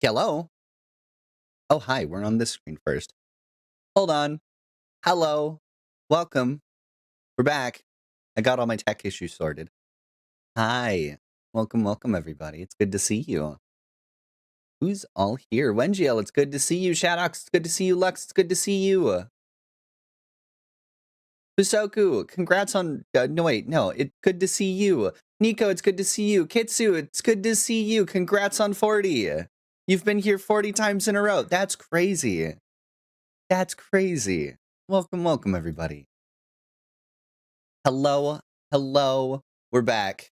Hello? Oh, hi, we're on this screen first. Hold on. Hello. Welcome. We're back. I got all my tech issues sorted. Hi. Welcome, everybody. It's good to see you. Who's all here? Wendy, it's good to see you. Shadox, it's good to see you. Lux, it's good to see you. Fusoku, congrats on... it's good to see you. Nico, it's good to see you. Kitsu, it's good to see you. Congrats on 40. You've been here 40 times in a row. That's crazy. That's crazy. Welcome, everybody. Hello. We're back.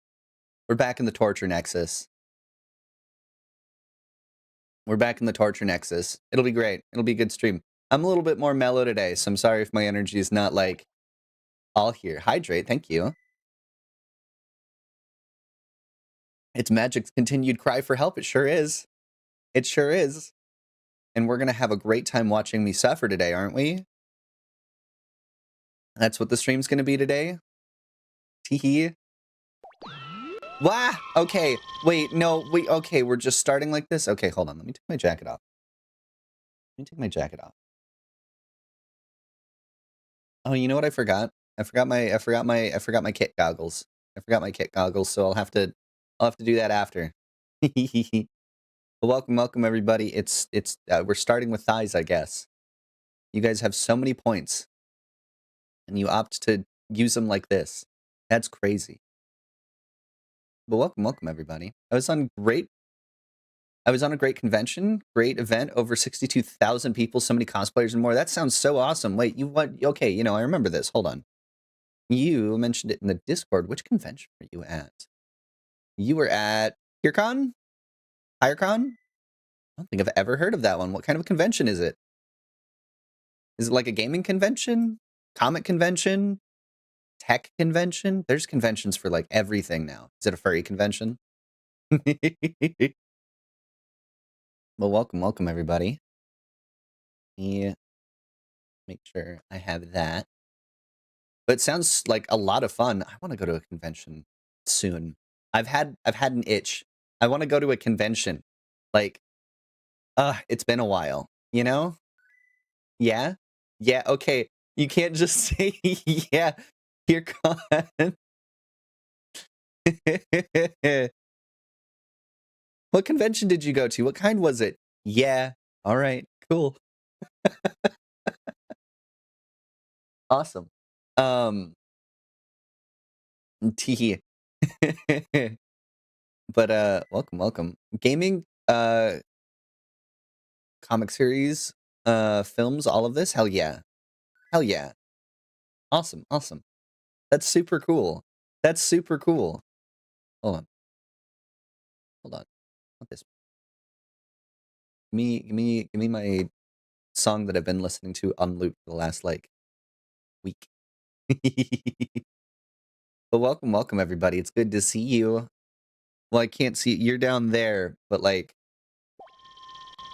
We're back in the torture nexus. It'll be great. It'll be a good stream. I'm a little bit more mellow today, so I'm sorry if my energy is not, like, all here. Hydrate, thank you. It's Magic's continued cry for help. It sure is. It sure is. And we're gonna have a great time watching me suffer today, aren't we? That's what the stream's gonna be today. Teehee. Wah! Okay, wait, no, okay, we're just starting like this? Okay, hold on, let me take my jacket off. Oh, you know what I forgot? I forgot my kit goggles. So I'll have to do that after. Well, welcome everybody. We're starting with thighs, I guess. You guys have so many points, and you opt to use them like this. That's crazy. But welcome everybody. I was on a great convention, great event, over 62,000 people, so many cosplayers and more. That sounds so awesome. Wait, okay, I remember this. Hold on. You mentioned it in the Discord. Which convention were you at? You were at HereCon? HireCon? I don't think I've ever heard of that one. What kind of a convention is it? Is it like a gaming convention? Comic convention? Tech convention? There's conventions for like everything now. Is it a furry convention? Well, welcome everybody. Yeah. Make sure I have that. But it sounds like a lot of fun. I want to go to a convention soon. I've had an itch. I want to go to a convention. Like, it's been a while, you know? Yeah? Yeah, okay. You can't just say, yeah, HereCon. What convention did you go to? What kind was it? Yeah. All right, cool. Awesome. Tee. But welcome. Gaming, comic series, films, all of this? Hell yeah. Awesome. That's super cool. Hold on. Not this. Give me my song that I've been listening to on loop for the last, like, week. But welcome everybody. It's good to see you. Well, I can't see you're down there, but like,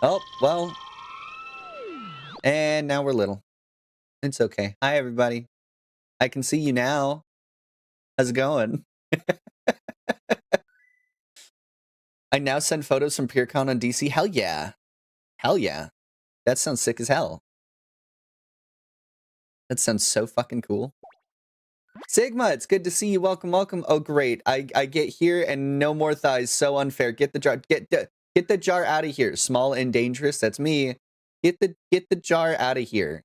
oh, well, and now we're little. It's okay. Hi everybody. I can see you now. How's it going? I now send photos from PeerCon on DC. Hell yeah. That sounds sick as hell. That sounds so fucking cool. Sigma, it's good to see you. Welcome. Oh, great. I get here and no more thighs. So unfair. Get the jar. Get the jar out of here. Small and dangerous. That's me. Get the jar out of here.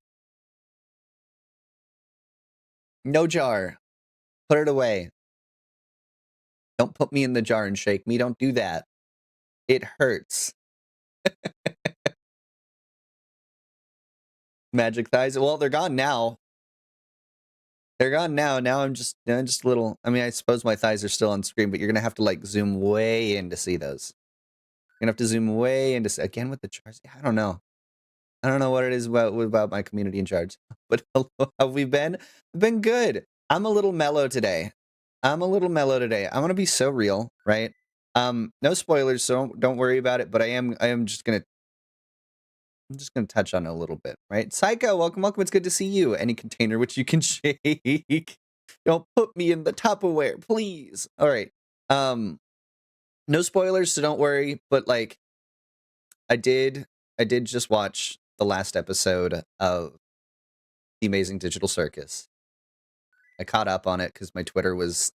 No jar. Put it away. Don't put me in the jar and shake me. Don't do that. It hurts. Magic thighs. Well, they're gone now. Now I'm just a little. I mean, I suppose my thighs are still on screen, but you're gonna have to like zoom way in to see those. You're gonna have to zoom way into again with the jars. I don't know what it is about my community in charge. But hello, how have we been? Been good. I'm a little mellow today. I'm gonna be so real, right? No spoilers, so don't worry about it. But I'm just gonna touch on it a little bit, right? Psycho, welcome. It's good to see you. Any container which you can shake. Don't put me in the Tupperware, please. All right. No spoilers, so don't worry. But like, I did just watch the last episode of The Amazing Digital Circus. I caught up on it because my Twitter was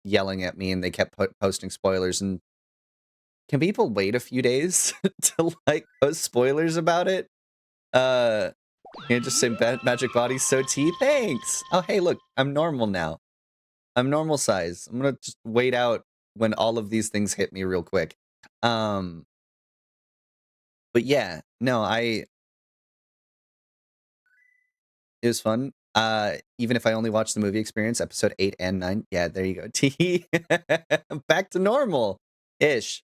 yelling at me and they kept posting spoilers. And can people wait a few days to like post spoilers about it? Can I just say Magic Body's so T? Thanks! Oh, hey, look, I'm normal now. I'm normal size. I'm gonna just wait out when all of these things hit me real quick. But yeah, no, it was fun. Even if I only watched the movie experience, episode 8 and 9. Yeah, there you go. T back to normal-ish.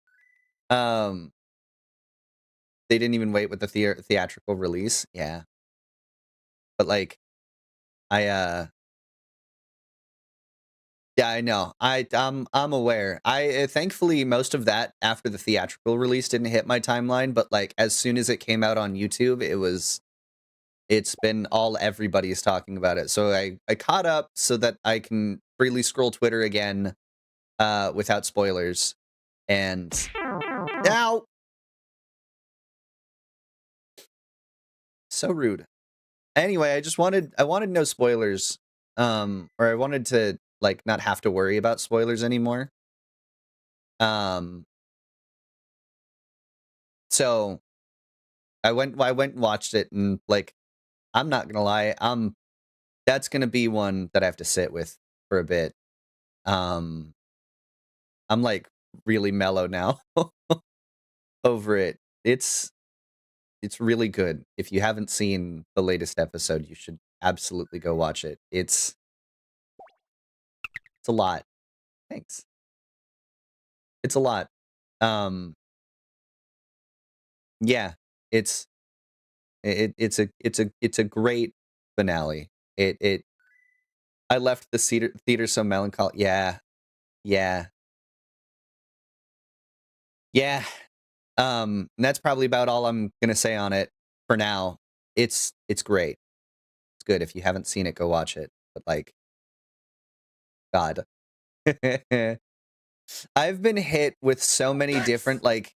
They didn't even wait with the theatrical release. Yeah. But like, yeah, I know. I'm aware. Thankfully most of that after the theatrical release didn't hit my timeline, but like as soon as it came out on YouTube, it's been all everybody's talking about it. So I caught up so that I can freely scroll Twitter again without spoilers. And ow! So rude. Anyway, I wanted no spoilers. Or I wanted to like not have to worry about spoilers anymore. So I went and watched it, and like I'm not gonna lie, that's gonna be one that I have to sit with for a bit. I'm like really mellow now over it. It's really good. If you haven't seen the latest episode, you should absolutely go watch it. It's a lot. Thanks. It's a lot. Yeah, it's a great finale. I left the theater so melancholy. Yeah. Yeah. Yeah. And that's probably about all I'm gonna say on it for now. It's great. It's good. If you haven't seen it, go watch it. But like, God. I've been hit with so many different like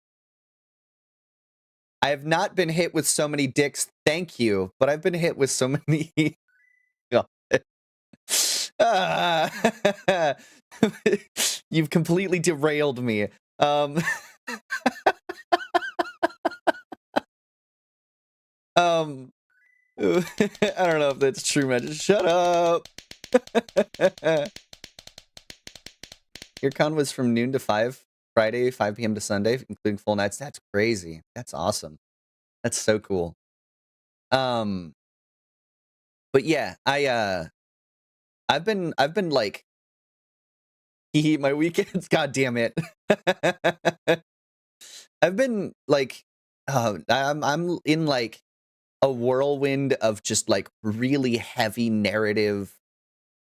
I have not been hit with so many dicks, thank you, but I've been hit with so many Ah. You've completely derailed me. I don't know if that's true, man. Just shut up. Your con was from noon to 5, Friday, 5 p.m. to Sunday, including full nights. That's crazy. That's awesome. That's so cool. But yeah, I've been like my weekends, god damn it. I've been like I'm in like a whirlwind of just like really heavy narrative.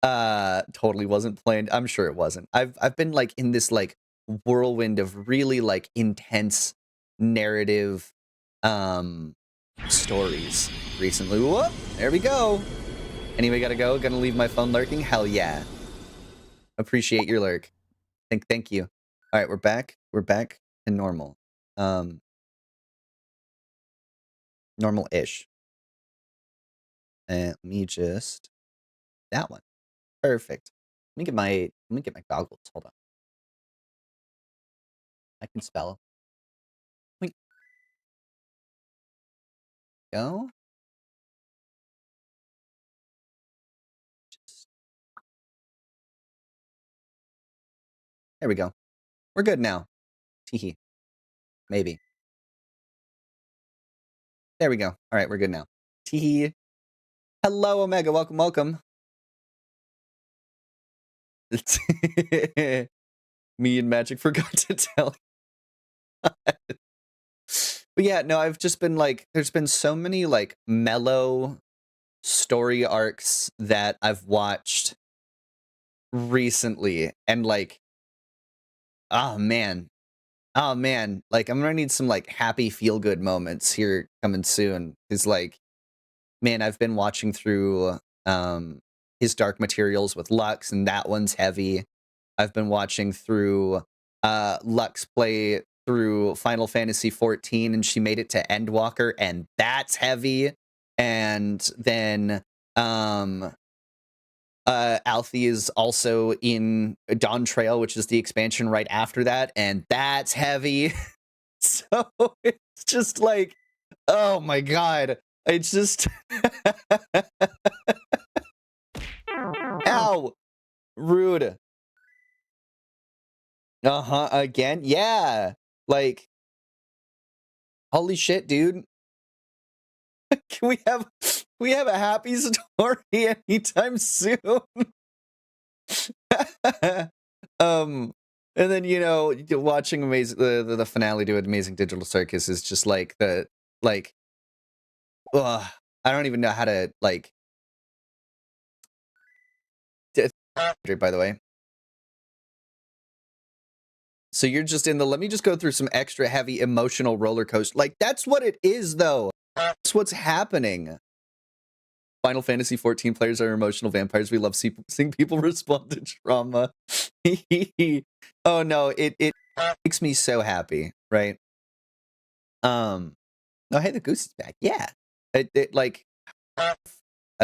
Totally wasn't planned. I'm sure it wasn't. I've been like in this like whirlwind of really like intense narrative stories recently. Whoop, there we go. Anyway, gotta go. Gonna leave my phone lurking. Hell yeah. Appreciate your lurk. Thank you. All right, we're back. We're back to normal. Normal-ish. And let me just that one. Perfect. Let me get my goggles. Hold on. I can spell. Wait. Go. There we go. We're good now. Teehee. Maybe. There we go. All right, we're good now. Teehee. Hello, Omega. Welcome, welcome. Me and Magic forgot to tell you. But yeah, no, I've just been like, there's been so many like mellow story arcs that I've watched recently, and like, oh man, like I'm gonna need some like happy feel good moments here coming soon. Cause like, man, I've been watching through his Dark Materials with Lux, and that one's heavy. I've been watching through Lux play through Final Fantasy 14 and she made it to Endwalker, and that's heavy. And then Alfie is also in Dawn Trail, which is the expansion right after that, and that's heavy. So it's just like, oh my god. It's just ow, rude. Again, yeah. Like, holy shit, dude. Can we have a happy story anytime soon? And then, you know, watching the finale to Amazing Digital Circus is just like ugh, I don't even know how to like. By the way, so you're just in the. Let me just go through some extra heavy emotional roller coaster. Like that's what it is, though. That's what's happening. Final Fantasy 14 players are emotional vampires. We love seeing people respond to trauma. Oh no, it makes me so happy, right? Oh hey, the goose is back. Yeah, it like I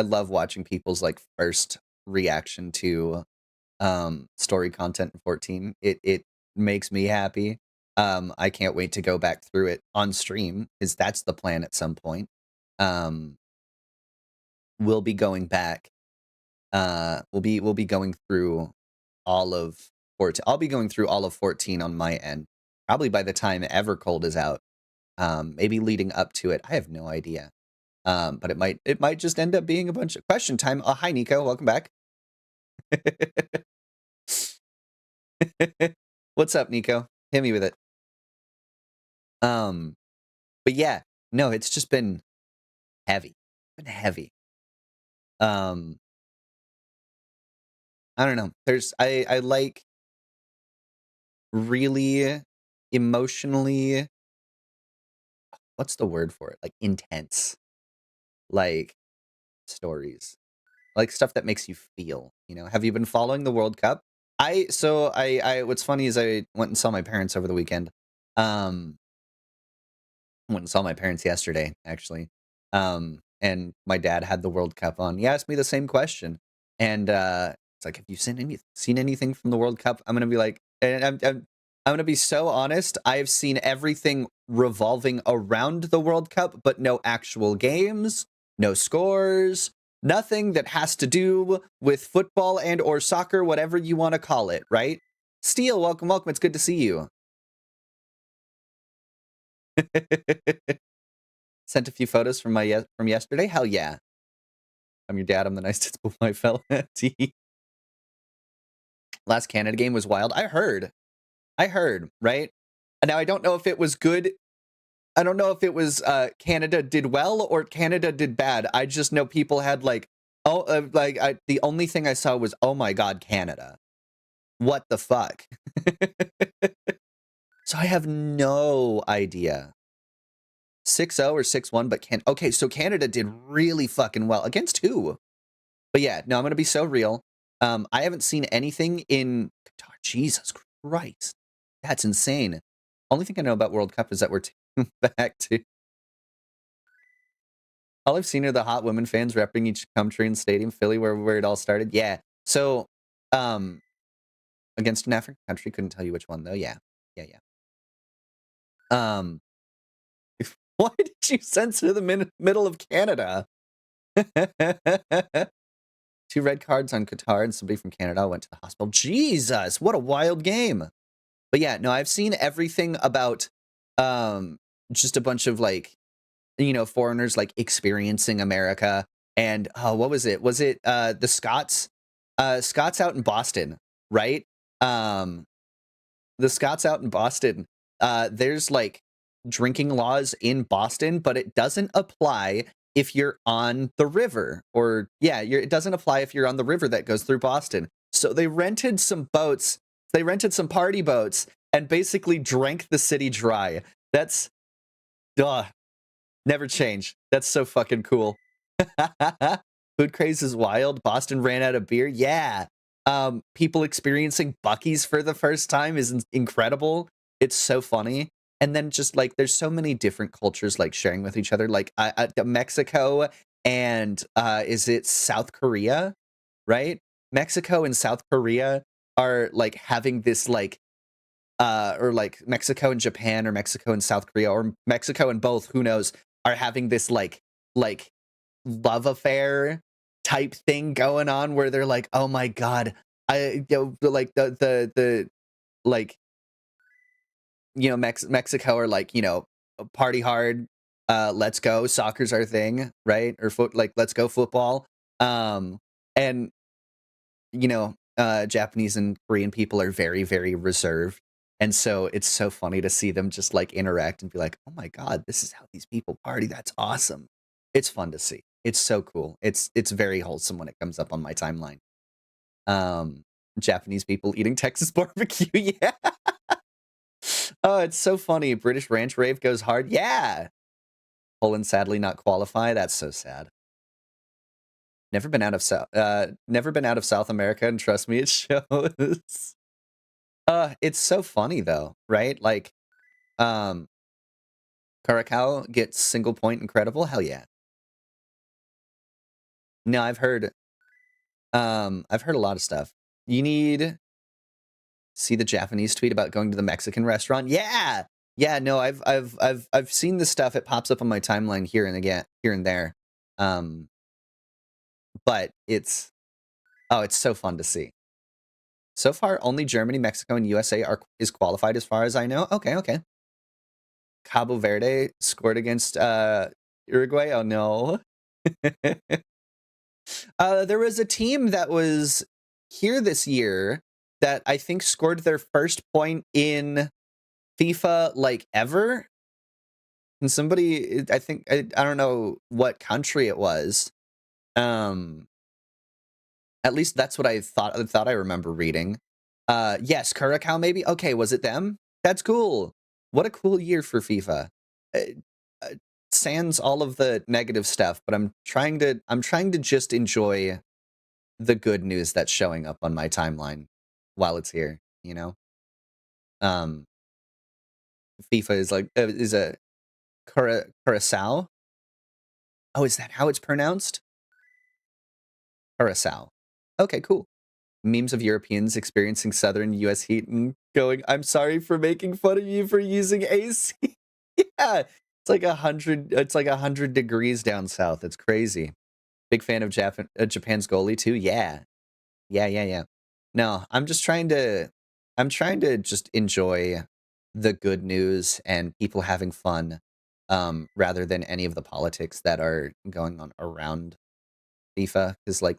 love watching people's like first reaction to story content in 14. It makes me happy. I can't wait to go back through it on stream, because that's the plan at some point. We'll be going back. We'll be going through all of 14. I'll be going through all of 14 on my end, probably by the time Evercold is out. Maybe leading up to it. I have no idea. But it might just end up being a bunch of question time. Oh, hi Nico, welcome back. What's up, Nico? Hit me with it. But yeah, no, it's just been heavy. Been heavy. I don't know. I like really emotionally, what's the word for it? Like intense, like stories, like stuff that makes you feel, you know. Have you been following the World Cup? What's funny is I went and saw my parents over the weekend. Went and saw my parents yesterday, actually. And my dad had the World Cup on. He asked me the same question. And it's like, have you seen anything from the World Cup? I'm gonna be like, and I'm gonna be so honest. I have seen everything revolving around the World Cup, but no actual games, no scores, nothing that has to do with football and or soccer, whatever you want to call it, right? Steel, welcome. It's good to see you. Sent a few photos from from yesterday. Hell yeah. I'm your dad. I'm the nicest boy I fell. Last Canada game was wild. I heard, right? Now I don't know if it was good. I don't know if it was Canada did well or Canada did bad. I just know people had like, the only thing I saw was, oh my God, Canada. What the fuck? So I have no idea. 6-0 or 6-1, but okay, so Canada did really fucking well. Against who? But yeah, no, I'm gonna be so real. I haven't seen anything in Qatar. Jesus Christ. That's insane. Only thing I know about World Cup is that we're back to. All I've seen are the hot women fans repping each country in stadium, Philly, where it all started. Yeah. So, against an African country, couldn't tell you which one though. Yeah. Why did you censor the middle of Canada? 2 red cards on Qatar, and somebody from Canada went to the hospital. Jesus, what a wild game. But yeah, no, I've seen everything about just a bunch of like, you know, foreigners like experiencing America. And what was it? Was it the Scots? Scots out in Boston, right? The Scots out in Boston. There's like drinking laws in Boston, but it doesn't apply if you're on the river, or it doesn't apply if you're on the river that goes through Boston. So they rented some boats, they rented some party boats, and basically drank the city dry. That's never change. That's so fucking cool. Food craze is wild. Boston ran out of beer. Yeah. People experiencing Buc-ee's for the first time is incredible. It's so funny. And then just like there's so many different cultures like sharing with each other. Like Mexico and is it South Korea? Right? Mexico and South Korea are like having this like or like Mexico and Japan or Mexico and South Korea or Mexico and both, who knows, are having this like love affair type thing going on where they're like, oh my god, like the like Mexico are like, party hard, let's go, soccer's our thing, right? Or let's go football. And Japanese and Korean people are very, very reserved. And so it's so funny to see them just like interact and be like, oh my God, this is how these people party. That's awesome. It's fun to see. It's so cool. It's very wholesome when it comes up on my timeline. Um, Japanese people eating Texas barbecue. Yeah. Oh, it's so funny. British ranch rave goes hard. Yeah. Poland sadly not qualify. That's so sad. Never been out of South America, and trust me, it shows. It's so funny though, right? Like, um, Curacao gets single point incredible. Hell yeah. No, I've heard a lot of stuff. You need see the Japanese tweet about going to the Mexican restaurant. Yeah, yeah. No, I've seen the stuff. It pops up on my timeline here and there. Um, but it's so fun to see. So far, only Germany, Mexico, and USA is qualified as far as I know. Okay. Cabo Verde scored against Uruguay. Oh no. There was a team that was here this year that I think scored their first point in FIFA like ever. And somebody, I don't know what country it was. At least that's what I thought I remember reading. Yes, Curacao maybe. Okay, was it them? That's cool. What a cool year for FIFA. Uh, uh, sans all of the negative stuff, but I'm trying to just enjoy the good news that's showing up on my timeline while it's here, you know? Um, FIFA is like is a Curacao. Oh, is that how it's pronounced? Curacao. Okay, cool. Memes of Europeans experiencing southern US heat and going, I'm sorry for making fun of you for using AC. Yeah. It's like 100 degrees down south. It's crazy. Big fan of Japan's goalie too. Yeah. Yeah. No, I'm trying to just enjoy the good news and people having fun, rather than any of the politics that are going on around FIFA. Because like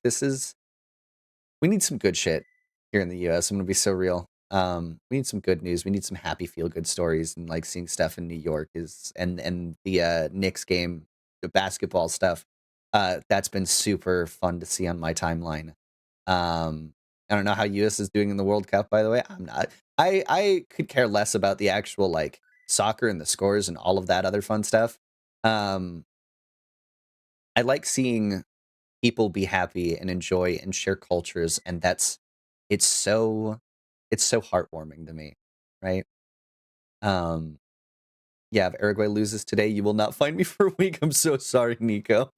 we need some good shit here in the US. I'm gonna be so real. We need some good news. We need some happy feel good stories, and like seeing stuff in New York is and the Knicks game, the basketball stuff. That's been super fun to see on my timeline. I don't know how US is doing in the World Cup, by the way. I'm not. I could care less about the actual like soccer and the scores and all of that other fun stuff. Um, I like seeing people be happy and enjoy and share cultures, and it's so it's so heartwarming to me, right? Um, yeah, if Uruguay loses today, you will not find me for a week. I'm so sorry, Nico.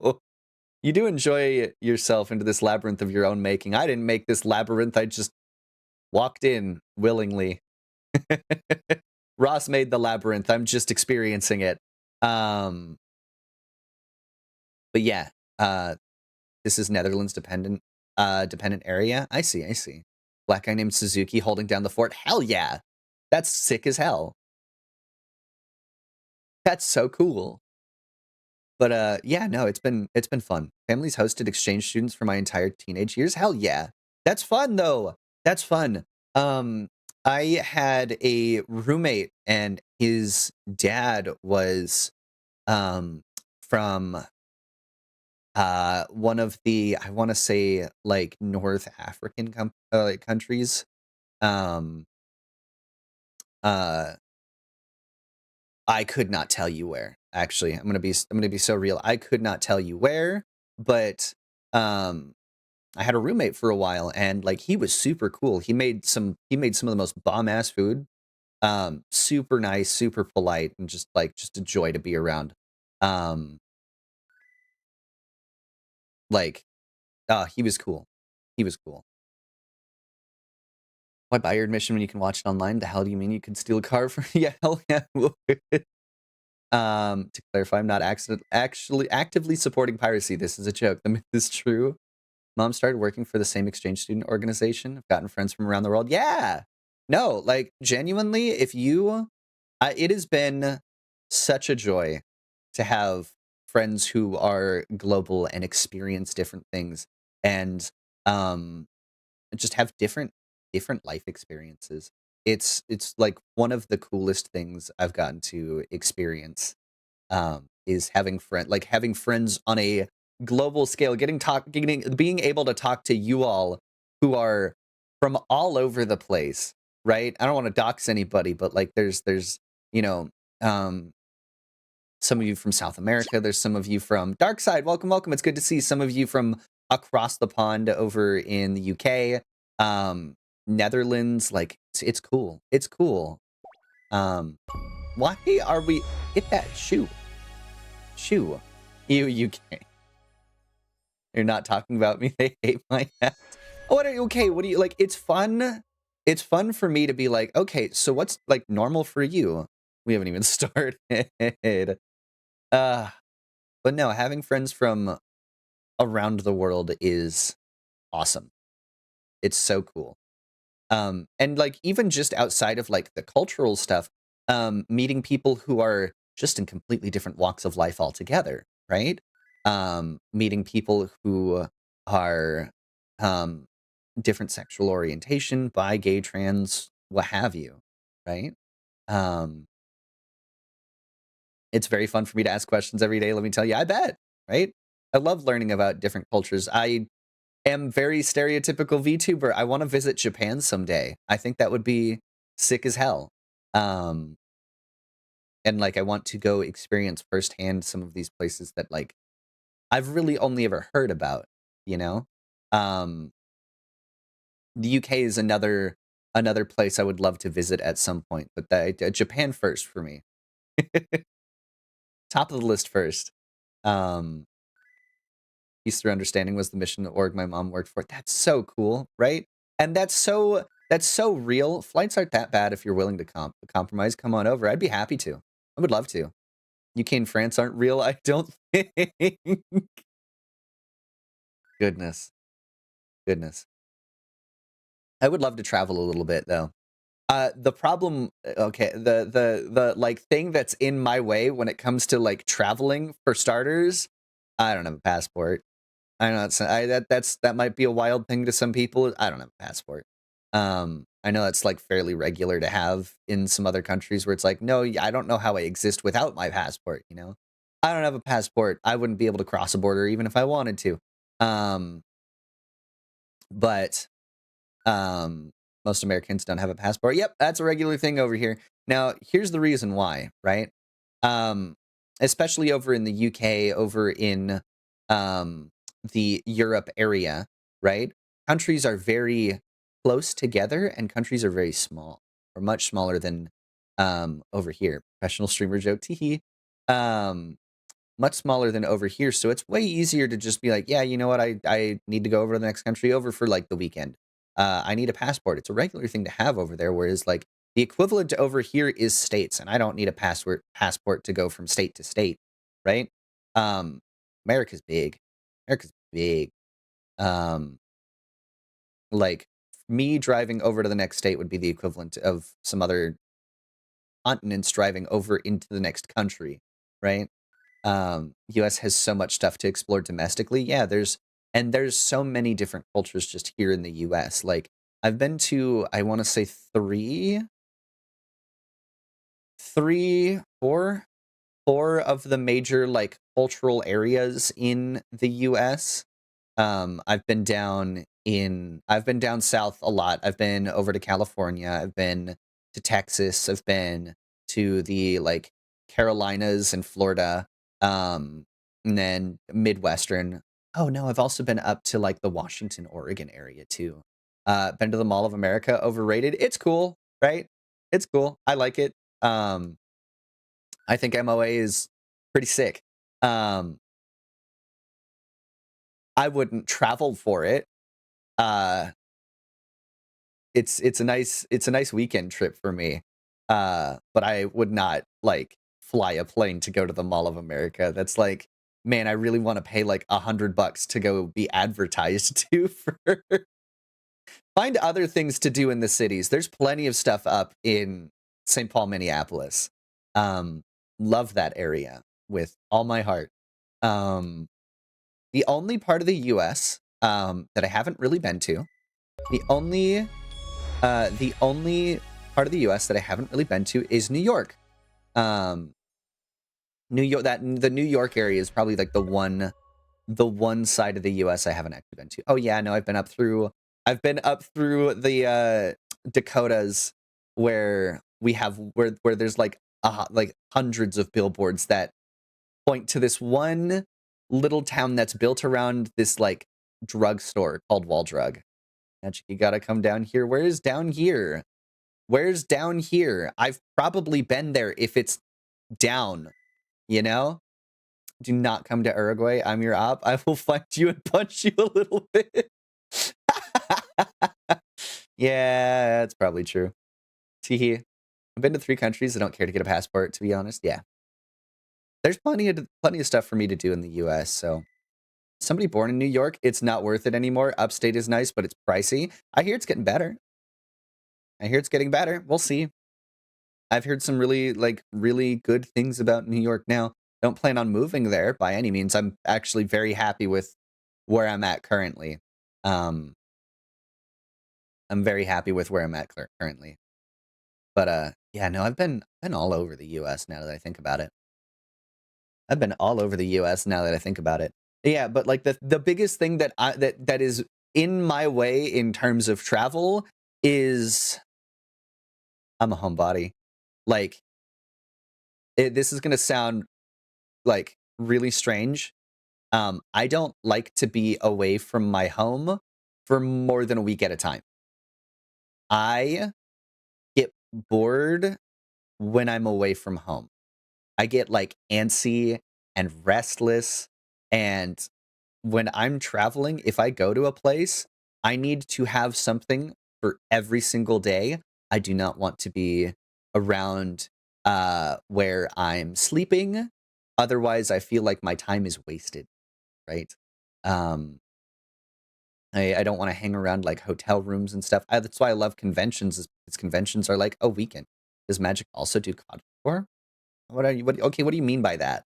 You do enjoy yourself into this labyrinth of your own making. I didn't make this labyrinth. I just walked in willingly. Ross made the labyrinth. I'm just experiencing it. But yeah, this is Netherlands dependent area. I see. Black guy named Suzuki holding down the fort. Hell yeah. That's sick as hell. That's so cool. But yeah, no, it's been fun. Families hosted exchange students for my entire teenage years. Hell yeah. That's fun though. That's fun. I had a roommate and his dad was from one of the, I want to say like North African like countries. Um uh I could not tell you where. Actually, I'm gonna be so real. I could not tell you where, but um I had a roommate for a while and like he was super cool. He made some of the most bomb ass food Super nice, super polite, and just a joy to be around. Um, like, he was cool. He was cool. Why buy your admission when you can watch it online? The hell do you mean you could steal a car for? Yeah, hell yeah. To clarify, I'm not actually actively supporting piracy. This is a joke. The myth is true. Mom started working for the same exchange student organization. I've gotten friends from around the world. Yeah. No, like genuinely, if you, it has been such a joy to have friends who are global and experience different things and um just have different life experiences. It's like one of the coolest things I've gotten to experience is having friends on a global scale, being able to talk to you all who are from all over the place, right? I don't want to dox anybody, but like there's you know um some of you from South America, there's some of you from Dark Side. Welcome, welcome. It's good to see some of you from across the pond over in the UK, Netherlands. Like it's cool. It's cool. Why are we get that shoe? Shoe. You can't. You're not talking about me. They hate my hat. What are you okay? What do you like? It's fun. It's fun for me to be like, okay, so what's like normal for you? We haven't even started. Uh but no, having friends from around the world is awesome. It's so cool. And like even just outside of like the cultural stuff, meeting people who are just in completely different walks of life altogether, right? Meeting people who are um different sexual orientation, bi, gay, trans, what have you, right? Um, it's very fun for me to ask questions every day, let me tell you. I bet, right? I love learning about different cultures. I am very stereotypical VTuber. I want to visit Japan someday. I think that would be sick as hell. Um, and like I want to go experience firsthand some of these places that like I've really only ever heard about, you know? Um, the UK is another place I would love to visit at some point, but Japan first for me. Top of the list first. Um, Peace through understanding was the mission org my mom worked for. That's so cool, right? And that's so real. Flights aren't that bad if you're willing to compromise. Come on over. I'd be happy to. I would love to. UK and France aren't real, I don't think. Goodness. Goodness. I would love to travel a little bit though. The problem, okay, the like thing that's in my way when it comes to like traveling for starters, I don't have a passport. I know that might be a wild thing to some people. I don't have a passport. I know that's like fairly regular to have in some other countries where it's like, no, I don't know how I exist without my passport, you know? I don't have a passport. I wouldn't be able to cross a border even if I wanted to. Um, but most Americans don't have a passport. Yep, that's a regular thing over here. Now, here's the reason why, right? Um, Especially over in the UK, over in the Europe area, right? Countries are very close together and countries are very small, or much smaller than over here. Professional streamer joke, teehee. Um, Much smaller than over here. So it's way easier to just be like, yeah, you know what? I need to go over to the next country over for like the weekend. I need a passport. It's a regular thing to have over there. Whereas like the equivalent to over here is states, and I don't need a passport to go from state to state, right? Um, America's big. America's big. Um, like me driving over to the next state would be the equivalent of some other continents driving over into the next country, right? US has so much stuff to explore domestically. Yeah, there's so many different cultures just here in the US. Like I've been to, I want to say four of the major like cultural areas in the US. I've been down south a lot. I've been over to California. I've been to Texas. I've been to the like Carolinas and Florida. And then Midwestern. Oh no, I've also been up to like the Washington, Oregon area too. Been to the Mall of America, overrated. It's cool, right? It's cool. I like it. I think MOA is pretty sick. I wouldn't travel for it. Uh, it's a nice weekend trip for me. But I would not like fly a plane to go to the Mall of America. That's like, man, I really want to pay like $100 to go be advertised to for find other things to do in the cities. There's plenty of stuff up in St. Paul, Minneapolis. Love that area with all my heart. The only part of the US that I haven't really been to, the only part of the US that I haven't really been to is New York. New York, the New York area is probably like the one side of the US I haven't actually been to. Oh yeah, no, I've been up through the Dakotas where we have where there's like hundreds of billboards that point to this one little town that's built around this like drugstore called Wall Drug. You gotta come down here. Where's down here? Where's down here? I've probably been there if it's down, you know? Do not come to Uruguay. I'm your op. I will find you and punch you a little bit. Yeah, that's probably true. Teehee. I've been to 3 countries. I don't care to get a passport, to be honest. Yeah. There's plenty of stuff for me to do in the US, so somebody born in New York, it's not worth it anymore. Upstate is nice, but it's pricey. I hear it's getting better. I hear it's getting better. We'll see. I've heard some really good things about New York now. Don't plan on moving there by any means. I'm actually very happy with where I'm at currently. I'm very happy with where I'm at currently. But yeah, no, I've been all over the US now that I think about it. I've been all over the US now that I think about it. Yeah, but like the biggest thing that that is in my way in terms of travel is I'm a homebody. Like this is gonna sound like really strange. I don't like to be away from my home for more than a week at a time. I get bored when I'm away from home. I get like antsy and restless. And when I'm traveling, if I go to a place, I need to have something for every single day. I do not want to be around where I'm sleeping. Otherwise, I feel like my time is wasted, right? I don't want to hang around like hotel rooms and stuff. That's why I love conventions, is because conventions are like a weekend. Does Magic also do cottage? What are you? Okay, what do you mean by that?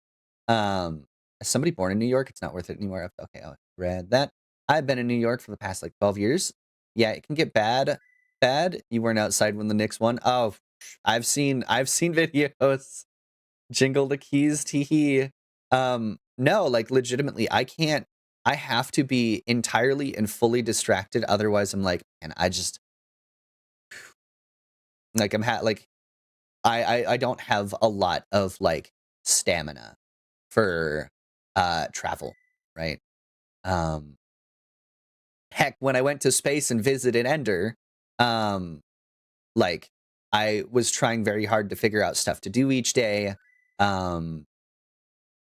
As somebody born in New York, it's not worth it anymore. Okay, I read that. I've been in New York for the past like 12 years. Yeah, it can get bad. Bad. You weren't outside when the Knicks won. Oh, I've seen videos. Jingle the keys, teehee. No, like legitimately, I can't. I have to be entirely and fully distracted. Otherwise, I'm like, and I just like I don't have a lot of like stamina for travel, right? Heck, when I went to space and visited Ender, like I was trying very hard to figure out stuff to do each day.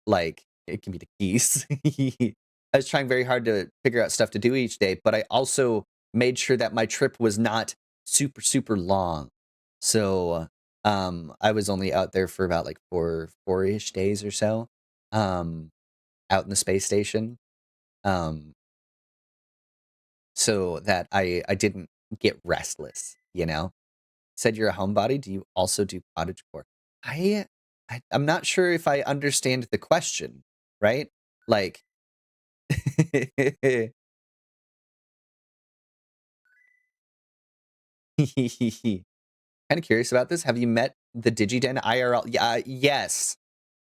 Like it can be the keys. I was trying very hard to figure out stuff to do each day, but I also made sure that my trip was not super long. So I was only out there for about like four-ish days or so. Out in the space station. So that I didn't get restless, you know? Said you're a homebody. Do you also do cottagecore? I'm not sure if I understand the question, right? Like, kind of curious about this. Have you met the Digiden IRL? Yeah, yes.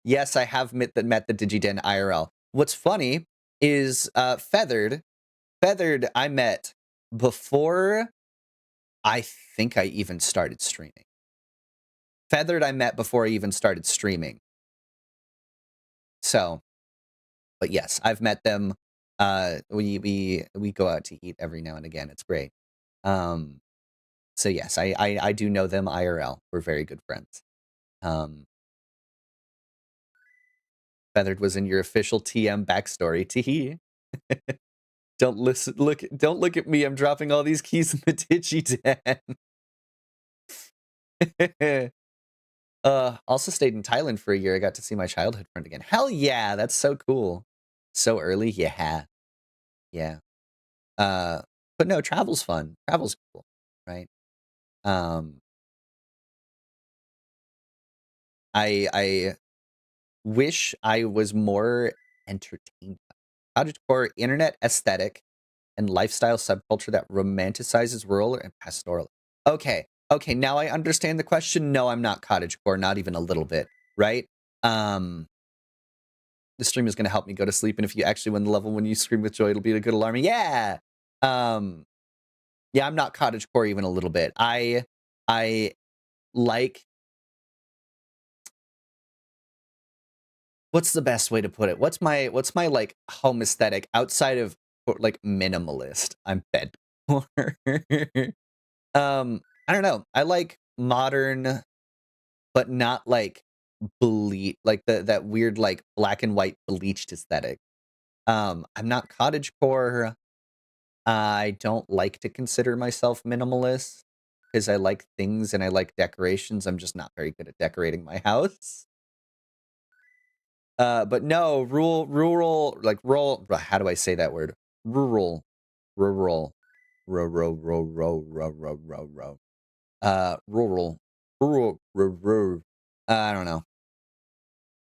Yes, I have met the Digiden IRL. What's funny is Feathered I met before I think I even started streaming. Feathered I met before I even started streaming. So, but yes, I've met them. We go out to eat every now and again. It's great. So yes, I do know them IRL. We're very good friends. Feathered was in your official TM backstory. Teehee. Don't look at me. I'm dropping all these keys in the Digitan. Also stayed in Thailand for a year. I got to see my childhood friend again. Hell yeah, that's so cool. So early, yeah. Yeah. But no, travel's fun. Travel's cool, right? I wish I was more entertained. Cottagecore internet aesthetic and lifestyle subculture that romanticizes rural and pastoral. Okay, now I understand the question. No, I'm not cottagecore, not even a little bit, right? The stream is going to help me go to sleep, and if you actually win the level when you scream with joy, it'll be a good alarm. Yeah! Yeah, I'm not cottagecore even a little bit. I like... What's the best way to put it? What's my like home aesthetic outside of like minimalist? I'm bedcore. I don't know. I like modern, but not like like that weird like black and white bleached aesthetic. I'm not cottagecore. I don't like to consider myself minimalist because I like things and I like decorations. I'm just not very good at decorating my house. But no, rural, like rural, how do I say that word? Rural. Rural. I don't know.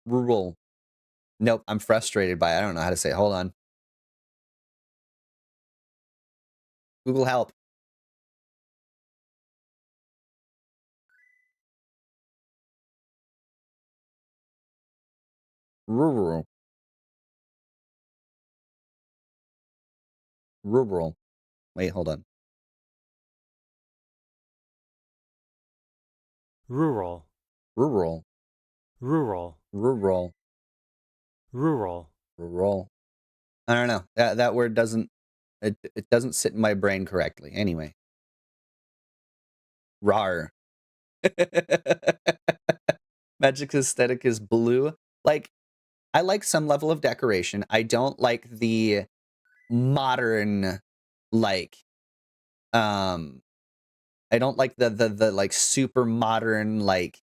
Rural. Nope, I'm frustrated by it. I don't know how to say it. Hold on. Google help. Rural. Rural. Wait, hold on. Rural. Rural. Rural. Rural. Rural. Rural. I don't know. That word doesn't it doesn't sit in my brain correctly. Anyway. Rar. Magic aesthetic is blue. Like, I like some level of decoration. I don't like the modern, like, I don't like the like super modern, like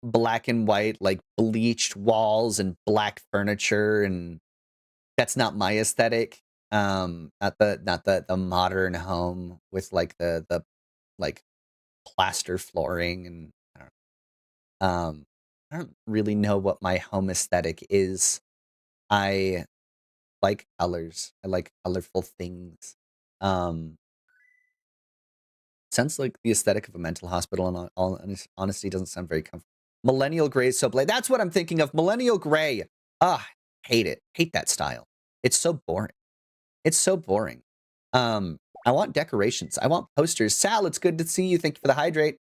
black and white, like bleached walls and black furniture, and that's not my aesthetic. Not the modern home with like the like plaster flooring, and I don't really know what my home aesthetic is. I like colors. I like colorful things. Sounds like the aesthetic of a mental hospital, and all honesty doesn't sound very comfortable. Millennial gray soap light. That's what I'm thinking of. Millennial gray. Ah, hate it. Hate that style. It's so boring. It's so boring. I want decorations. I want posters. Sal, it's good to see you. Thank you for the hydrate.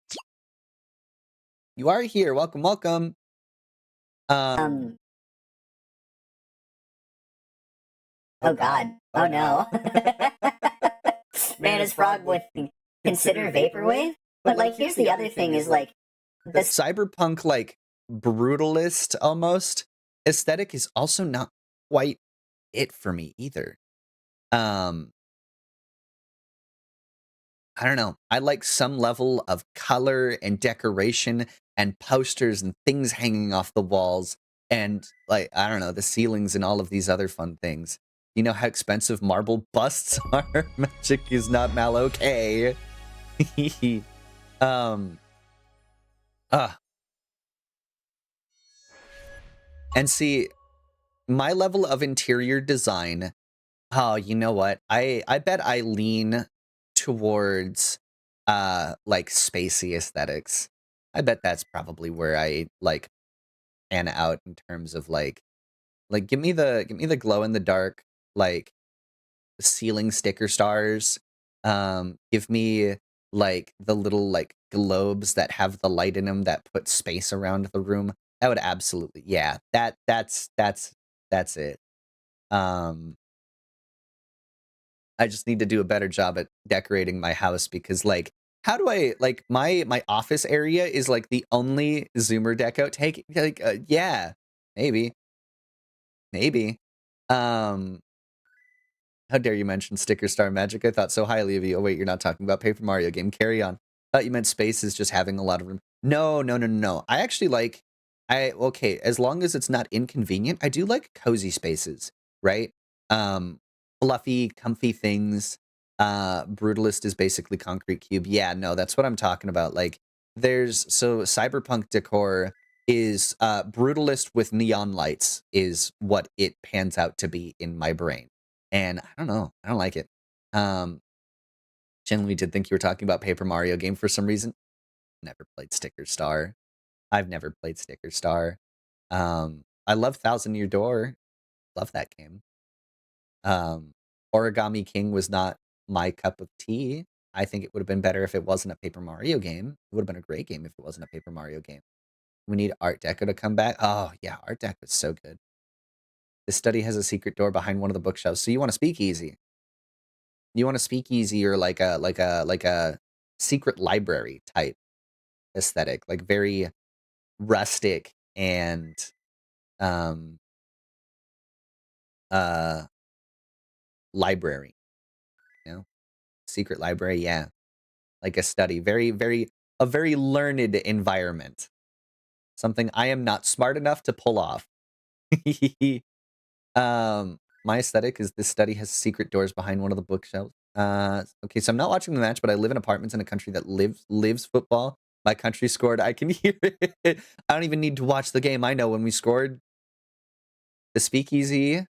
You are here. Welcome, welcome. Oh God. Oh no. Man is frog with consider vaporwave? But like here's the other thing is like the cyberpunk like brutalist almost aesthetic is also not quite it for me either. I don't know. I like some level of color and decoration and posters and things hanging off the walls and like I don't know, the ceilings and all of these other fun things. You know how expensive marble busts are? Magic is not Mallokay. And see, my level of interior design, oh, you know what? I bet I lean towards like spacey aesthetics. I bet that's probably where I like pan out in terms of like give me the glow in the dark like ceiling sticker stars. Give me like the little like globes that have the light in them that put space around the room. That would absolutely, yeah. That's it. I just need to do a better job at decorating my house because like how do I like my office area is like the only Zoomer deco take like yeah, maybe. Um how dare you mention Sticker Star Magic? I thought so highly of you. Oh wait, you're not talking about Paper Mario game. Carry on. Thought you meant space is just having a lot of room. No. I actually like okay, as long as it's not inconvenient, I do like cozy spaces, right? Um Fluffy, comfy things. Brutalist is basically concrete cube. Yeah, no, that's what I'm talking about. Like there's so cyberpunk decor is brutalist with neon lights is what it pans out to be in my brain. And I don't know. I don't like it. Genuinely did think you were talking about Paper Mario game for some reason. Never played Sticker Star. I've never played Sticker Star. I love Thousand Year Door. Love that game. Origami King was not my cup of tea. I think it would have been better if it wasn't a Paper Mario game. It would have been a great game if it wasn't a Paper Mario game. We need Art Deco to come back. Oh, yeah, Art Deco is so good. This study has a secret door behind one of the bookshelves. So you want to speak easy. You want to speak easy or like a secret library type aesthetic, like very rustic and library, you know? Secret library, yeah. Like a study. A very learned environment. Something I am not smart enough to pull off. My aesthetic is this study has secret doors behind one of the bookshelves. Okay, so I'm not watching the match, but I live in apartments in a country that lives football. My country scored. I can hear it. I don't even need to watch the game. I know when we scored. The speakeasy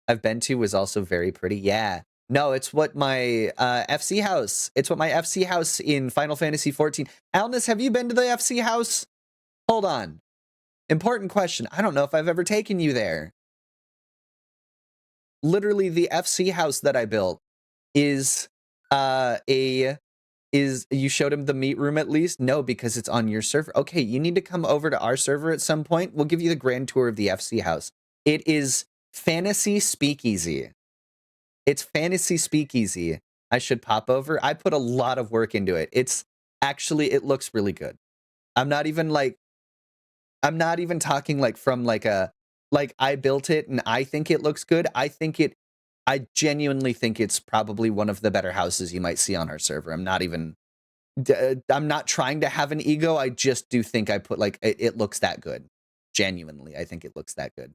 I've been to was also very pretty. Yeah. No, it's what my FC house. It's what my FC house in Final Fantasy 14. Alnus, have you been to the FC house? Hold on. Important question. I don't know if I've ever taken you there. Literally, the FC house that I built is you showed him the meat room at least? No, because it's on your server. Okay, you need to come over to our server at some point. We'll give you the grand tour of the FC house. It is fantasy speakeasy. It's fantasy speakeasy. I should pop over. I put a lot of work into it. It's actually, it looks really good. I'm not even talking like from like I built it and I think it looks good. I genuinely think it's probably one of the better houses you might see on our server. I'm not trying to have an ego. I just do think I put like, it looks that good. Genuinely, I think it looks that good.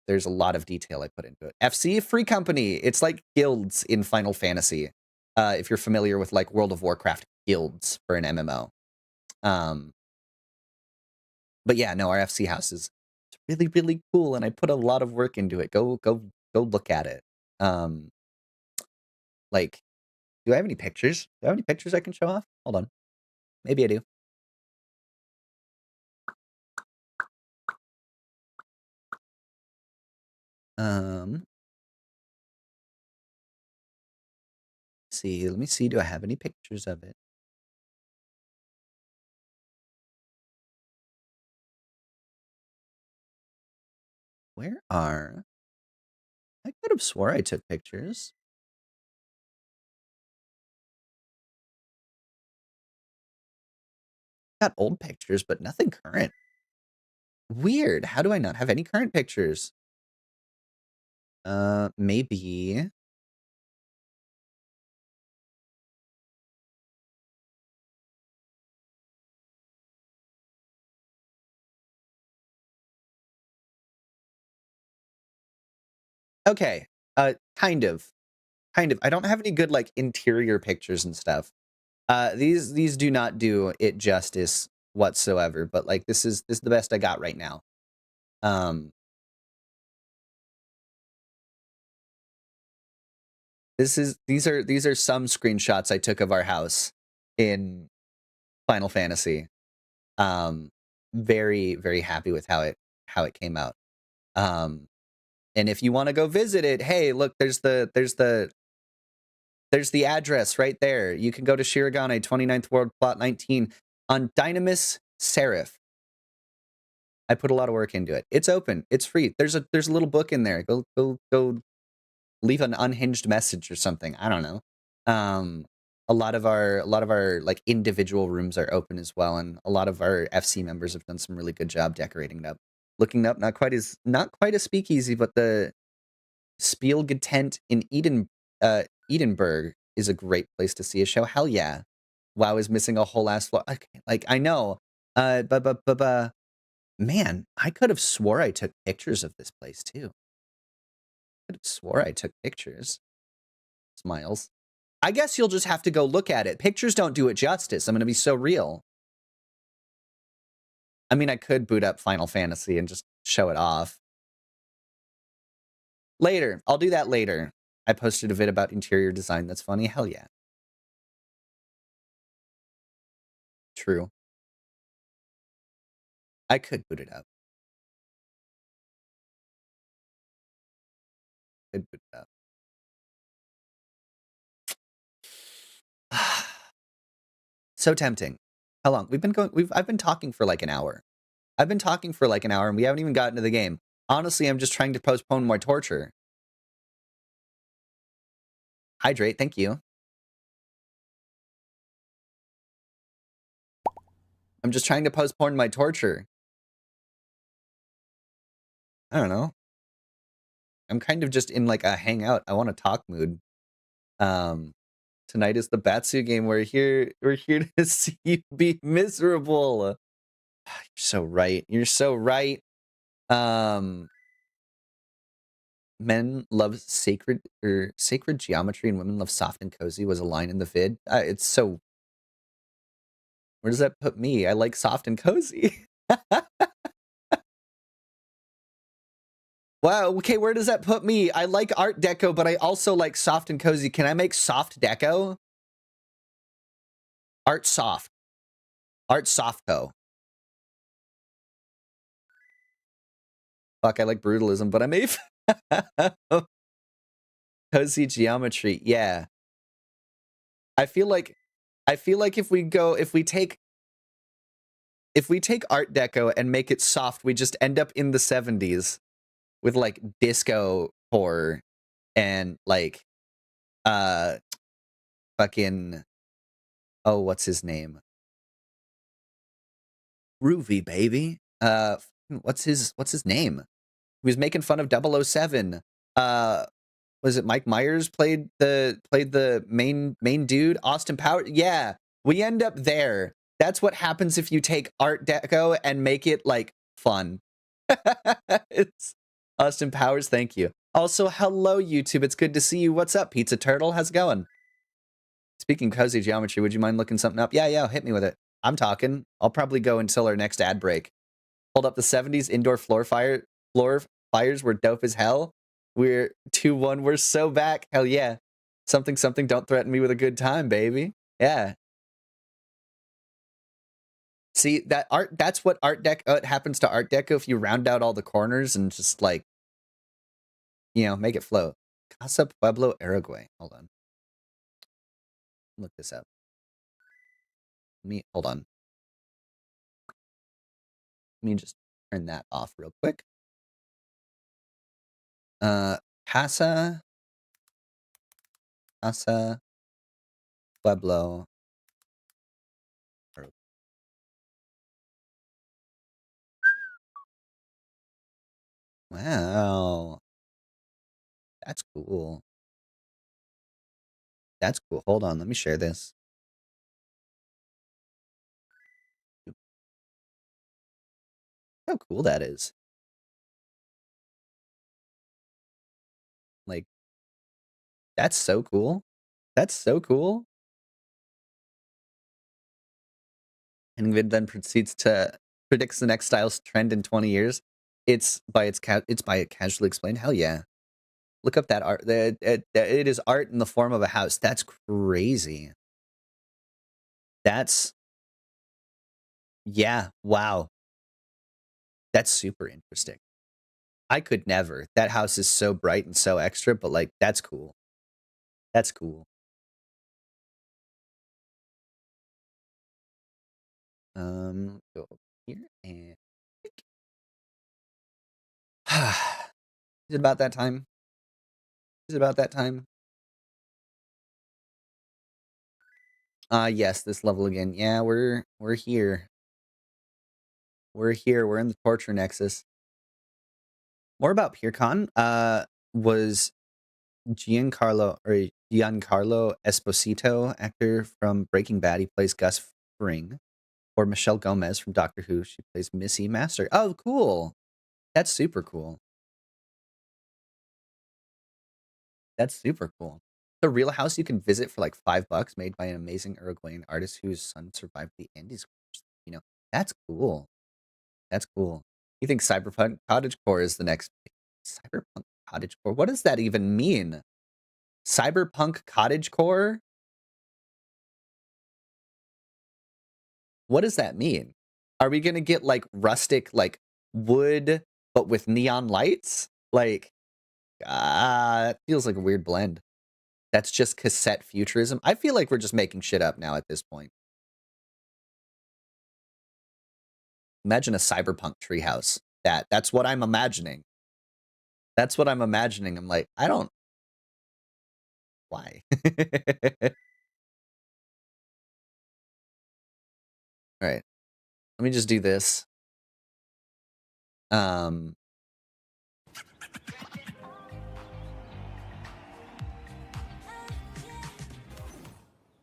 There's a lot of detail I put into it. FC, free company. It's like guilds in Final Fantasy. If you're familiar with like World of Warcraft guilds for an MMO. But yeah, no, our FC house is really, really cool, and I put a lot of work into it. Go look at it. Like, do I have any pictures? Do I have any pictures I can show off? Hold on. Maybe I do. Let me see. Do I have any pictures of it? Where are... I could have swore I took pictures. Got old pictures, but nothing current. Weird. How do I not have any current pictures? Maybe... Okay. Kind of. I don't have any good like interior pictures and stuff. These do not do it justice whatsoever, but like this is the best I got right now. These are some screenshots I took of our house in Final Fantasy. Very, very happy with how it came out. And if you want to go visit it, hey, look, there's the address right there. You can go to Shirogane, 29th World, Plot 19 on Dynamis Seraph. I put a lot of work into it. It's open. It's free. There's a little book in there. Go leave an unhinged message or something. I don't know. a lot of our like individual rooms are open as well, and a lot of our FC members have done some really good job decorating it up. Looking up, not quite a speakeasy, but the Spielgetent in Edinburgh is a great place to see a show. Hell yeah. WoW is missing a whole ass floor. Like I know. But man, I could have swore I took pictures of this place too. I could have swore I took pictures. Smiles. I guess you'll just have to go look at it. Pictures don't do it justice. I'm going to be so real. I mean, I could boot up Final Fantasy and just show it off. Later. I'll do that later. I posted a vid about interior design that's funny. Hell yeah. True. I could boot it up. Could boot it up. So tempting. How long? I've been talking for like an hour. I've been talking for like an hour and we haven't even gotten to the game. Honestly, I'm just trying to postpone my torture. Hydrate, thank you. I'm just trying to postpone my torture. I don't know. I'm kind of just in like a hangout, I want to talk mood. Tonight is the Batsu game. We're here to see you be miserable. You're so right. You're so right. Men love sacred geometry and women love soft and cozy was a line in the vid. It's so... Where does that put me? I like soft and cozy. Wow, okay, where does that put me? I like Art Deco, but I also like soft and cozy. Can I make soft deco? Art soft. Art softco. Fuck, I like brutalism, but I may... Cozy geometry, yeah. I feel like if we take Art Deco and make it soft, we just end up in the 70s with like disco horror and like fucking, oh, what's his name? Groovy, baby. What's his name? He was making fun of 007. Was it Mike Myers played the main dude? Austin Powers? Yeah, we end up there. That's what happens if you take Art Deco and make it like fun. It's Austin Powers, thank you. Also, hello YouTube, it's good to see you. What's up, Pizza Turtle? How's it going? Speaking cozy geometry, would you mind looking something up? Yeah, hit me with it. I'm talking. I'll probably go until our next ad break. Hold up, the 70s indoor floor fires were dope as hell. We're 2-1. We're so back. Hell yeah. Something, don't threaten me with a good time, baby. Yeah. See, that's what Art Deco, it happens to Art Deco if you round out all the corners and just like, you know, make it float. Casa Pueblo Uruguay. Hold on. Look this up. Hold on. Let me just turn that off real quick. Casa Pueblo. Wow. That's cool. That's cool. Hold on, let me share this. How cool that is. Like, that's so cool. That's so cool. And Vid then proceeds to predicts the next style's trend in 20 years. It's by it casually explained. Hell yeah. Look up that art. It is art in the form of a house. That's crazy. That's... Yeah, wow. That's super interesting. I could never. That house is so bright and so extra, but like, that's cool. That's cool. Go over here and... Is it about that time? Is it about that time? Yes, this level again. Yeah, we're here. We're here. We're in the torture nexus. More about PureCon. Was Giancarlo Esposito, actor from Breaking Bad. He plays Gus Fring. Or Michelle Gomez from Doctor Who. She plays Missy Master. Oh, cool. That's super cool. That's super cool. The real house you can visit for like $5, made by an amazing Uruguayan artist whose son survived the Andes. You know, that's cool. That's cool. You think Cyberpunk Cottagecore is the next Cyberpunk Cottagecore? What does that even mean? Cyberpunk Cottagecore? What does that mean? Are we gonna get like rustic, like wood, but with neon lights? Like, it feels like a weird blend. That's just cassette futurism. I feel like we're just making shit up now at this point. Imagine a cyberpunk treehouse. That's what I'm imagining. That's what I'm imagining. I'm like, I don't. Why? All right. Let me just do this.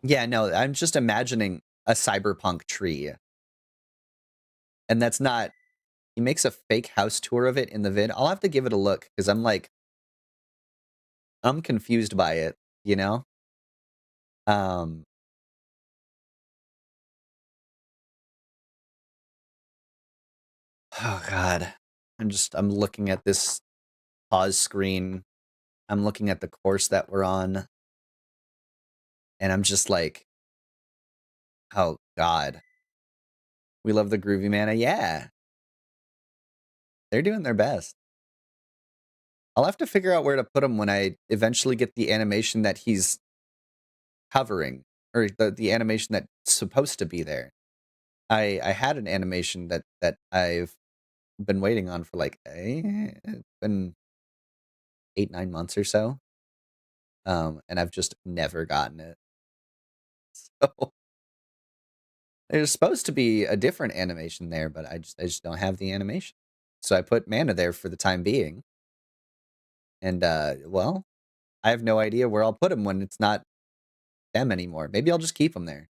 Yeah, no, I'm just imagining a cyberpunk tree. And that's not... He makes a fake house tour of it in the vid. I'll have to give it a look, because I'm like... I'm confused by it, you know? Oh, God. I'm looking at this pause screen. I'm looking at the course that we're on. And I'm just like, oh, God. We love the Groovy Mana. Yeah. They're doing their best. I'll have to figure out where to put him when I eventually get the animation that he's hovering, or the animation that's supposed to be there. I had an animation that I've been waiting on for like it's been 8-9 months or so. And I've just never gotten it. So there's supposed to be a different animation there, but I just don't have the animation. So I put Mana there for the time being. And well, I have no idea where I'll put him when it's not them anymore. Maybe I'll just keep him there.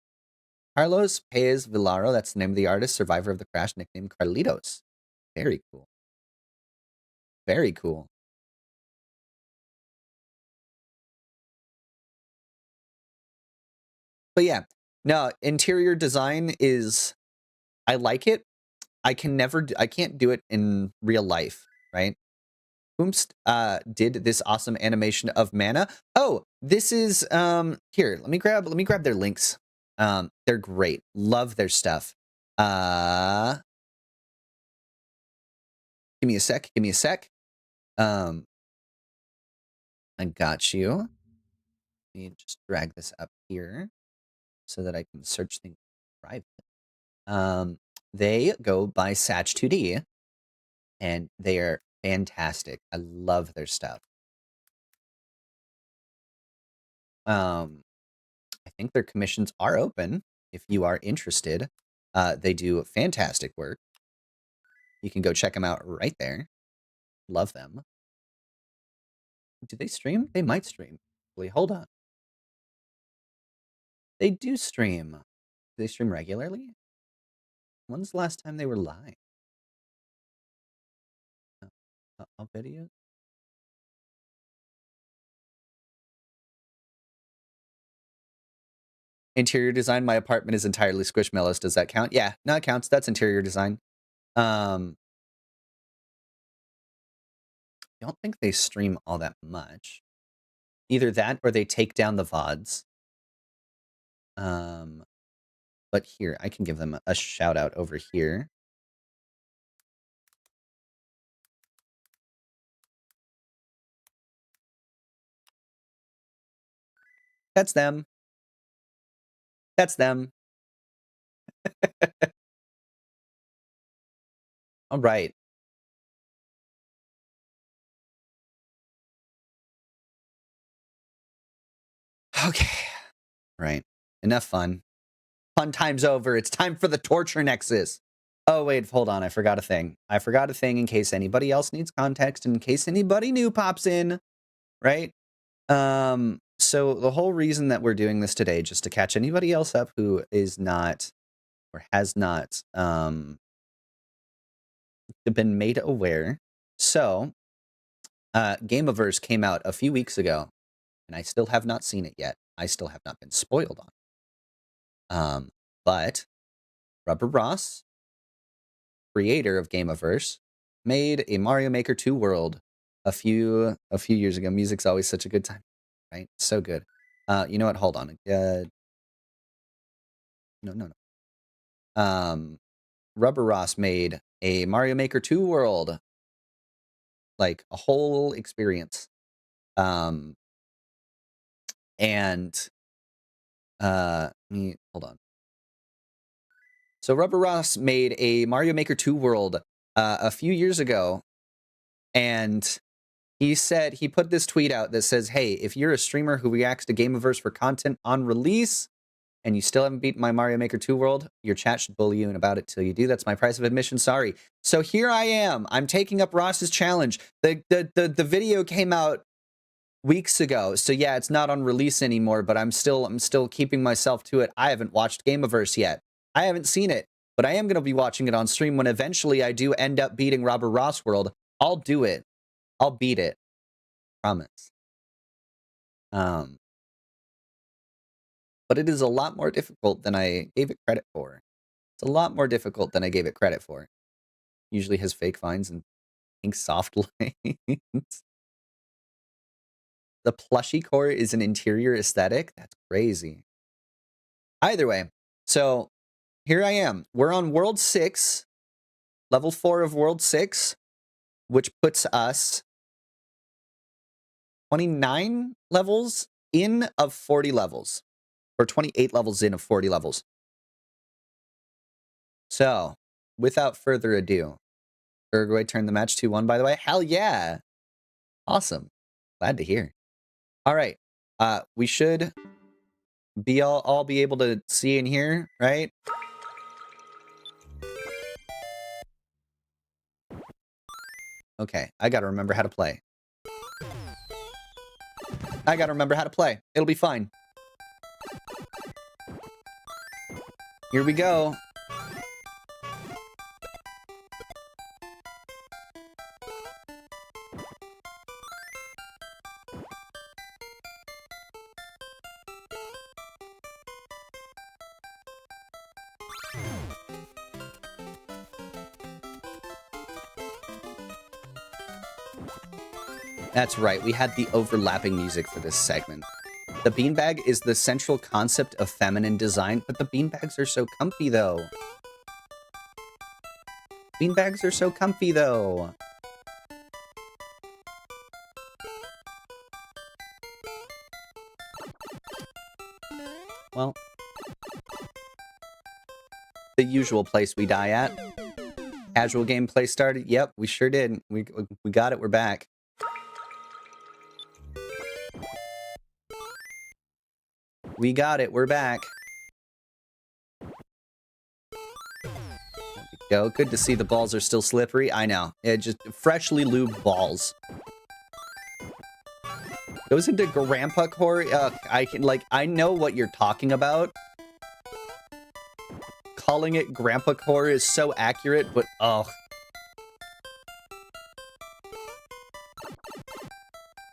Carlos Paez Villaro, that's the name of the artist, survivor of the crash, nicknamed Carlitos. Very cool. Very cool. But yeah, no, interior design is... I like it. I can't do it in real life, right? Boomst did this awesome animation of Mana. Oh, this is here, let me grab their links. They're great. Love their stuff. Give me a sec. I got you. Let me just drag this up here so that I can search things private. They go by Sach2D, and they are fantastic. I love their stuff. I think their commissions are open if you are interested. They do fantastic work. You can go check them out right there. Love them. Do they stream? They might stream. Wait, hold on. They do stream. Do they stream regularly? When's the last time they were live? Video? Interior design. My apartment is entirely Squishmallows. Does that count? Yeah, no, it counts. That's interior design. I don't think they stream all that much. Either that or they take down the VODs. But here, I can give them a shout out over here. That's them. That's them. All right. Okay. Right. Enough fun. Fun time's over. It's time for the torture nexus. Oh, wait, hold on. I forgot a thing. I forgot a thing in case anybody else needs context, in case anybody new pops in, right? So the whole reason that we're doing this today, just to catch anybody else up who is not or has not been made aware. So, Gameoverse came out a few weeks ago, and I still have not seen it yet. I still have not been spoiled on it. But RubberRoss, creator of Gameoverse, made a Mario Maker 2 world a few years ago. Music's always such a good time, right? So good. You know what? Hold on. No. RubberRoss made a Mario Maker 2 world, like a whole experience. And hold on. So RubberRoss made a Mario Maker 2 world a few years ago, and he said, he put this tweet out that says, hey, if you're a streamer who reacts to Gameoverse for content on release, and you still haven't beaten my Mario Maker 2 world, your chat should bully you about it till you do. That's my price of admission. Sorry. So here I am. I'm taking up Ross's challenge. The video came out weeks ago, so yeah, it's not on release anymore, but I'm still keeping myself to it. I haven't watched Gameoverse yet. I haven't seen it, but I am going to be watching it on stream when eventually I do end up beating RubberRoss world. I'll do it. I'll beat it. Promise. But it is a lot more difficult than I gave it credit for. It's a lot more difficult than I gave it credit for. Usually has fake vines and pink soft lights. The plushie core is an interior aesthetic? That's crazy. Either way, so here I am. We're on World 6, level 4 of World 6, which puts us 29 levels in of 40 levels. Or 28 levels in of 40 levels. So, without further ado, Uruguay turned the match 2-1, by the way. Hell yeah! Awesome. Glad to hear. All right. We should be all be able to see and hear, right? Okay, I gotta remember how to play. It'll be fine. Here we go. That's right, we had the overlapping music for this segment. The beanbag is the central concept of feminine design, but the beanbags are so comfy, though. Beanbags are so comfy, though. Well, the usual place we die at. Casual gameplay started. Yep, we sure did. We got it. We're back. We got it. We're back. There we go. Good to see the balls are still slippery. I know. It just freshly lubed balls. Goes into Grandpa Core. I know what you're talking about. Calling it Grandpa Core is so accurate, but ugh.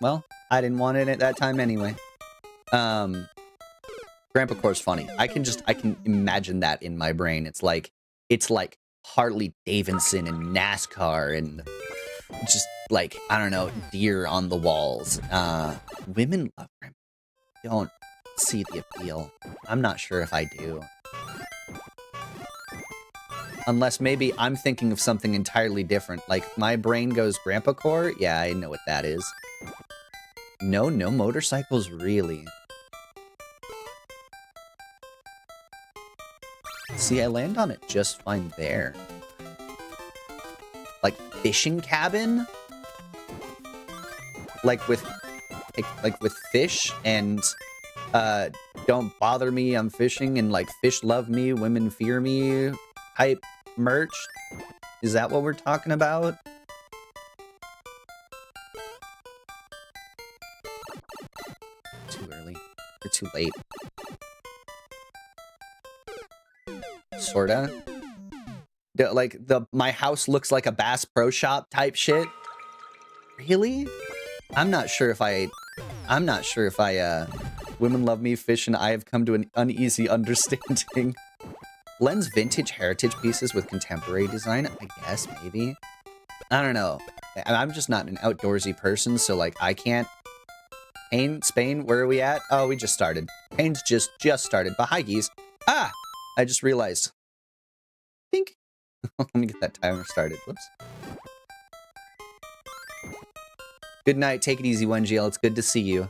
Well, I didn't want it at that time anyway. Grandpa Core's funny. I can imagine that in my brain. It's like Harley Davidson and NASCAR and just like, I don't know, deer on the walls. Women love Grandpa. Don't see the appeal. I'm not sure if I do. Unless maybe I'm thinking of something entirely different. Like, my brain goes Grandpa Core? Yeah, I know what that is. No motorcycles, really. See, I land on it just fine there. Like, fishing cabin? Like with fish and, don't bother me, I'm fishing, and like fish love me, women fear me type merch? Is that what we're talking about? Too early. Or too late. Sorta. Like my house looks like a Bass Pro Shop type shit. Really? I'm not sure if I women love me, fish, and I have come to an uneasy understanding. Blends vintage heritage pieces with contemporary design, I guess, maybe. I don't know. I'm just not an outdoorsy person, so like I can't. Spain, where are we at? Oh, we just started. Pain's just started. But hi, geese. Ah! I just realized. Think. Let me get that timer started. Whoops. Good night. Take it easy, Wendy. It's good to see you.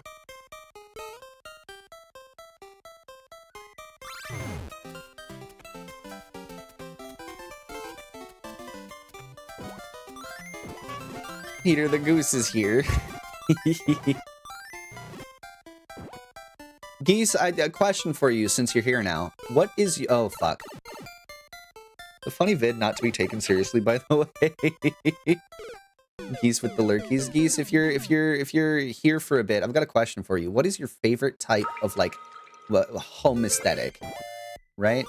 Peter the Goose is here. Geese, a question for you since you're here now. What is... Oh, fuck. A funny vid not to be taken seriously, by the way. Geese with the lurkies. Geese, if you're here for a bit, I've got a question for you. What is your favorite type of, like, home aesthetic? Right?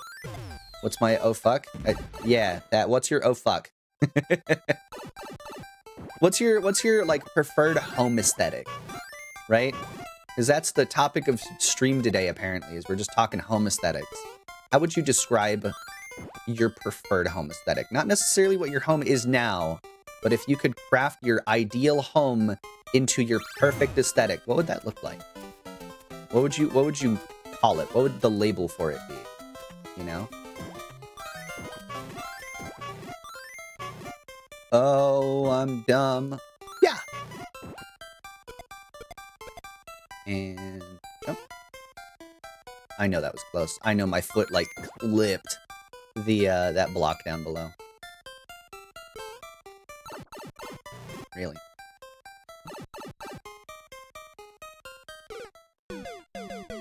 What's my oh fuck? Yeah, that. What's your oh fuck? What's your like preferred home aesthetic? Right? Because that's the topic of stream today, apparently, is we're just talking home aesthetics. How would you describe your preferred home aesthetic? Not necessarily what your home is now, but if you could craft your ideal home into your perfect aesthetic, what would that look like? What would you call it? What would the label for it be? You know? Oh, I'm dumb. Yeah. And jump. I know that was close. I know my foot like clipped the that block down below. Really?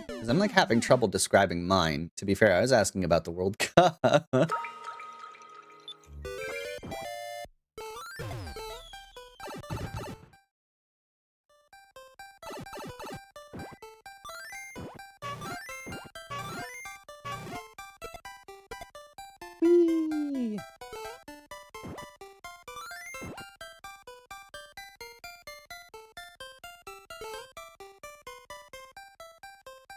Because I'm like having trouble describing mine. To be fair, I was asking about the World Cup. Whee!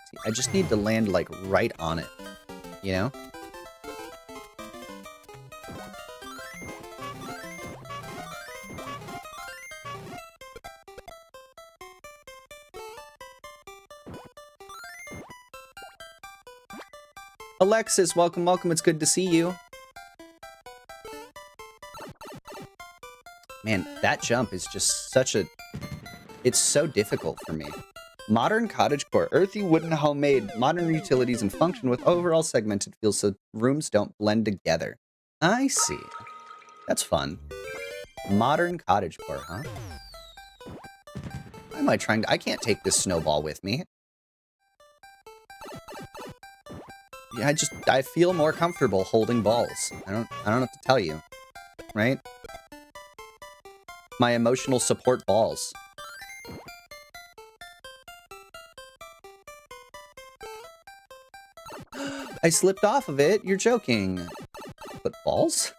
See, I just need to land like right on it, you know? Alexis, welcome, welcome. It's good to see you. Man, that jump is just such a... It's so difficult for me. Modern cottagecore, earthy, wooden, homemade, modern utilities, and function with overall segmented feels so rooms don't blend together. I see. That's fun. Modern cottagecore, huh? Why am I trying to... I can't take this snowball with me. Yeah, I feel more comfortable holding balls. I don't know what to tell you. Right? My emotional support balls. I slipped off of it. You're joking. But balls?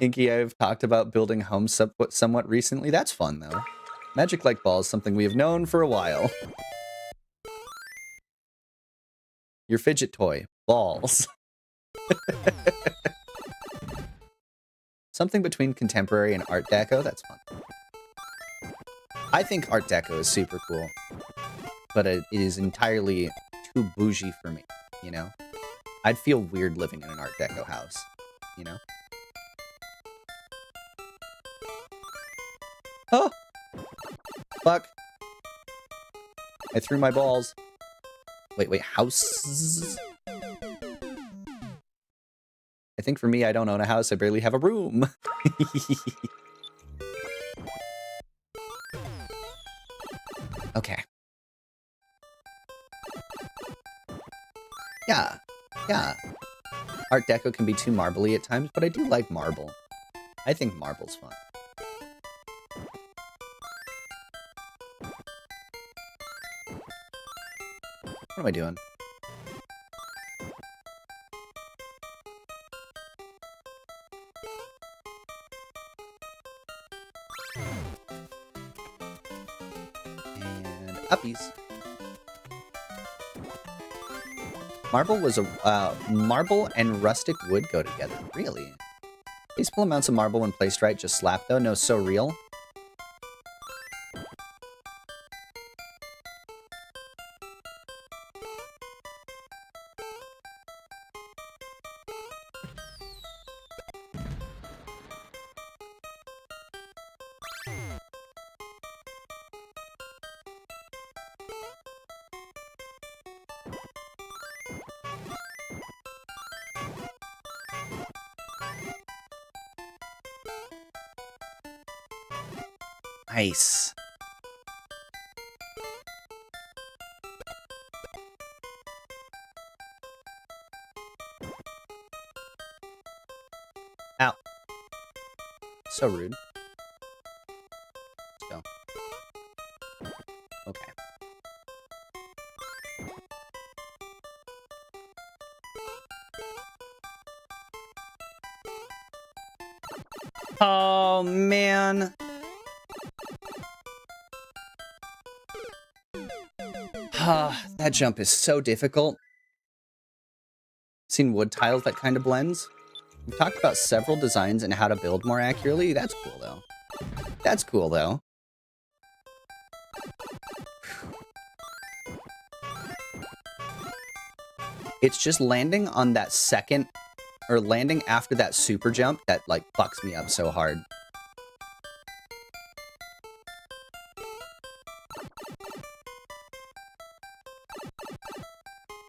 Inky, I've talked about building homes somewhat recently. That's fun, though. Magic-like balls, something we have known for a while. Your fidget toy. Balls. Something between contemporary and Art Deco. That's fun. I think Art Deco is super cool. But it is entirely too bougie for me, you know? I'd feel weird living in an Art Deco house, you know? Oh! Fuck. I threw my balls. Wait, houses? I think for me, I don't own a house. I barely have a room. Okay. Yeah, yeah. Art Deco can be too marbly at times, but I do like marble. I think marble's fun. What am I doing? And uppies. Marble was marble and rustic wood go together. Really? Tasteful amounts of marble when placed right just slap though. No, so real. Nice. Ow. So rude. Let's go. Okay. Oh, man. That jump is so difficult. Seen wood tiles that kind of blends. We've talked about several designs and how to build more accurately. That's cool, though. That's cool, though. It's just landing on that second, or landing after that super jump that, like, fucks me up so hard.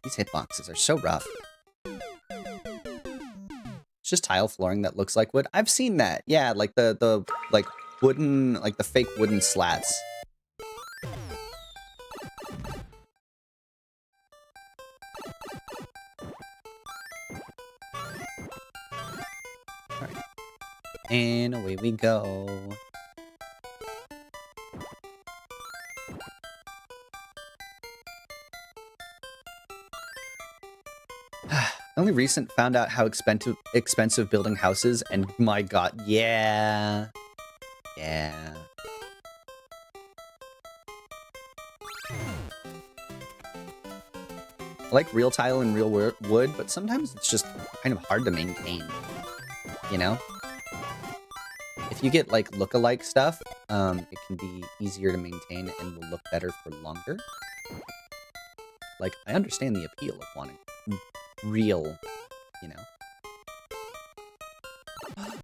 These hitboxes are so rough. It's just tile flooring that looks like wood. I've seen that. Yeah, like the like wooden, like the fake wooden slats. All right. And away we go. Only recent found out how expensive building houses, and my god, yeah. Yeah. I like real tile and real wood, but sometimes it's just kind of hard to maintain, you know? If you get, like, look-alike stuff, it can be easier to maintain and will look better for longer. Like, I understand the appeal of wanting real, you know?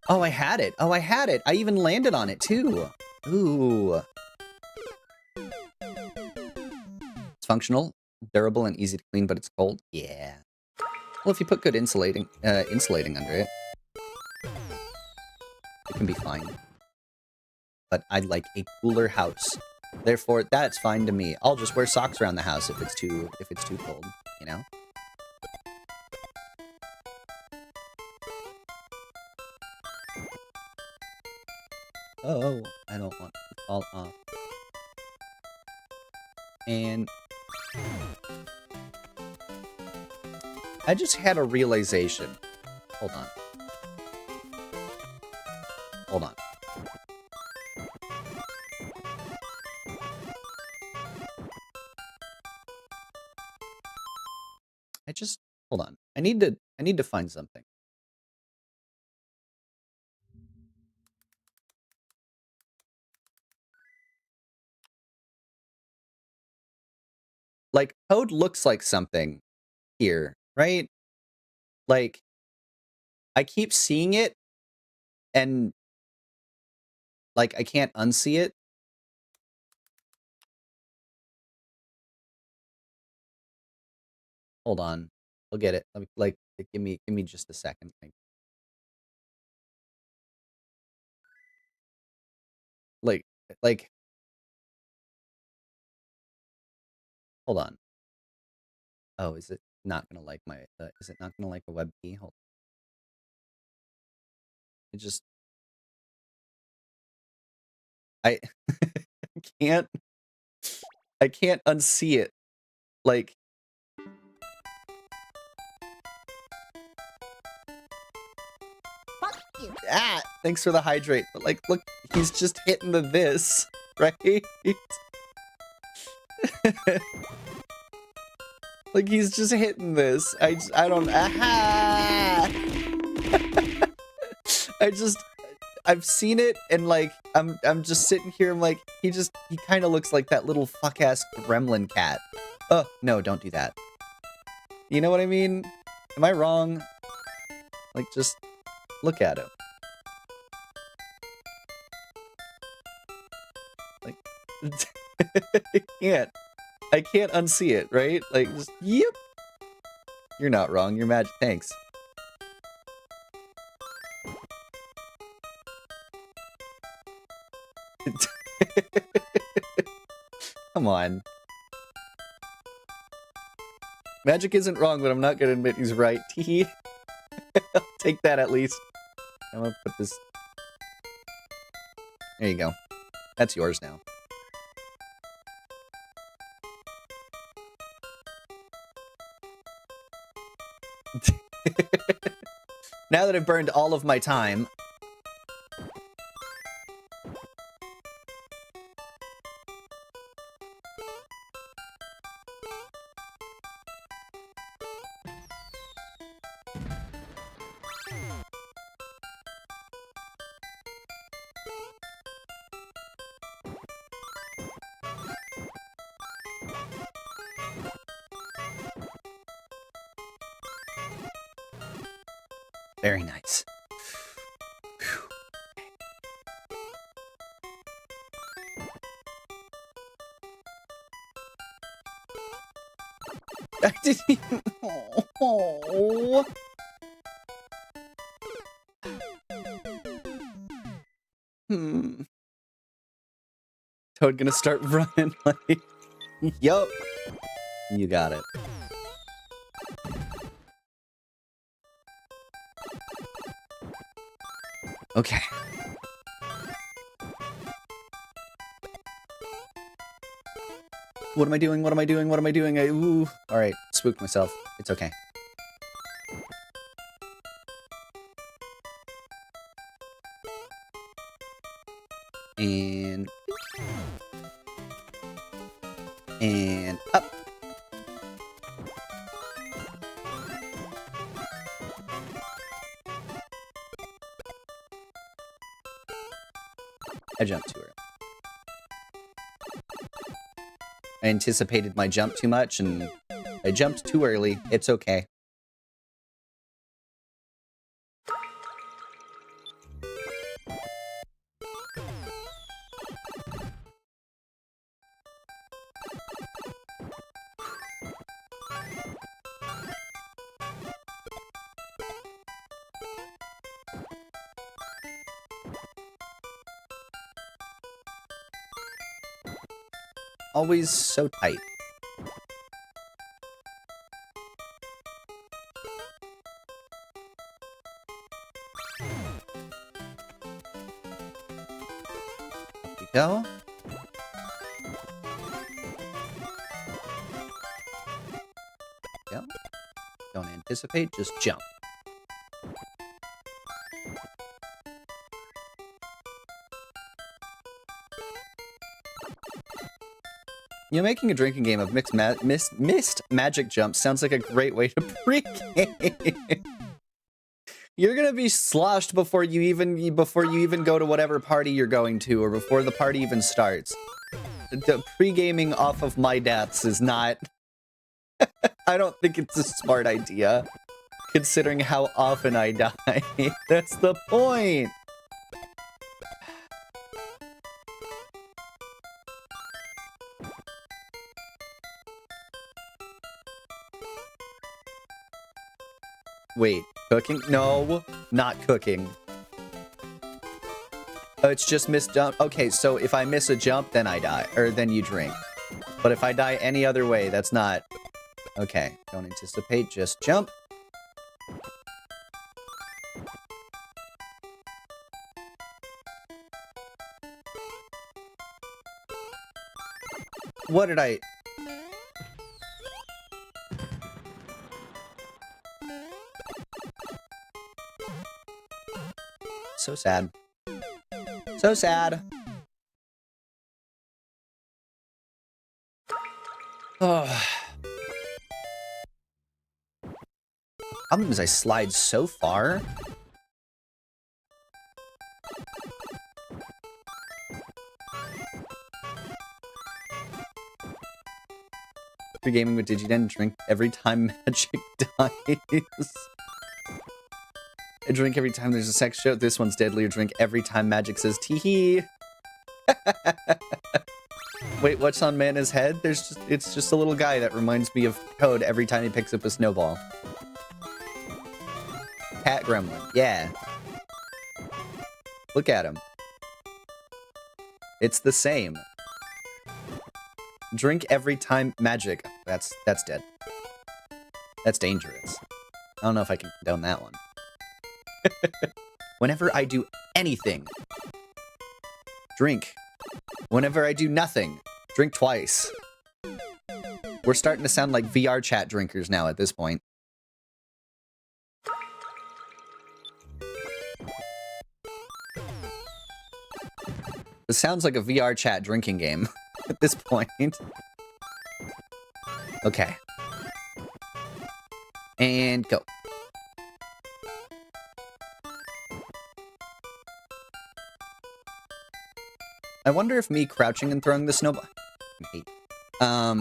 Oh, I had it! Oh, I had it! I even landed on it, too! Ooh. It's functional, durable, and easy to clean, but it's cold. Yeah. Well, if you put good insulating under it, it can be fine. But I'd like a cooler house. Therefore, that's fine to me. I'll just wear socks around the house if it's too cold, you know? Oh, I don't want to fall off. And I just had a realization. Hold on. Hold on. Hold on. I need to find something. Like, code looks like something here, right? Like, I keep seeing it, and, like, I can't unsee it. Hold on. I'll get it. Let me, like, give me just a second. Like, like, hold on. Oh, is it? not gonna like my, is it not gonna like a web key? Hold on. It just, I can't, I can't unsee it. Like, ah, thanks for the hydrate. But like, look, he's just hitting the this, right? Like, he's just hitting this. I don't, aha! I've seen it, and like, I'm just sitting here, I'm like, he kind of looks like that little fuck-ass gremlin cat. Oh, no, don't do that. You know what I mean? Am I wrong? Like, just look at him. Like, I can't unsee it, right? Like, just, yep. You're not wrong, you're magic, thanks. Come on. Magic isn't wrong, but I'm not gonna admit he's right. I'll take that at least. I'm gonna put this... There you go. That's yours now. Now that I've burned all of my time... Very nice. I didn't even... Oh. Toad gonna start running like... Yup. You got it. Okay. What am I doing? What am I doing? What am I doing? Ooh. Alright, spooked myself. It's okay. And... And up. I jumped too early. I anticipated my jump too much, and I jumped too early. It's okay. Always so tight. Up we go. Go. Don't anticipate, just jump. You know, making a drinking game of missed magic jumps sounds like a great way to pre-game. You're gonna be sloshed before you even go to whatever party you're going to, or before the party even starts. The pre-gaming off of my deaths is not... I don't think it's a smart idea, considering how often I die. That's the point! Wait, cooking? No, not cooking. Oh, it's just missed jump. Okay, so if I miss a jump, then I die. Or then you drink. But if I die any other way, that's not... Okay, don't anticipate, just jump. What did I... So sad. So sad. Oh. Problem is I slide so far. If you're gaming with Digiden, drink every time magic dies. I drink every time there's a sex joke. This one's deadlier. Drink every time magic says tee-hee. Wait, what's on Mana's head? It's just a little guy that reminds me of Toad every time he picks up a snowball. Cat gremlin. Yeah. Look at him. It's the same. Drink every time magic. That's dead. That's dangerous. I don't know if I can condone that one. Whenever I do anything, drink. Whenever I do nothing, drink twice. We're starting to sound like VR chat drinkers now at this point. It sounds like a VR chat drinking game at this point. Okay. And go. I wonder if me crouching and throwing the snowball... A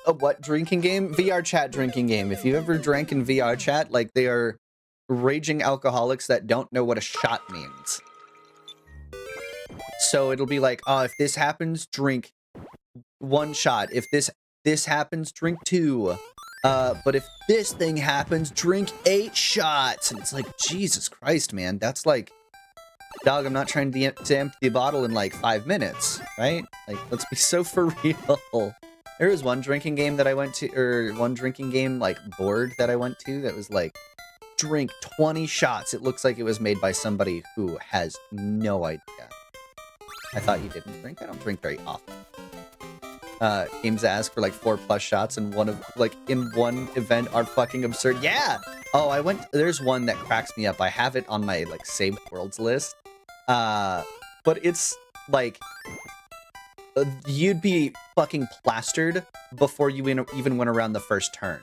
what drinking game? VR chat drinking game. If you ever drank in VR chat, like, they are raging alcoholics that don't know what a shot means. So it'll be like, oh, if this happens, drink 1 shot. If this happens, drink 2. But if this thing happens, drink 8 shots. And it's like, Jesus Christ, man. That's like... Dog, I'm not trying to empty the bottle in like 5 minutes, right? Like, let's be so for real. There was one drinking game that I went to, or one drinking game, like, board that I went to that was like, drink 20 shots. It looks like it was made by somebody who has no idea. I thought you didn't drink. I don't drink very often. Games that ask for like 4+ shots and in one event are fucking absurd. Yeah! Oh, there's one that cracks me up. I have it on my, like, saved worlds list. But it's, like, you'd be fucking plastered before you even went around the first turn.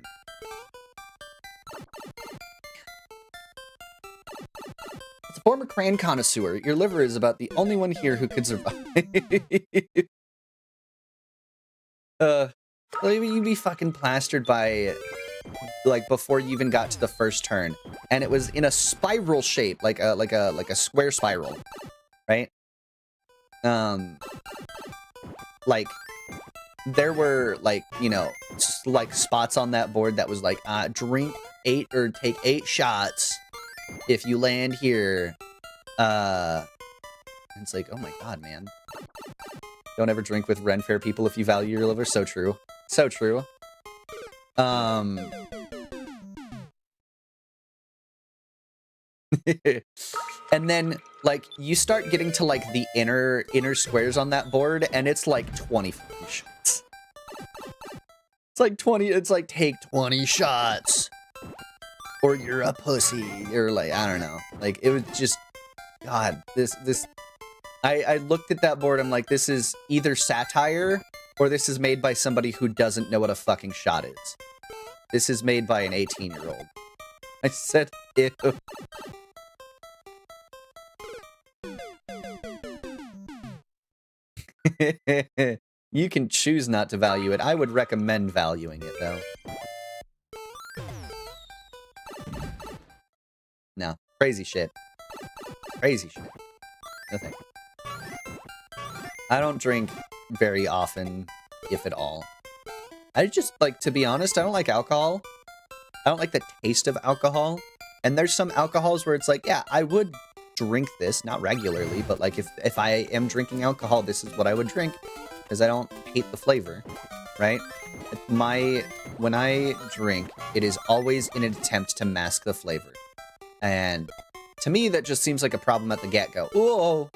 As a former crane connoisseur, your liver is about the only one here who could survive. You'd be fucking plastered by... like before you even got to the first turn, and it was in a spiral shape, like a square spiral, right? Like there were like, you know, like spots on that board that was like, drink 8 or take 8 shots if you land here. It's like, oh my god, man! Don't ever drink with Ren Fair people if you value your liver. So true, so true. And then, like, you start getting to, like, the inner squares on that board, and it's, like, 20 shots. It's like 20, it's like, take 20 shots. Or you're a pussy. Or, like, I don't know. Like, it was just, God, I looked at that board, I'm like, this is either satire, or this is made by somebody who doesn't know what a fucking shot is. This is made by an 18-year-old. I said, ew. You can choose not to value it. I would recommend valuing it, though. No. Crazy shit. Crazy shit. No thank you. I don't drink very often, if at all. I just, like, to be honest, I don't like alcohol. I don't like the taste of alcohol. And there's some alcohols where it's like, yeah, I would drink this, not regularly, but, like, if I am drinking alcohol, this is what I would drink. Because I don't hate the flavor, right? When I drink, it is always in an attempt to mask the flavor. And to me, that just seems like a problem at the get-go. Whoa!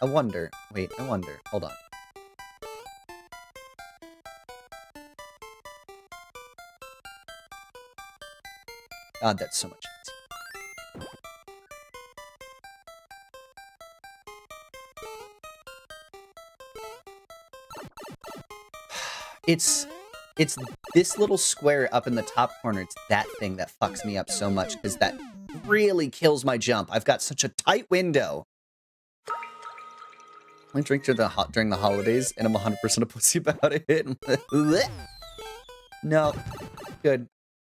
I wonder. Wait, I wonder. Hold on. God, that's so much. It's this little square up in the top corner. It's that thing that fucks me up so much because that really kills my jump. I've got such a tight window. I drink during the holidays, and I'm 100% a pussy about it. No. Good.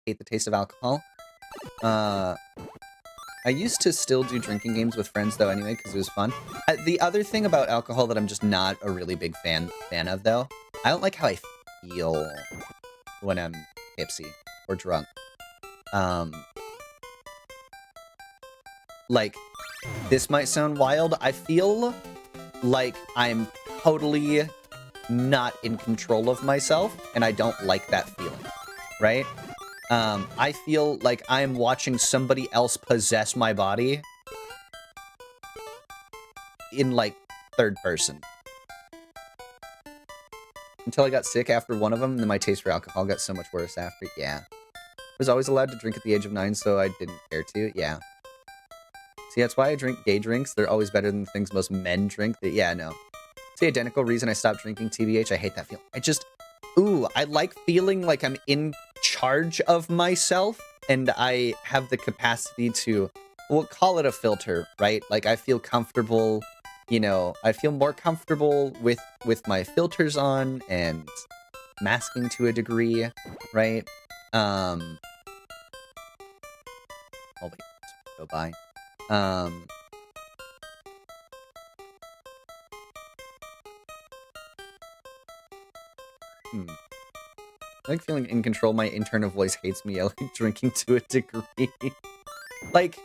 Hate the taste of alcohol. I used to still do drinking games with friends, though, anyway, because it was fun. The other thing about alcohol that I'm just not a really big fan of, though, I don't like how I feel when I'm tipsy or drunk. Like, this might sound wild. I feel like I'm totally not in control of myself, and I don't like that feeling, right? I feel like I'm watching somebody else possess my body in, like, third person. Until I got sick after one of them, and then my taste for alcohol got so much worse after. Yeah. I was always allowed to drink at the age of 9, so I didn't care to. Yeah. See, that's why I drink gay drinks. They're always better than the things most men drink. Yeah, no. It's the identical reason I stopped drinking TBH. I hate that feeling. I like feeling like I'm in charge of myself, and I have the capacity to, we'll call it a filter, right? Like, I feel comfortable, you know, I feel more comfortable with my filters on and masking to a degree, right? Oh, wait, go by. I like feeling in control. My internal voice hates me. I like drinking to a degree. Like,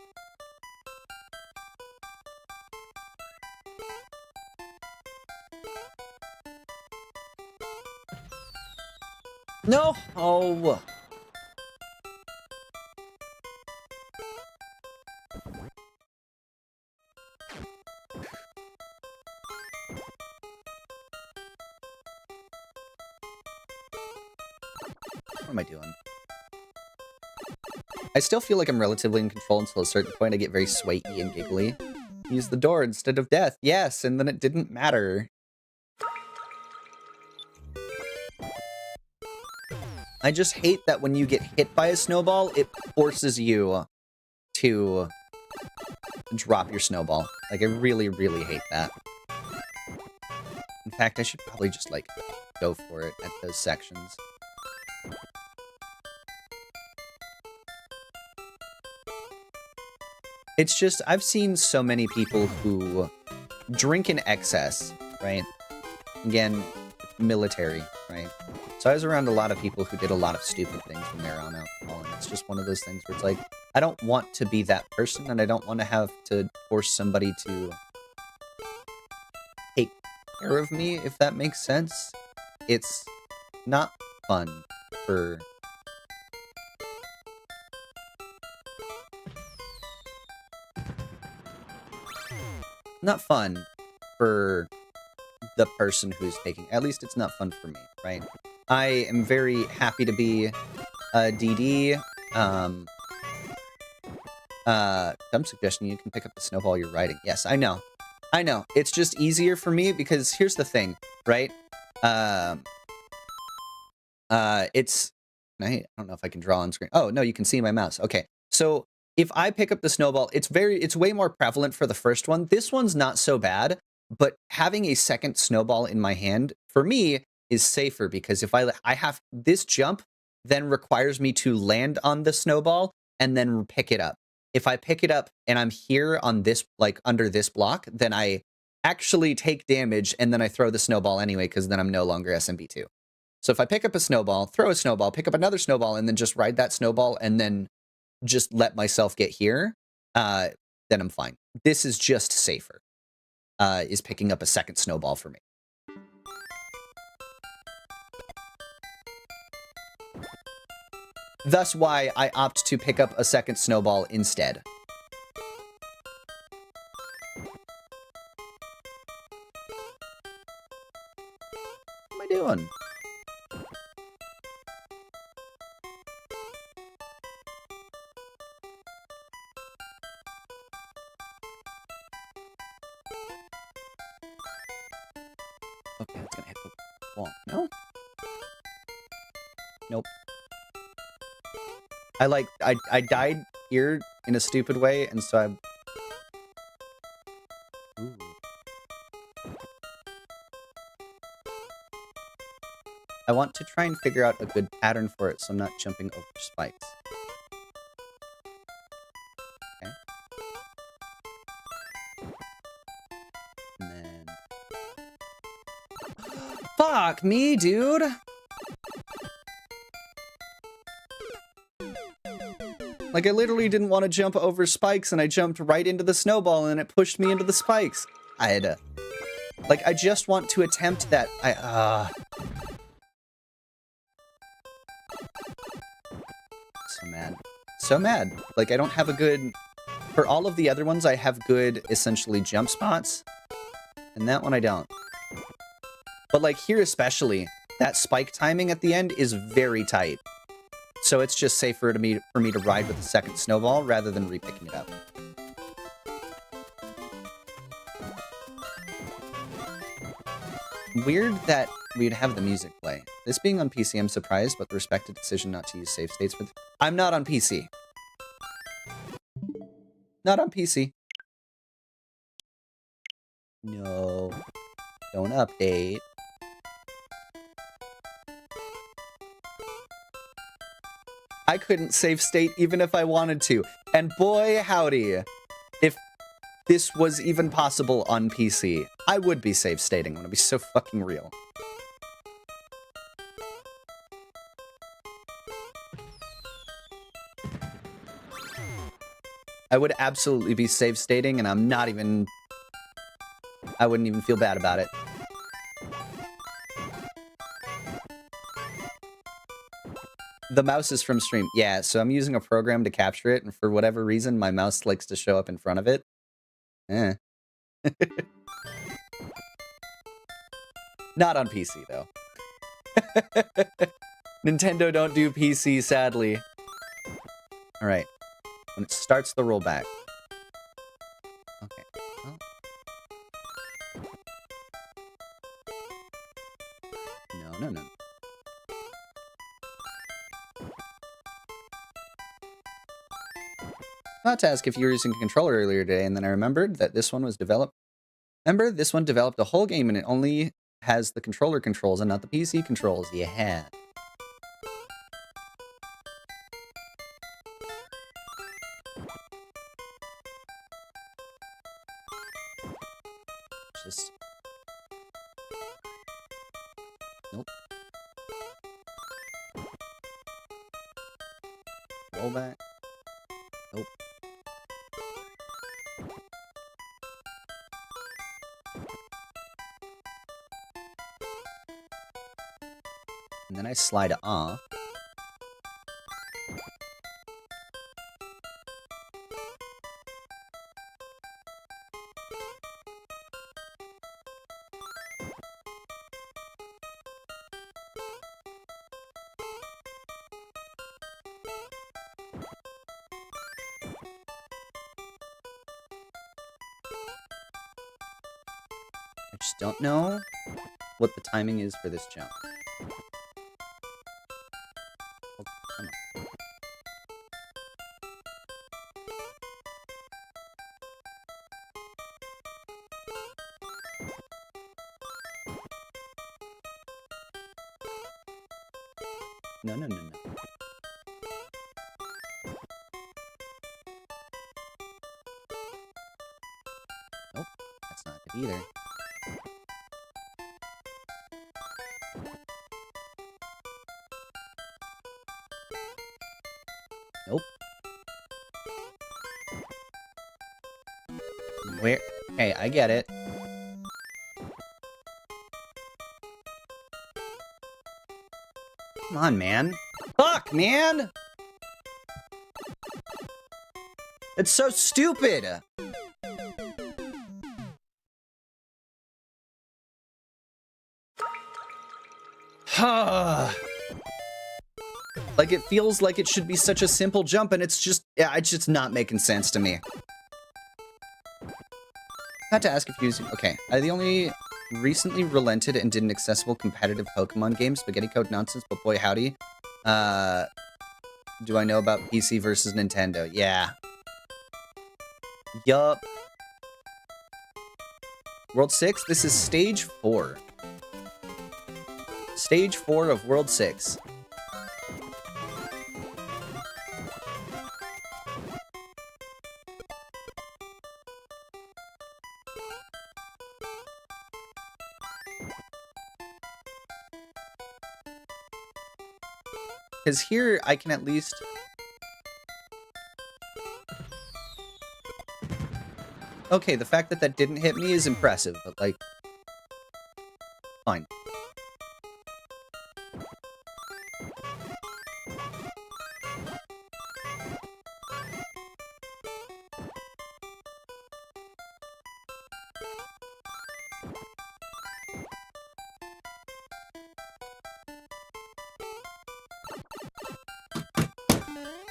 no! Oh! What am I doing? I still feel like I'm relatively in control until a certain point. I get very sweaty and giggly. Use the door instead of death. Yes, and then it didn't matter. I just hate that when you get hit by a snowball, it forces you to drop your snowball. Like, I really, really hate that. In fact, I should probably just, like, go for it at those sections. It's just, I've seen so many people who drink in excess, right? Again, military, right? So I was around a lot of people who did a lot of stupid things when they were on alcohol, and it's just one of those things where it's like, I don't want to be that person, and I don't want to have to force somebody to take care of me, if that makes sense. It's not fun for... Not fun for the person who's taking... At least it's not fun for me, right? I am very happy to be a DD. Dumb suggestion, you can pick up the snowball you're riding. Yes, I know. I know. It's just easier for me because here's the thing, right? It's... I don't know if I can draw on screen. Oh, no, you can see my mouse. Okay, so if I pick up the snowball, it's way more prevalent for the first one. This one's not so bad, but having a second snowball in my hand, for me, is safer because if I have this jump, then requires me to land on the snowball and then pick it up. If I pick it up and I'm here on this, like under this block, then I actually take damage and then I throw the snowball anyway because then I'm no longer SMB2. So if I pick up a snowball, throw a snowball, pick up another snowball, and then just ride that snowball and then just let myself get here, then I'm fine. This is just safer, is picking up a second snowball for me. Thus why I opt to pick up a second snowball instead. What am I doing? Okay, that's gonna hit the wall. No? Nope. I died here in a stupid way, and so I... Ooh. I want to try and figure out a good pattern for it so I'm not jumping over spikes. Okay. And then... Fuck me, dude! Like, I literally didn't want to jump over spikes, and I jumped right into the snowball, and it pushed me into the spikes. I had to... Like, I just want to attempt that. So mad. So mad. Like, I don't have a good... For all of the other ones, I have good, essentially, jump spots. And that one I don't. But, like, here especially, that spike timing at the end is very tight. So it's just safer for me to ride with the second snowball rather than repicking it up. Weird that we'd have the music play. This being on PC, I'm surprised, but the respected decision not to use save states with... I'm not on PC. Not on PC. No. Don't update. I couldn't save state even if I wanted to. And boy, howdy, if this was even possible on PC, I would be save stating. I'm gonna be so fucking real. I would absolutely be save stating, and I'm not even... I wouldn't even feel bad about it. The mouse is from stream. Yeah, so I'm using a program to capture it, and for whatever reason, my mouse likes to show up in front of it. Eh. Not on PC, though. Nintendo don't do PC, sadly. Alright. When it starts the rollback. Okay. Oh. No, no, no. Not to ask if you were using a controller earlier today, and then I remembered that this one was developed. Remember, this one developed a whole game and it only has the controller controls and not the PC controls. Yeah. Just... Nope. Roll back. Nope. And then I slide it off. I just don't know what the timing is for this jump. Oh, come on. No, no, no, no. Nope, that's not it either. Nope. Where? Hey, I get it. Come on, man. Fuck, man! It's so stupid! Like, it feels like it should be such a simple jump, and it's just, yeah, it's just not making sense to me. Had to ask if you okay, I the only recently relented and did an accessible competitive Pokemon game, spaghetti code nonsense, but boy howdy. Do I know about PC versus Nintendo? Yeah. Yup. World 6, this is stage 4. Stage 4 of World 6. Because here, I can at least... Okay, the fact that that didn't hit me is impressive, but, like... Fine.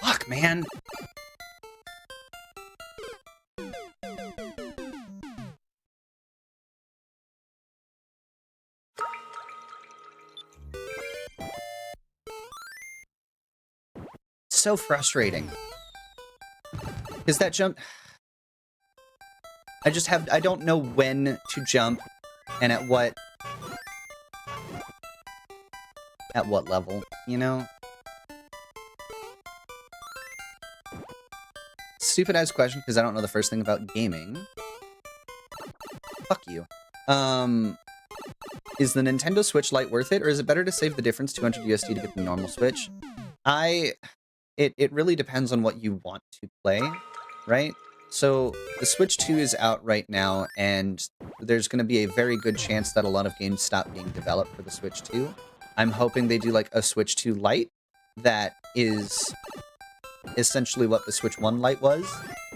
Fuck, man! So frustrating. Because that jump... I don't know when to jump and at what level, you know? Stupid ass question because I don't know the first thing about gaming. Fuck you. Is the Nintendo Switch Lite worth it, or is it better to save the difference, 200 USD, to get the normal Switch? It really depends on what you want to play, right? So the Switch 2 is out right now, and there's going to be a very good chance that a lot of games stop being developed for the Switch 2. I'm hoping they do like a Switch 2 Lite that is essentially what the Switch 1 Lite was,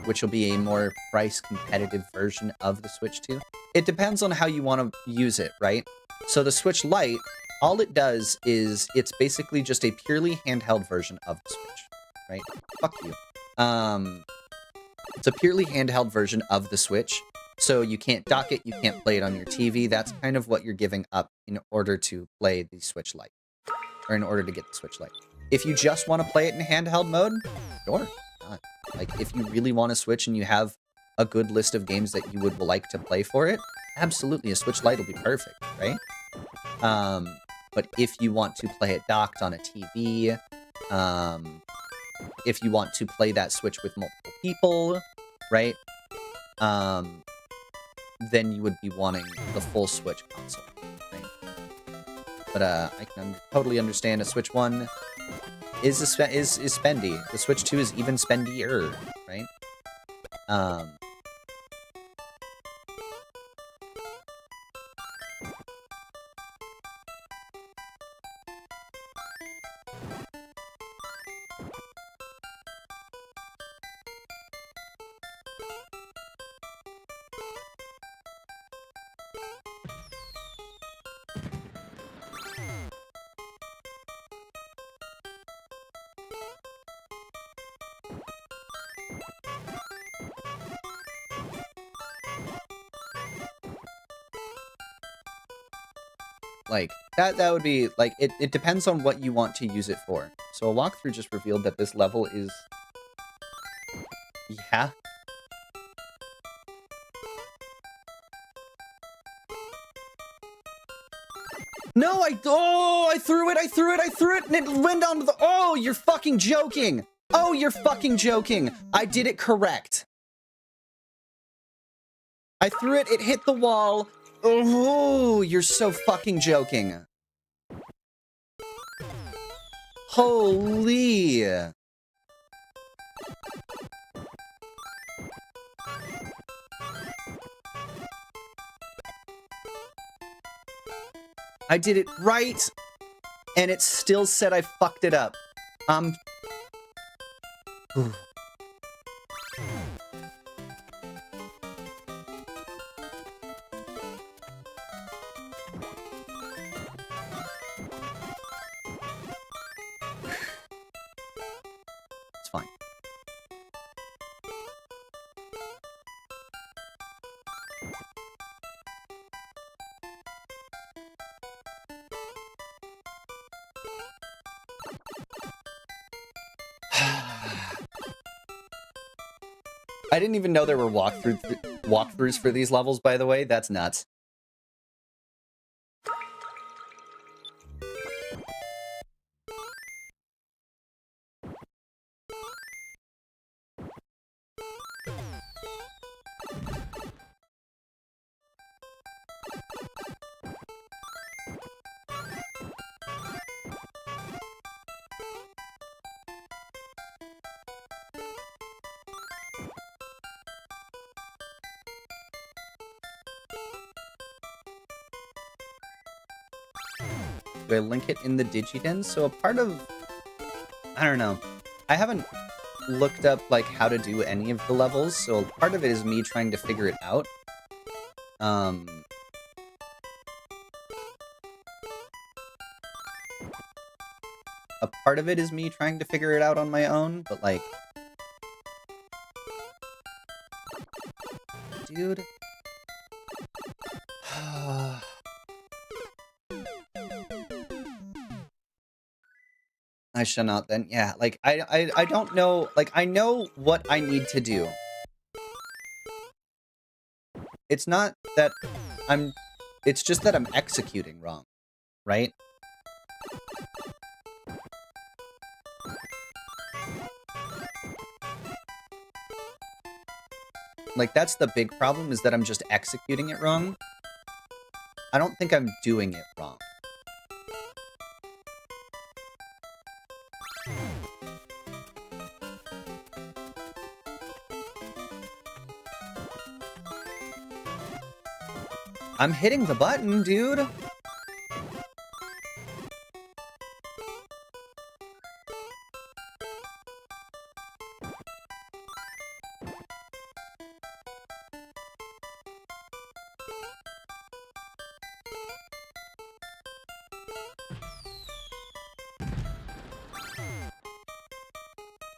which will be a more price competitive version of the Switch 2. It depends on how you want to use it, right? So the Switch Lite, all it does is it's basically just a purely handheld version of the Switch, right? Fuck you. It's a purely handheld version of the Switch, so you can't dock it, you can't play it on your TV. That's kind of what you're giving up in order to play the Switch Lite, or in order to get the Switch Lite. If you just want to play it in handheld mode, sure. Like, if you really want to Switch and you have a good list of games that you would like to play for it, absolutely, a Switch Lite will be perfect, right? But if you want to play it docked on a TV, if you want to play that Switch with multiple people, right? Then you would be wanting the full Switch console, right? But I can totally understand a Switch 1 is spendy. The Switch 2 is even spendier, right? Like, that would be, like, it depends on what you want to use it for. So a walkthrough just revealed that this level is... Yeah. No, I threw it, and it went onto the... Oh, you're fucking joking! Oh, you're fucking joking! I did it correct. I threw it, it hit the wall... Oh, you're so fucking joking. Holy. I did it right, and it still said I fucked it up. I didn't even know there were walkthroughs for these levels, by the way. That's nuts. Do I link it in the Digidens? So a part of... I don't know. I haven't looked up, like, how to do any of the levels, so part of it is me trying to figure it out. A part of it is me trying to figure it out on my own, but, like... Dude... I shall not then. Yeah, like, I don't know. Like, I know what I need to do. It's not that I'm... It's just that I'm executing wrong, right? Like, that's the big problem, is that I'm just executing it wrong. I don't think I'm doing it wrong. I'm hitting the button, dude. It's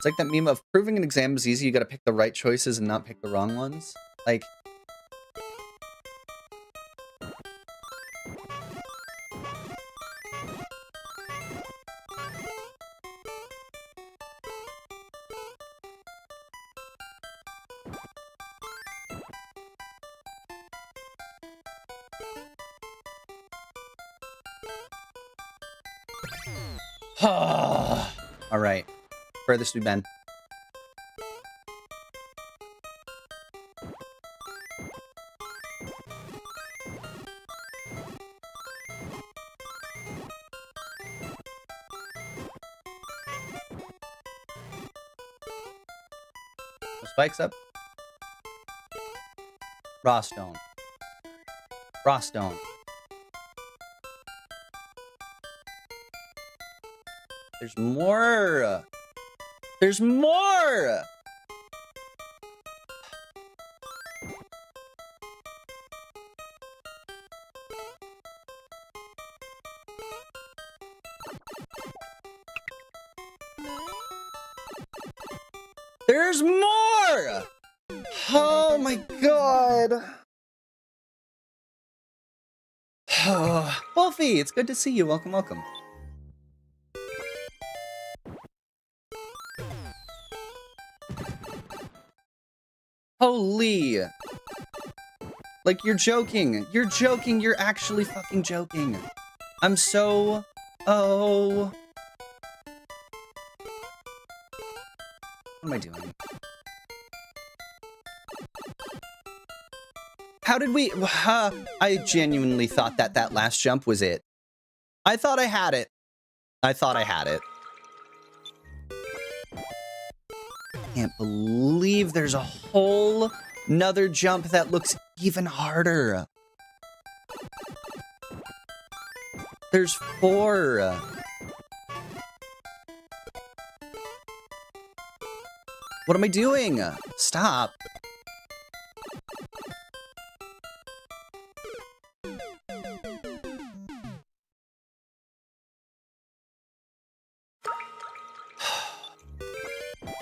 like that meme of proving an exam is easy, you gotta pick the right choices and not pick the wrong ones. Like... Alright. Furthest we've been. Spikes up. Raw stone. Raw stone. There's more! There's more! There's more! Oh my god! Wolfie, it's good to see you. Welcome, welcome. Holy! Like, you're joking. You're joking. You're actually fucking joking. I'm so... Oh... What am I doing? How did we... I genuinely thought that that last jump was it. I thought I had it. I thought I had it. Can't believe there's a whole nother jump that looks even harder. There's 4. What am I doing? Stop.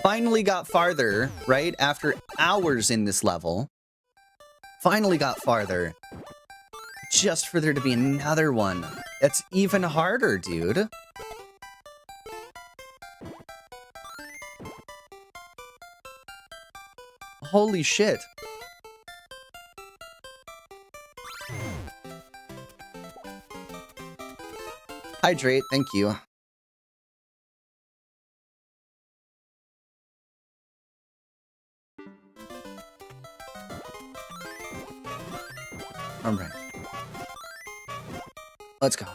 Finally got farther, right? After hours in this level. Finally got farther. Just for there to be another one. That's even harder, dude. Holy shit. Hydrate, thank you. All right. Let's go.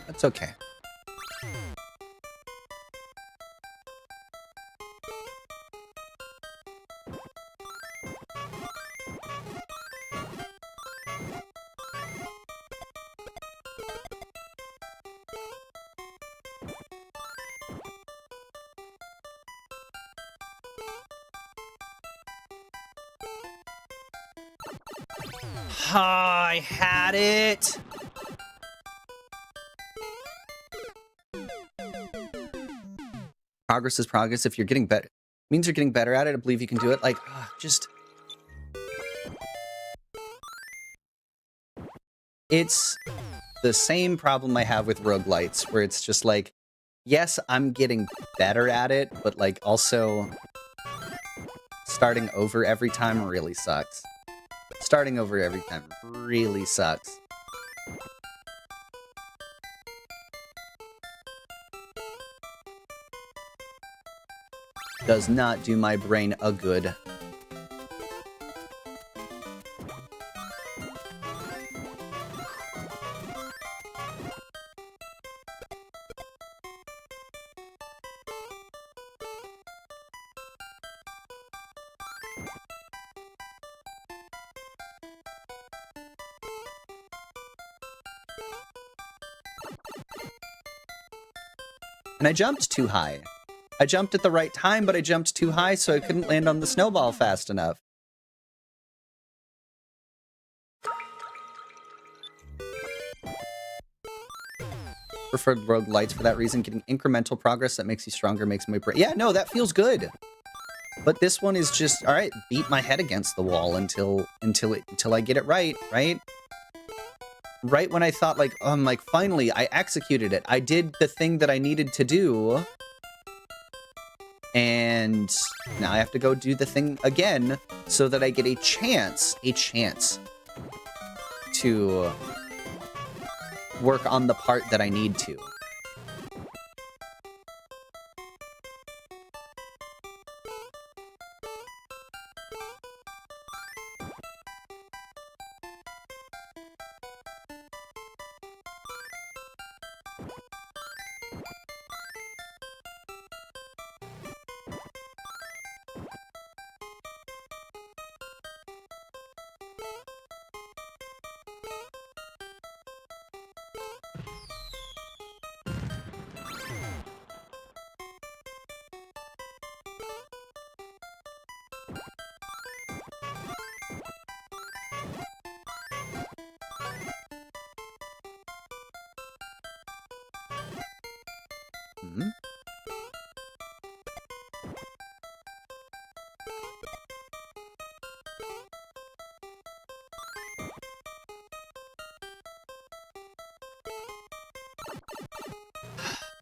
That's okay. I had it. Progress is progress. If you're getting better, means you're getting better at it. I believe you can do it. Like, just. It's the same problem I have with roguelites, where it's just like, yes, I'm getting better at it, but like also starting over every time really sucks. Starting over every time really sucks. Does not do my brain a good. And I jumped too high. I jumped at the right time, but I jumped too high, so I couldn't land on the snowball fast enough. Preferred roguelites for that reason. Getting incremental progress that makes you stronger makes my brain. Yeah, no, that feels good. But this one is just, all right, beat my head against the wall until I get it right, right? Right when I thought, like, finally, I executed it. I did the thing that I needed to do. And now I have to go do the thing again so that I get a chance to work on the part that I need to.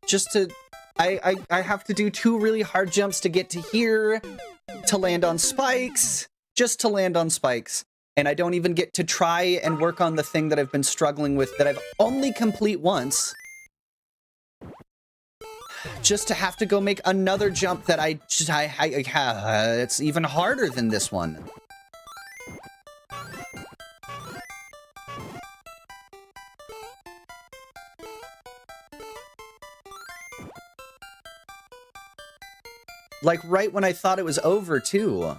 Just to... I have to do 2 really hard jumps to get to here, to land on spikes, just to land on spikes. And I don't even get to try and work on the thing that I've been struggling with that I've only complete once. Just to have to go make another jump that it's even harder than this one. Like, right when I thought it was over, too.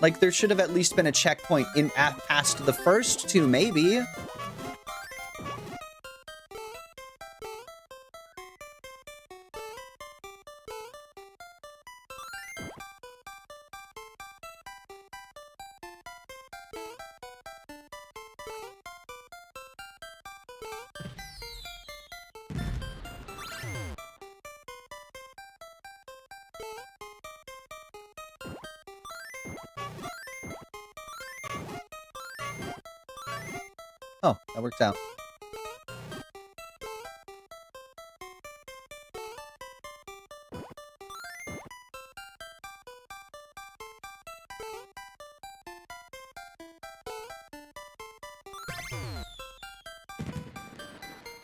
Like, there should have at least been a checkpoint in past the first 2, maybe. Oh, that works out.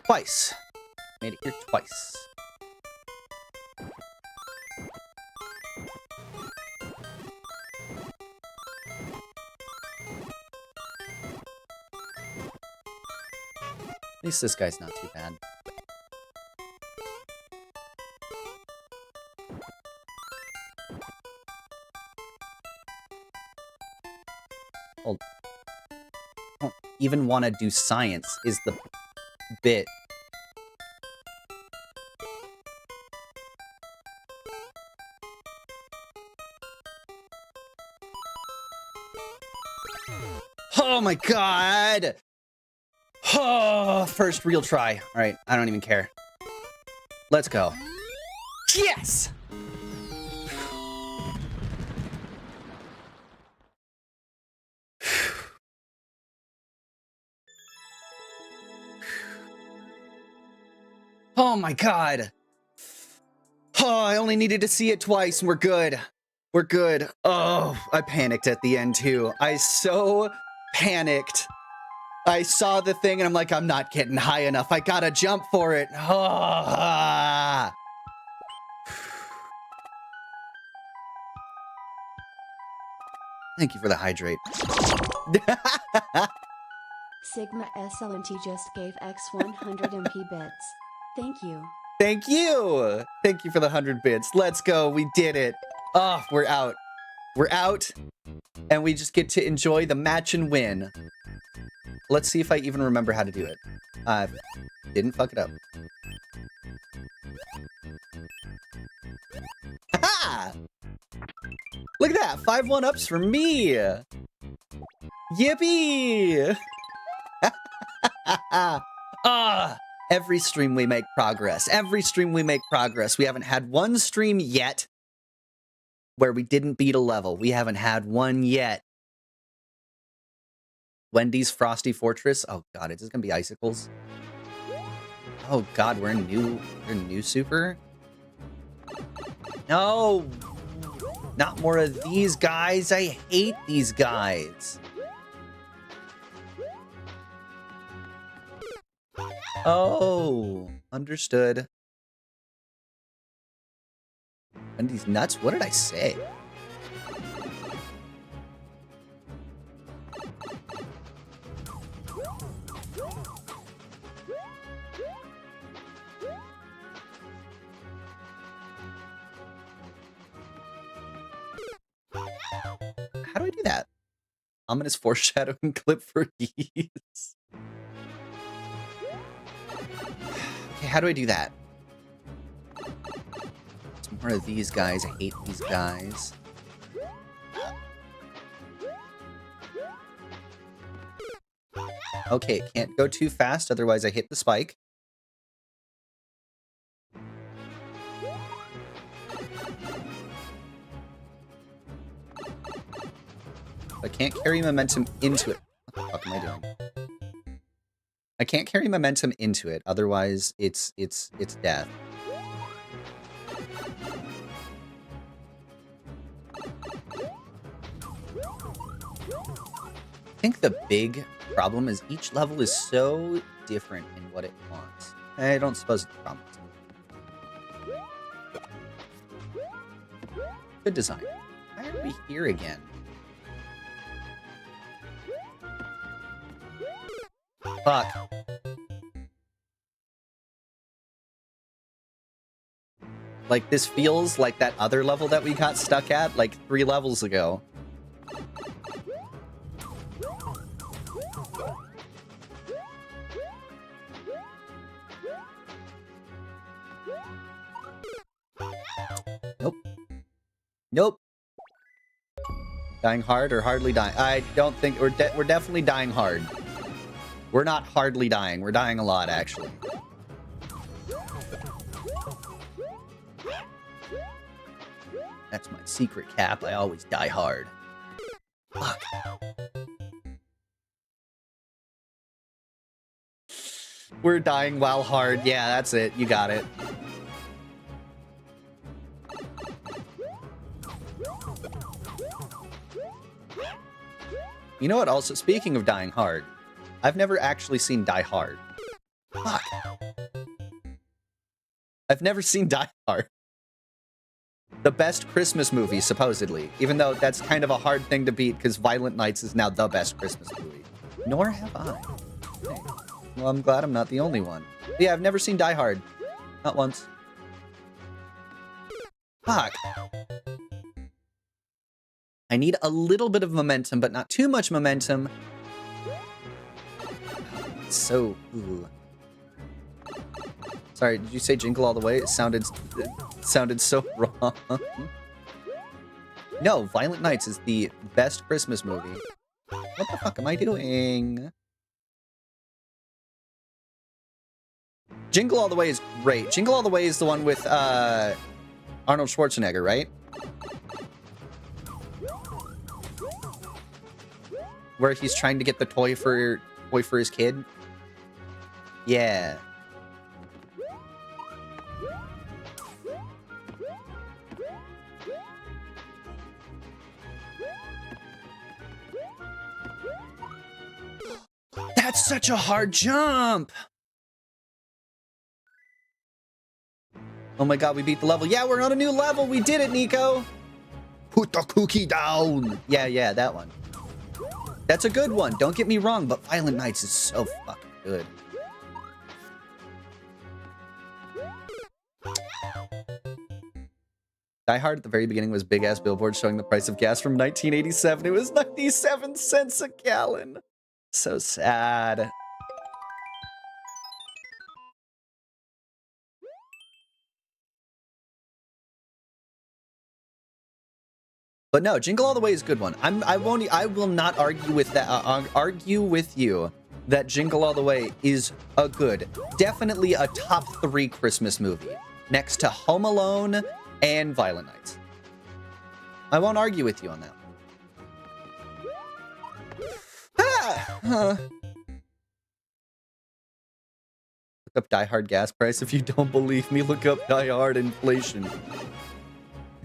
Twice. Made it here twice. At least this guy's not too bad. Hold. I don't even want to do science is the bit. Oh my god! Oh, first real try. All right, I don't even care. Let's go. Yes! Oh my god. Oh, I only needed to see it twice and we're good. We're good. Oh, I panicked at the end too. I so panicked. I saw the thing and I'm like, I'm not getting high enough. I gotta jump for it. Oh. Thank you for the hydrate. Sigma SLNT just gave X 100 MP bits. Thank you. Thank you. Thank you for the 100 bits. Let's go. We did it. Oh, we're out. We're out. And we just get to enjoy the match and win. Let's see if I even remember how to do it. Didn't fuck it up. Ha! Look at that. 5 1-ups for me. Yippee! Every stream we make progress. Every stream we make progress. We haven't had one stream yet where we didn't beat a level. We haven't had one yet. Wendy's Frosty Fortress. Oh god, is this gonna be icicles? Oh god, we're in new super. No, not more of these guys. I hate these guys. Oh, understood. Wendy's nuts. What did I say? How do I do that? Ominous foreshadowing clip for geese. Okay, how do I do that? Some more of these guys. I hate these guys. Okay, it can't go too fast, otherwise I hit the spike. I can't carry momentum into it. What the fuck am I doing? I can't carry momentum into it, otherwise it's death. I think the big problem is each level is so different in what it wants. I don't suppose it's a problem. Good design. Why are we here again? Fuck. Like, this feels like that other level that we got stuck at, like, 3 levels ago. Nope. Nope. Dying hard or hardly dying? I don't think... We're definitely dying hard. We're not hardly dying. We're dying a lot, actually. That's my secret cap. I always die hard. Fuck. We're dying while hard. Yeah, that's it. You got it. You know what? Also, speaking of dying hard, I've never actually seen Die Hard. Fuck. I've never seen Die Hard. The best Christmas movie, supposedly. Even though that's kind of a hard thing to beat because Violent Nights is now the best Christmas movie. Nor have I. Okay. Well, I'm glad I'm not the only one. But yeah, I've never seen Die Hard. Not once. Fuck. I need a little bit of momentum, but not too much momentum. So, ooh. Sorry, did you say Jingle All the Way? It sounded so wrong. No, Violent Nights is the best Christmas movie. What the fuck am I doing? Jingle All the Way is great. Jingle All the Way is the one with Arnold Schwarzenegger, right? Where he's trying to get the toy for his kid. Yeah. That's such a hard jump. Oh my god, we beat the level. Yeah, we're on a new level. We did it, Nico. Put the cookie down. Yeah, that one. That's a good one. Don't get me wrong, but Violent Nights is so fucking good. Die Hard at the very beginning was big-ass billboard showing the price of gas from 1987. It was 97 cents a gallon. So sad. But no, Jingle All the Way is a good one. I will not argue with that. Argue with you that Jingle All the Way is a good, definitely a top 3 Christmas movie, next to Home Alone and Violent Nights. I won't argue with you on that one. Look up Die Hard gas price. If you don't believe me, look up Die Hard inflation.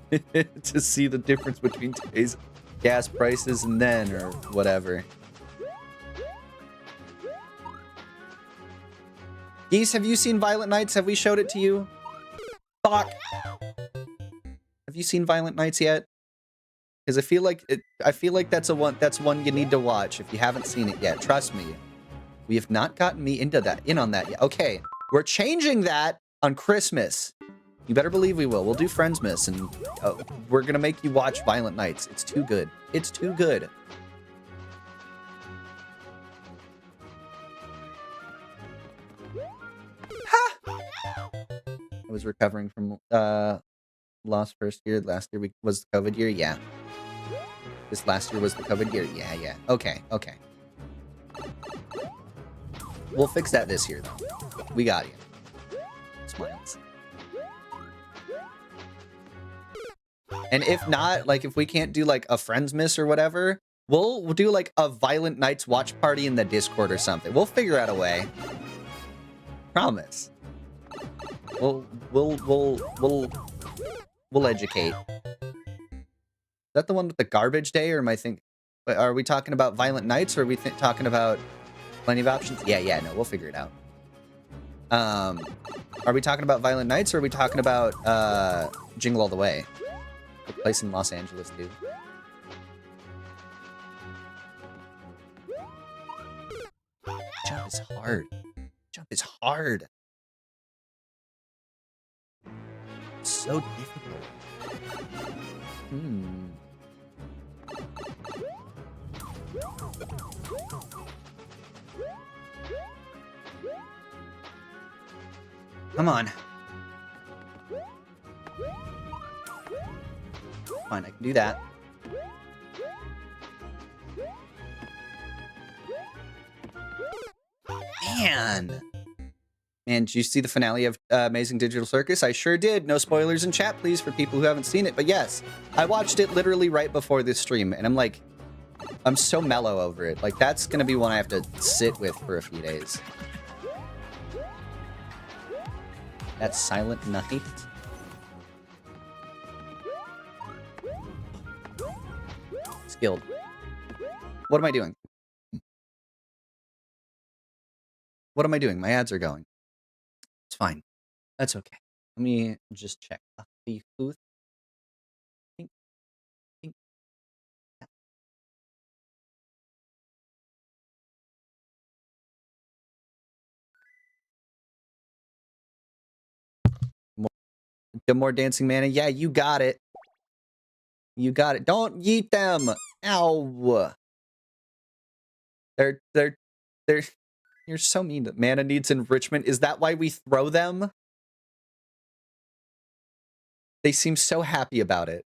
To see the difference between today's gas prices and then, or whatever. Geese, have you seen Violent Nights? Have we showed it to you? Fuck. Have you seen Violent Nights yet? Because I feel like that's one you need to watch if you haven't seen it yet. Trust me. We have not gotten me in on that yet. Okay, we're changing that on Christmas. You better believe we will. We'll do Friendsmas, and we're gonna make you watch Violent Nights. It's too good. It's too good. Ha! I was recovering from lost first year. Last year was the COVID year. Yeah. This last year was the COVID year. Yeah. Okay. We'll fix that this year, though. We got you. Smiles. And if not, like, if we can't do, like, a Friendsmas or whatever, we'll do, like, a Violent Nights watch party in the Discord or something. We'll figure out a way. Promise. We'll educate. Is that the one with the garbage day, or are we talking about Violent Nights, or are we talking about plenty of options? Yeah, no, we'll figure it out. Are we talking about Violent Nights, or are we talking about Jingle All the Way? Took place in Los Angeles, dude. Jump is hard. Jump is hard. It's so difficult. Come on. Fine, I can do that. Man, did you see the finale of Amazing Digital Circus? I sure did. No spoilers in chat, please, for people who haven't seen it. But yes, I watched it literally right before this stream, and I'm so mellow over it. Like, that's gonna be one I have to sit with for a few days. That silent night. Skilled. What am I doing? What am I doing? My ads are going. It's fine. That's okay. Let me just check. Think, think. Yeah. Get more dancing mana. Yeah, you got it. You got it. Don't yeet them. Ow. They're. You're so mean. Mana needs enrichment. Is that why we throw them? They seem so happy about it.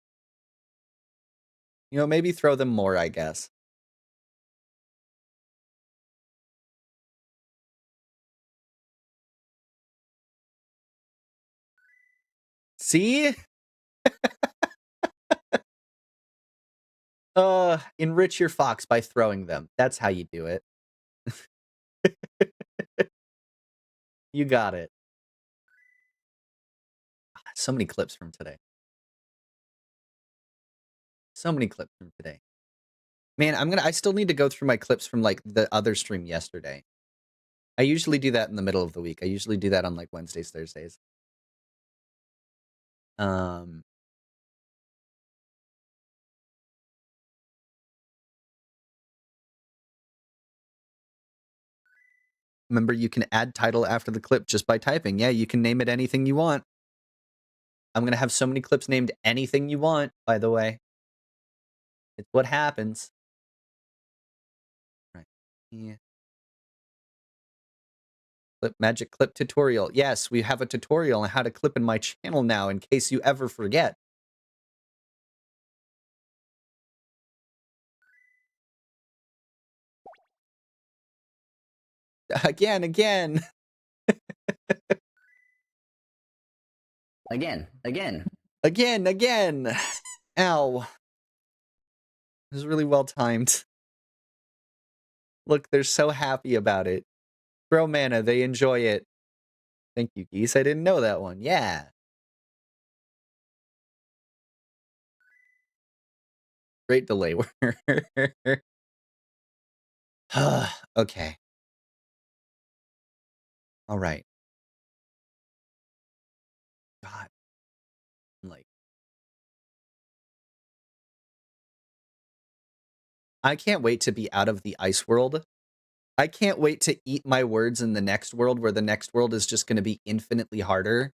You know, maybe throw them more, I guess. See? Enrich your fox by throwing them. That's how you do it. You got it. So many clips from today. So many clips from today. Man, I still need to go through my clips from like the other stream yesterday. I usually do that in the middle of the week. I usually do that on like Wednesdays, Thursdays. Remember, you can add title after the clip just by typing. Yeah, you can name it anything you want. I'm going to have so many clips named anything you want, by the way. It's what happens. Right. Yeah. Magic clip tutorial. Yes, we have a tutorial on how to clip in my channel now, in case you ever forget. Again. Again. Ow. This is really well timed. Look, they're so happy about it. Throw mana, they enjoy it. Thank you, Geese. I didn't know that one. Yeah. Great delay work. Okay. All right. God. Like, I can't wait to be out of the ice world. I can't wait to eat my words in the next world, where the next world is just going to be infinitely harder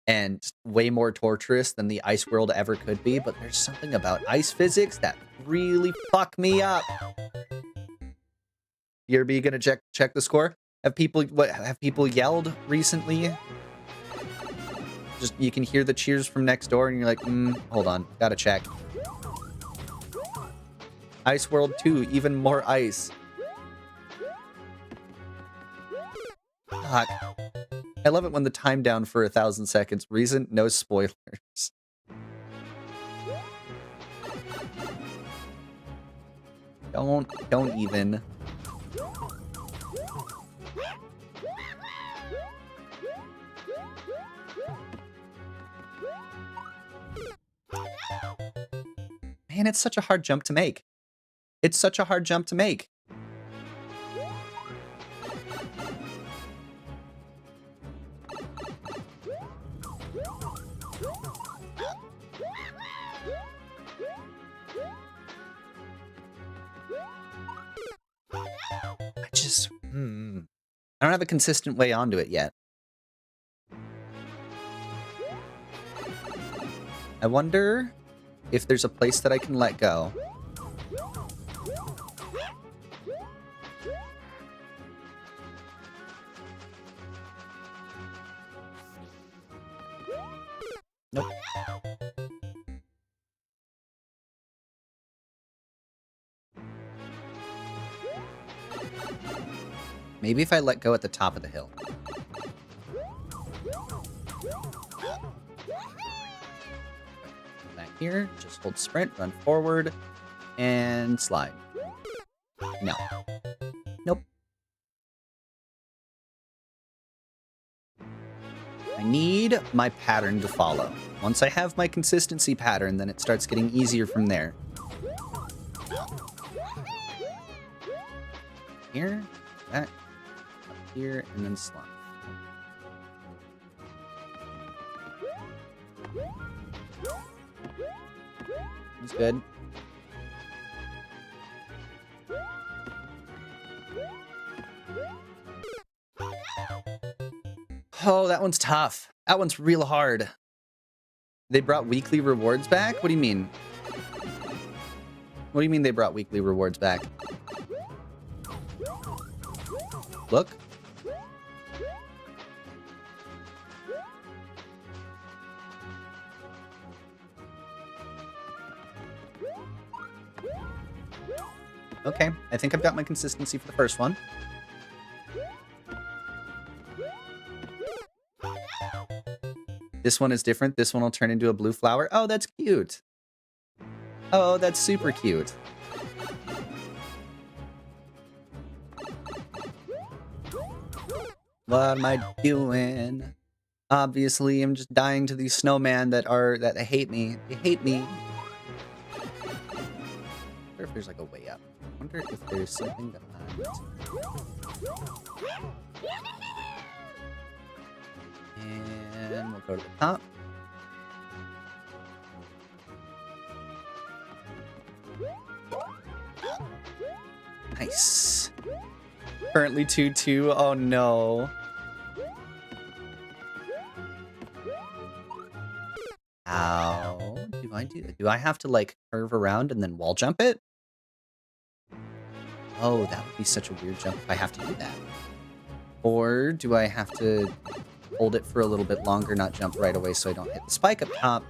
and way more torturous than the ice world ever could be. But there's something about ice physics that really fuck me up. BRB gonna check the score? Have people yelled recently? Just you can hear the cheers from next door, and you're like, hold on, gotta check. Ice World 2, even more ice. Fuck. I love it when the time down for 1,000 seconds. Reason, no spoilers. Don't even. Man, it's such a hard jump to make. It's such a hard jump to make. I don't have a consistent way onto it yet. I wonder if there's a place that I can let go. Nope. Maybe if I let go at the top of the hill. Back here, just hold sprint, run forward, and slide. No. Nope. I need my pattern to follow. Once I have my consistency pattern, then it starts getting easier from there. Here, that, up here, and then slump. That's good. Oh, that one's tough. That one's real hard. They brought weekly rewards back? What do you mean? What do you mean they brought weekly rewards back? Look. Okay, I think I've got my consistency for the first one. This one is different. This one will turn into a blue flower. Oh, that's cute. Oh, that's super cute. What am I doing? Obviously, I'm just dying to these snowmen that hate me. They hate me. I wonder if there's like a way up. I wonder if there's something that and we'll go to the top. Nice. Currently 2-2. Oh no. How do I do that? Do I have to like curve around and then wall jump it? Oh, that would be such a weird jump if I have to do that. Or do I have to hold it for a little bit longer, not jump right away so I don't hit the spike up top?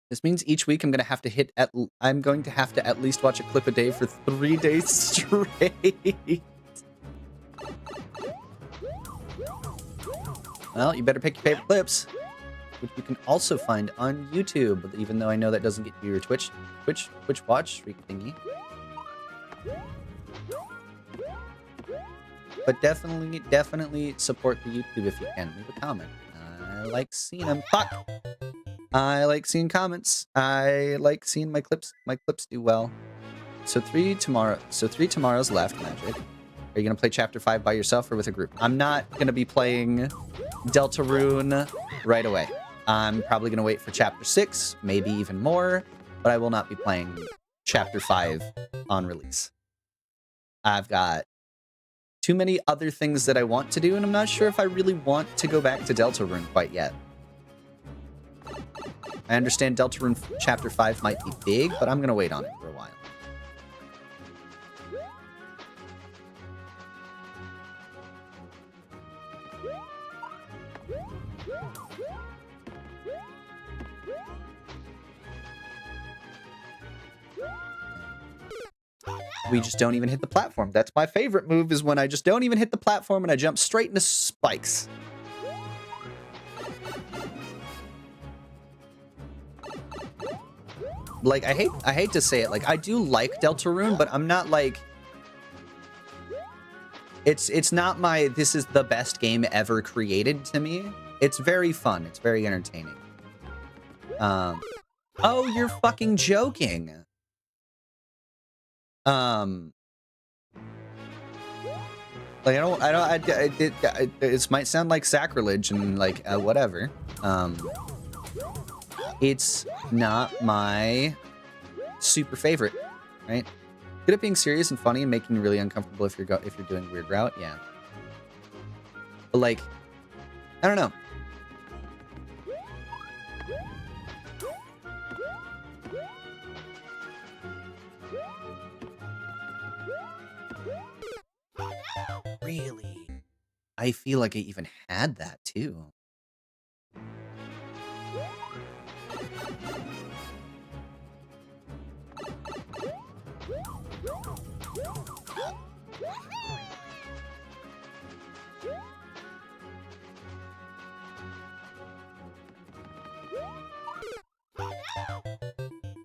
This means each week I'm going to have to at least watch a clip a day for 3 days straight. Well, you better pick your favorite clips, which you can also find on YouTube, even though I know that doesn't get you your Twitch watch thingy. But definitely support the YouTube if you can. Leave a comment. I like seeing them. Fuck! I like seeing comments. I like seeing my clips do well. So 3 tomorrows left, Magic. Are you gonna play Chapter 5 by yourself or with a group? I'm not gonna be playing Deltarune right away. I'm probably gonna wait for Chapter 6, maybe even more, but I will not be playing Chapter 5 on release. I've got too many other things that I want to do, and I'm not sure if I really want to go back to Deltarune quite yet. I understand Deltarune Chapter 5 might be big, but I'm gonna wait on it for a while. We just don't even hit the platform. That's my favorite move, is when I just don't even hit the platform and I jump straight into spikes. Like, I hate to say it, like, I do like Deltarune, but I'm not like... It's not my, this is the best game ever created to me. It's very fun. It's very entertaining. Oh, you're fucking joking. Like, it might sound like sacrilege and like, whatever. It's not my super favorite, right? Good at being serious and funny and making you really uncomfortable if you're doing weird route, yeah. But like, I don't know. Really? I feel like I even had that too.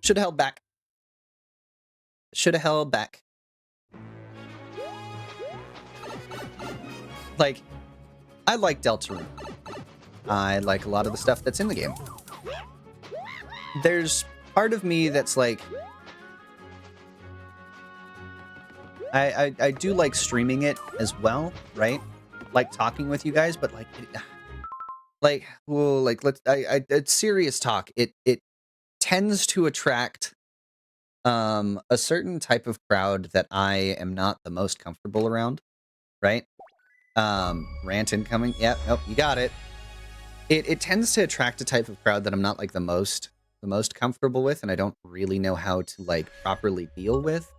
Should have held back. should have held back. Like, I like Deltarune. I like a lot of the stuff that's in the game. There's part of me that's like, I do like streaming it as well, right? Like talking with you guys, but it's serious talk. It tends to attract a certain type of crowd that I am not the most comfortable around, right? Rant incoming. Yeah, nope, you got it. It tends to attract a type of crowd that I'm not like the most comfortable with, and I don't really know how to like properly deal with.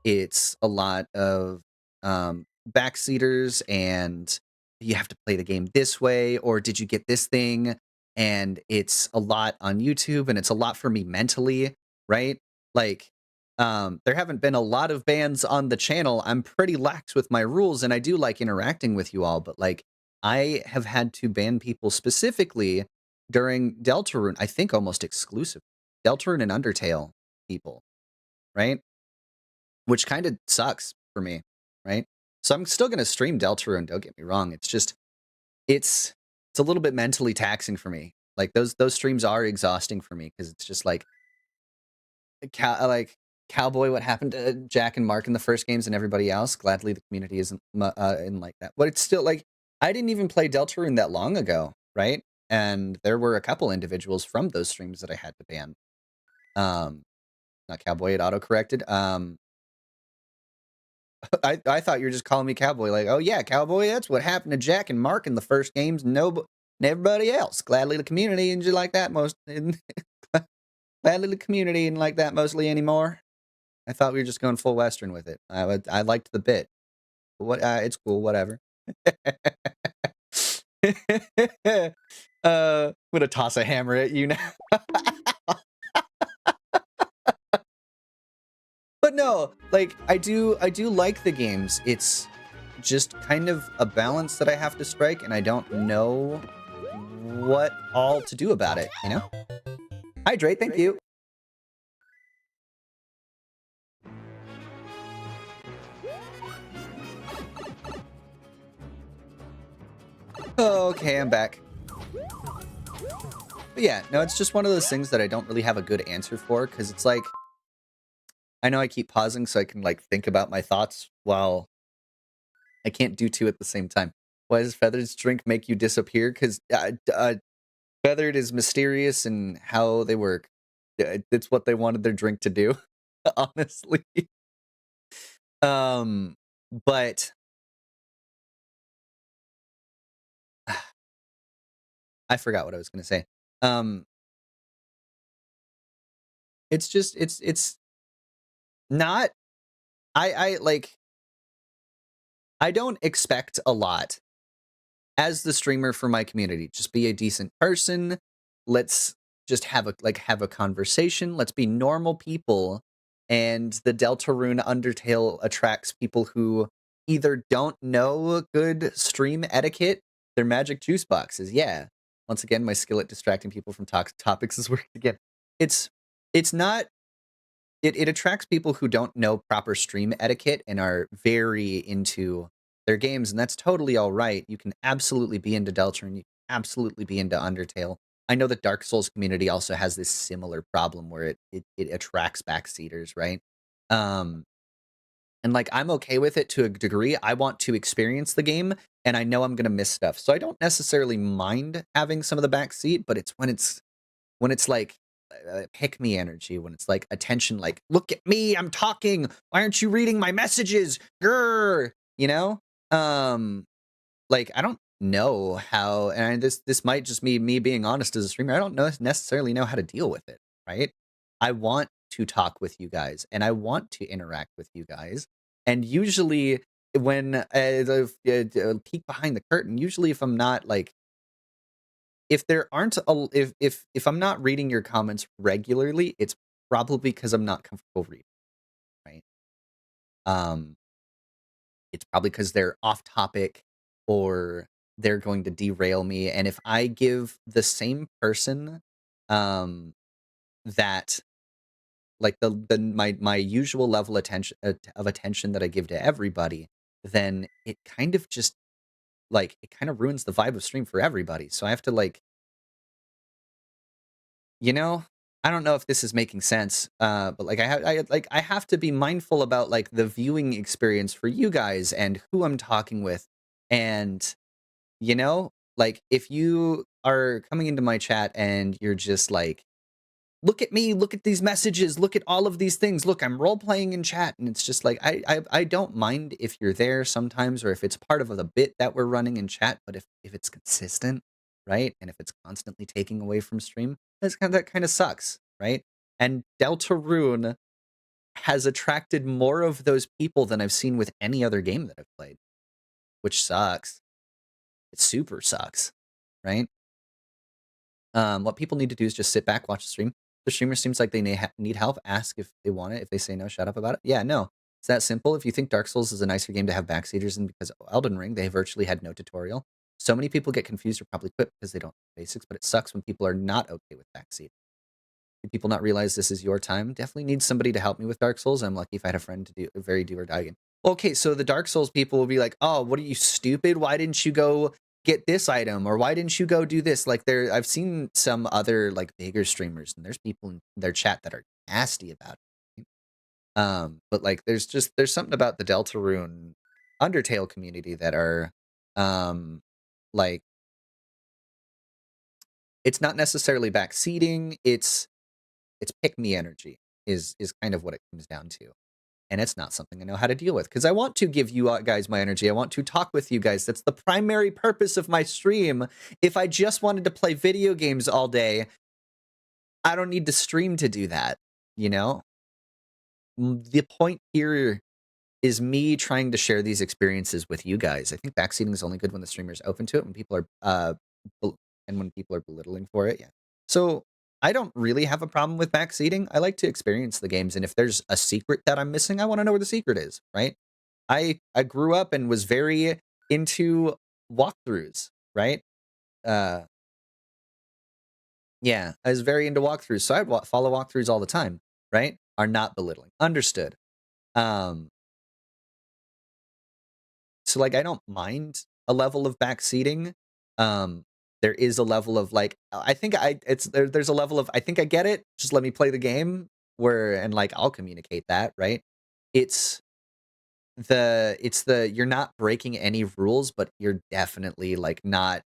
It's a lot of backseaters, and you have to play the game this way, or did you get this thing? And it's a lot on YouTube, and it's a lot for me mentally, right? Like, there haven't been a lot of bans on the channel. I'm pretty lax with my rules, and I do like interacting with you all, but like, I have had to ban people specifically during Deltarune, I think almost exclusive. Deltarune and Undertale people, right? Which kind of sucks for me, right? So I'm still going to stream Deltarune, don't get me wrong. It's just, it's a little bit mentally taxing for me. Like, those streams are exhausting for me, because it's just like, Cowboy, what happened to Jack and Mark in the first games and everybody else? Gladly the community isn't in like that. But it's still like, I didn't even play Deltarune that long ago, right? And there were a couple individuals from those streams that I had to ban. Not Cowboy, it auto-corrected. I thought you were just calling me Cowboy, like, oh yeah, Cowboy, that's what happened to Jack and Mark in the first games, and everybody else. Gladly the community and just like that gladly the community and like that mostly anymore. I thought we were just going full Western with it. I liked the bit. But it's cool, whatever. I'm gonna toss a hammer at you now. But no, like, I do like the games. It's just kind of a balance that I have to strike, and I don't know what all to do about it, you know? Hydrate, thank you. Okay, I'm back. But yeah, no, it's just one of those things that I don't really have a good answer for, because it's like, I know I keep pausing so I can like think about my thoughts while I can't do two at the same time. Why does Feathered's drink make you disappear? Because Feathered is mysterious in how they work. It's what they wanted their drink to do, honestly. But I forgot what I was going to say. It's just, it's not, I don't expect a lot as the streamer for my community. Just be a decent person. Let's just have a conversation. Let's be normal people. And the Deltarune Undertale attracts people who either don't know good stream etiquette, they're magic juice boxes. Yeah. Once again, my skill at distracting people from topics is working again. It's not, it attracts people who don't know proper stream etiquette and are very into their games, and that's totally all right. You can absolutely be into Deltarune, you can absolutely be into Undertale. I know the Dark Souls community also has this similar problem where it attracts backseaters, right? And like, I'm okay with it to a degree. I want to experience the game, and I know I'm gonna miss stuff. So I don't necessarily mind having some of the backseat, but it's when it's like pick me energy, when it's like attention, like, look at me, I'm talking, why aren't you reading my messages? Grr, you know? Like, I don't know how, and this might just be me being honest as a streamer, I don't necessarily know how to deal with it, right? I want to talk with you guys, and I want to interact with you guys, and usually when the peek behind the curtain, usually if I'm not like, if there aren't if I'm not reading your comments regularly, it's probably because I'm not comfortable reading, right? It's probably because they're off topic, or they're going to derail me. And if I give the same person that like my usual level of attention that I give to everybody, then it kind of just like it kind of ruins the vibe of stream for everybody. So I have to like, you know, I don't know if this is making sense, but like I have to be mindful about like the viewing experience for you guys and who I'm talking with, and you know, like if you are coming into my chat and you're just like, look at me, look at these messages, look at all of these things, look, I'm role playing in chat, and it's just like I don't mind if you're there sometimes or if it's part of the bit that we're running in chat, but if it's consistent, right, and if it's constantly taking away from stream, that kind of sucks, right? And Deltarune has attracted more of those people than I've seen with any other game that I've played, which sucks. It super sucks, right? What people need to do is just sit back, watch the stream. The streamer seems like they need help. Ask if they want it. If they say no, shut up about it. Yeah, no. It's that simple. If you think Dark Souls is a nicer game to have backseaters in because Elden Ring, they virtually had no tutorial. So many people get confused or probably quit because they don't know basics, but it sucks when people are not okay with backseat. Do people not realize this is your time? Definitely need somebody to help me with Dark Souls. I'm lucky if I had a friend to do a very do or die game. Okay, so the Dark Souls people will be like, oh, what are you, stupid? Why didn't you go get this item, or why didn't you go do this? Like I've seen some other like bigger streamers and there's people in their chat that are nasty about it. But like there's something about the Deltarune Undertale community that are like it's not necessarily backseating, it's pick me energy is kind of what it comes down to. And it's not something I know how to deal with because I want to give you guys my energy. I want to talk with you guys. That's the primary purpose of my stream. If I just wanted to play video games all day, I don't need to stream to do that, you know? The point here is me trying to share these experiences with you guys. I think backseating is only good when the streamer is open to it, when people are, and when people are belittling for it, yeah. So I don't really have a problem with backseating. I like to experience the games, and if there's a secret that I'm missing, I want to know where the secret is, right? I grew up and was very into walkthroughs, right? Yeah, I was very into walkthroughs, so I'd follow walkthroughs all the time, right? Are not belittling. Understood. So like I don't mind a level of backseating. There is a level of like I think there's a level of I think I get it. Just let me play the game and like I'll communicate that, right? It's the you're not breaking any rules, but you're definitely like not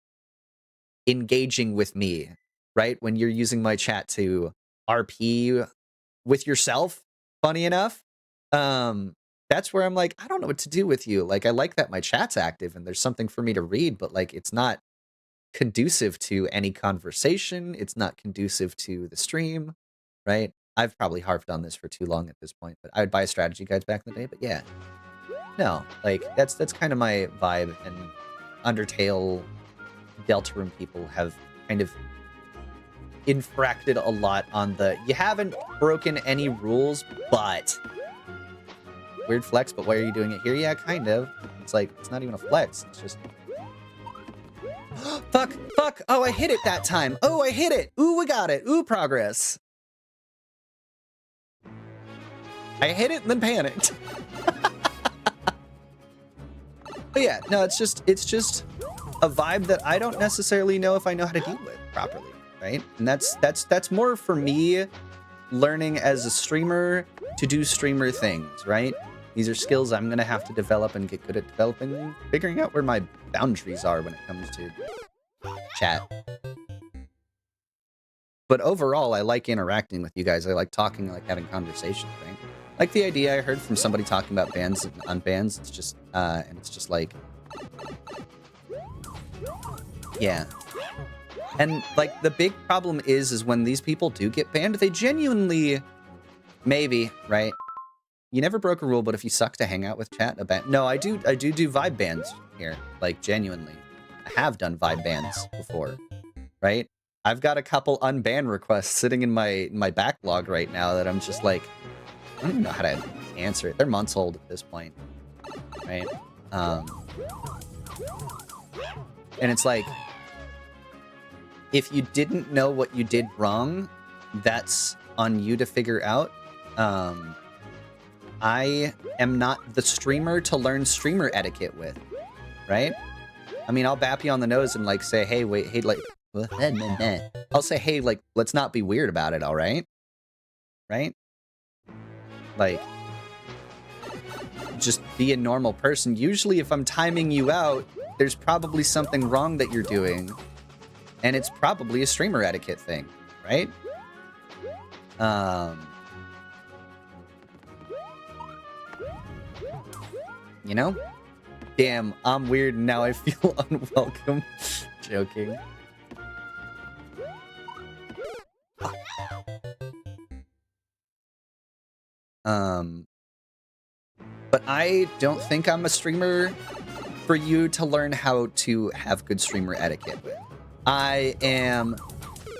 engaging with me, right? When you're using my chat to RP with yourself, funny enough, that's where I'm like, I don't know what to do with you. Like I like that my chat's active and there's something for me to read, but like it's not conducive to any conversation. It's not conducive to the stream, right? I've probably harped on this for too long at this point, but I would buy strategy guides back in the day. But yeah, no, like that's kind of my vibe. And Undertale, Deltarune people have kind of infracted a lot on the you haven't broken any rules, but weird flex. But why are you doing it here? Yeah, kind of. It's like it's not even a flex. It's just. Fuck! Oh, I hit it that time. Oh, I hit it. Ooh, we got it. Ooh, progress. I hit it and then panicked. But yeah, no, it's just a vibe that I don't necessarily know if I know how to deal with properly, right? And that's more for me learning as a streamer to do streamer things, right? These are skills I'm gonna have to develop and get good at developing and figuring out where my boundaries are when it comes to chat. But overall, I like interacting with you guys. I like talking, I like having conversations, right? Like the idea I heard from somebody talking about bans and unbans. It's just, and it's just like, yeah. And like the big problem is when these people do get banned, they genuinely, maybe, right? You never broke a rule, but if you suck to hang out with chat, no, I do vibe bans here, like genuinely. I have done vibe bans before, right? I've got a couple unban requests sitting in my backlog right now that I'm just like, I don't even know how to answer it. They're months old at this point, right? And it's like, if you didn't know what you did wrong, that's on you to figure out. I am not the streamer to learn streamer etiquette with, right? I mean, I'll bap you on the nose and, like, say, hey, wait, hey, like, I'll say, hey, like, let's not be weird about it, all right? Right? Like, just be a normal person. Usually, if I'm timing you out, there's probably something wrong that you're doing, and it's probably a streamer etiquette thing, right? You know? Damn, I'm weird and now I feel unwelcome. Joking. But I don't think I'm a streamer for you to learn how to have good streamer etiquette with. I am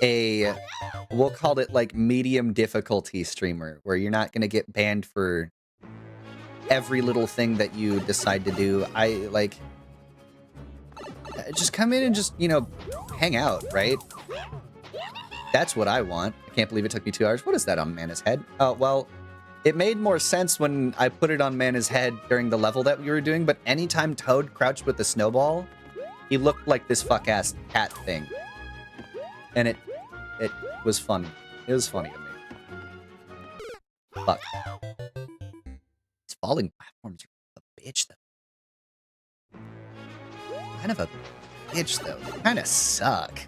a, we'll call it like medium difficulty streamer, where you're not going to get banned for every little thing that you decide to do. I like, just come in and just, you know, hang out, right? That's what I want. I can't believe it took me 2 hours. What is that on Mana's head? Oh, well, it made more sense when I put it on Mana's head during the level that we were doing, but anytime Toad crouched with the snowball, he looked like this fuck-ass cat thing. And it was funny. It was funny to me. Fuck. These falling platforms are a bitch, though. Kind of a bitch, though. They kind of suck.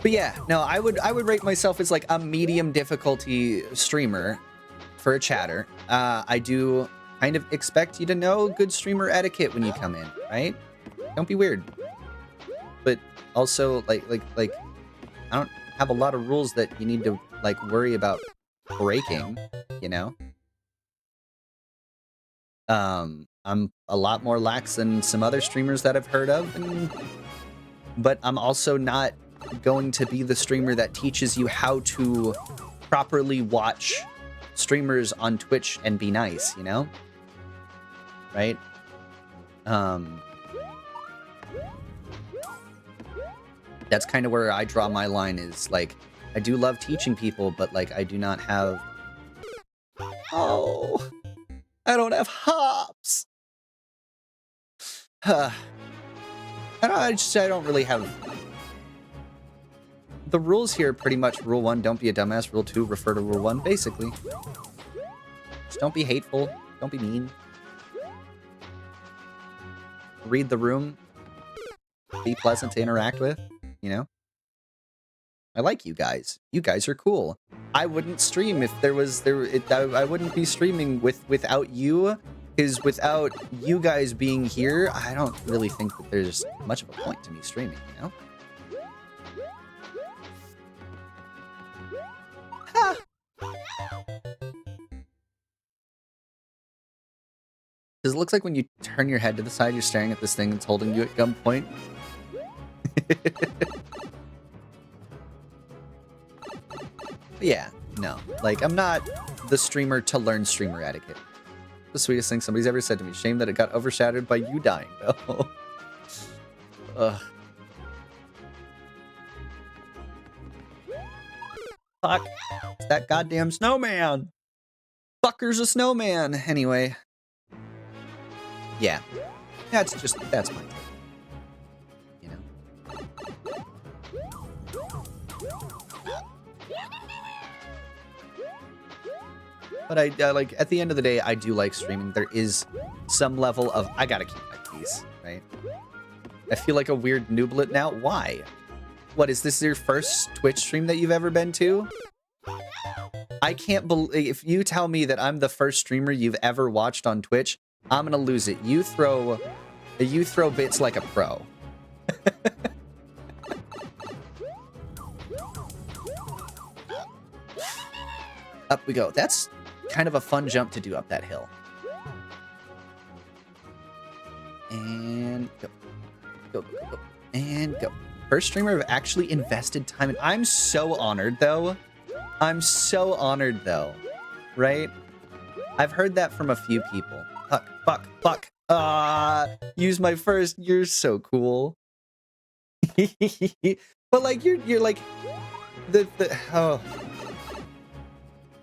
But yeah, no, I would rate myself as like a medium difficulty streamer for a chatter. I do kind of expect you to know good streamer etiquette when you come in, right? Don't be weird. But also, like, I don't have a lot of rules that you need to like worry about breaking, you know? I'm a lot more lax than some other streamers that I've heard of, but I'm also not going to be the streamer that teaches you how to properly watch streamers on Twitch and be nice, you know? Right? That's kind of where I draw my line, is like, I do love teaching people, but like, I do not have... Oh, I don't have hops. I don't really have... The rules here are pretty much rule 1, don't be a dumbass. Rule 2, refer to rule 1, basically. Just don't be hateful. Don't be mean. Read the room. Be pleasant to interact with, you know? I like you guys. You guys are cool. I wouldn't stream if there was... I wouldn't be streaming without you, because without you guys being here, I don't really think that there's much of a point to me streaming, you know? Ha! Because it looks like when you turn your head to the side, you're staring at this thing that's holding you at gunpoint. Yeah, no. Like, I'm not the streamer to learn streamer etiquette. The sweetest thing somebody's ever said to me. Shame that it got overshadowed by you dying, though. Ugh. Fuck. It's that goddamn snowman. Fucker's a snowman. Anyway. Yeah. That's my take. You know? But I like, at the end of the day, I do like streaming. There is some level of, I gotta keep my peace, right? I feel like a weird nooblet now. Why? What, is this your first Twitch stream that you've ever been to? I can't believe, if you tell me that I'm the first streamer you've ever watched on Twitch, I'm gonna lose it. You throw bits like a pro. Up we go. That's kind of a fun jump to do up that hill. And go. Go, go, go. And go. First streamer I've actually invested time in. I'm so honored, though. I'm so honored, though. Right? I've heard that from a few people. Fuck, fuck, fuck. Use my first. You're so cool. But like, you're like, oh.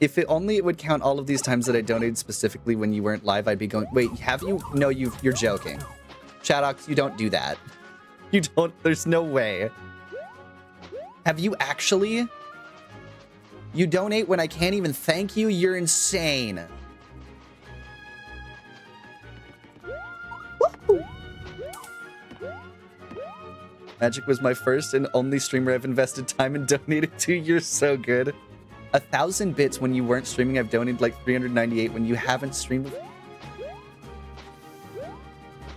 If it only it would count all of these times that I donated specifically when you weren't live, I'd be going, wait, have you? No, you're joking. Shadox, you don't do that. You don't, there's no way. Have you actually? You donate when I can't even thank you? You're insane. Woo! Magic was my first and only streamer I've invested time and donated to. You're so good. 1,000 bits when you weren't streaming. I've donated like 398 when you haven't streamed.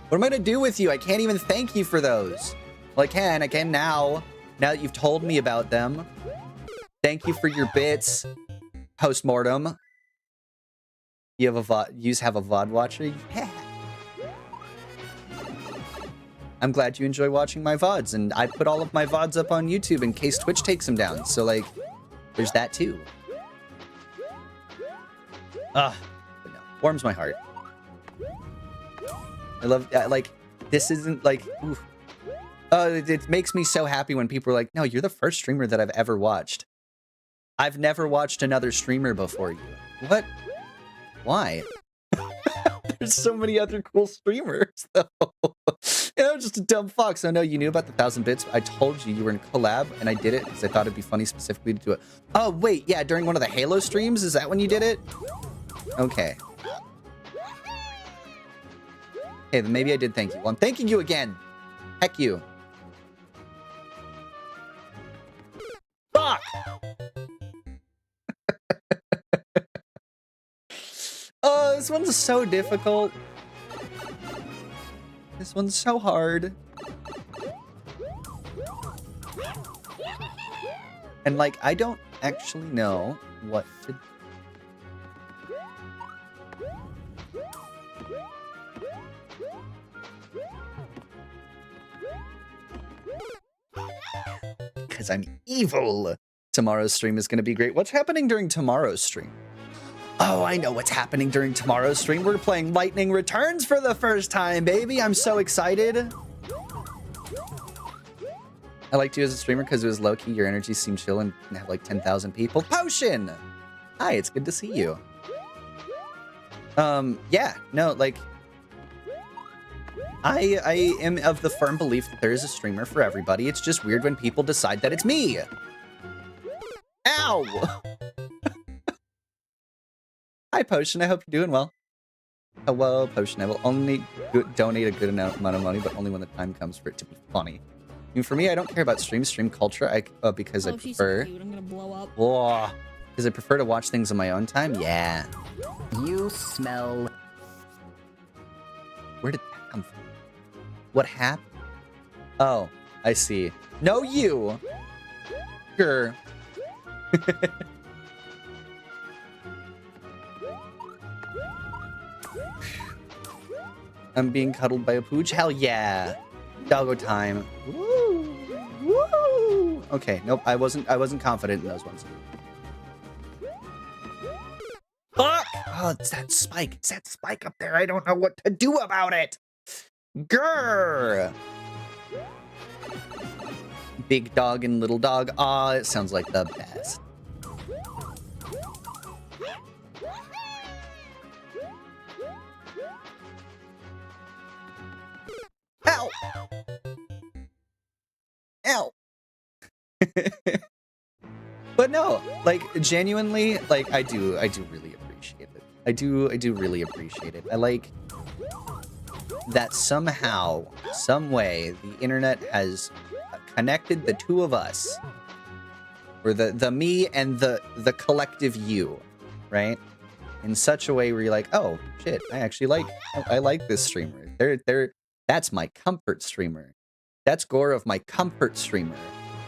What am I gonna do with you? I can't even thank you for those. Well, I can now. Now that you've told me about them. Thank you for your bits. Postmortem. You have a VOD watcher? Yeah. I'm glad you enjoy watching my VODs, and I put all of my VODs up on YouTube in case Twitch takes them down. So, like, there's that too. But no, warms my heart. I love, like, this isn't like, oof. It makes me so happy when people are like, no, you're the first streamer that I've ever watched. I've never watched another streamer before you. What? Why? There's so many other cool streamers, though. You know, I'm just a dumb fox. Oh, no, you knew about the 1,000 bits. I told you were in collab, and I did it because I thought it'd be funny specifically to do it. Oh, wait, yeah, during one of the Halo streams? Is that when you did it? Okay. Okay, then maybe I did thank you. Well, I'm thanking you again. Heck you. Fuck! Oh, this one's so difficult. This one's so hard. And, like, I don't actually know what to do. Because I'm evil. Tomorrow's stream is going to be great. What's happening during tomorrow's stream? Oh, I know what's happening during tomorrow's stream. We're playing Lightning Returns for the first time, baby. I'm so excited. I liked you as a streamer because it was low-key. Your energy seemed chill and have like 10,000 people. Potion! Hi, it's good to see you. Yeah, no, like... I am of the firm belief that there is a streamer for everybody. It's just weird when people decide that it's me. Ow! Hi, Potion. I hope you're doing well. Hello, Potion. I will only donate a good amount of money, but only when the time comes for it to be funny. I mean, for me, I don't care about stream culture because I prefer... So cute. I'm gonna blow up. Whoa, because I prefer to watch things on my own time. Yeah. You smell... Where did that come from? What happened? Oh, I see. No, you! Sure. I'm being cuddled by a pooch? Hell yeah. Doggo time. Woo! Woo! Okay, nope, I wasn't confident in those ones. Fuck! Oh, it's that spike. It's that spike up there. I don't know what to do about it. Grrr! Big dog and little dog. Aw, it sounds like the best. Ow! Ow! But no, like, genuinely, like, I do really appreciate it. I do really appreciate it. I like that somehow, some way, the internet has connected the two of us, or the me and the collective you, right? In such a way where you're like, oh shit, I like this streamer. That's my comfort streamer. That's Gore of my comfort streamer.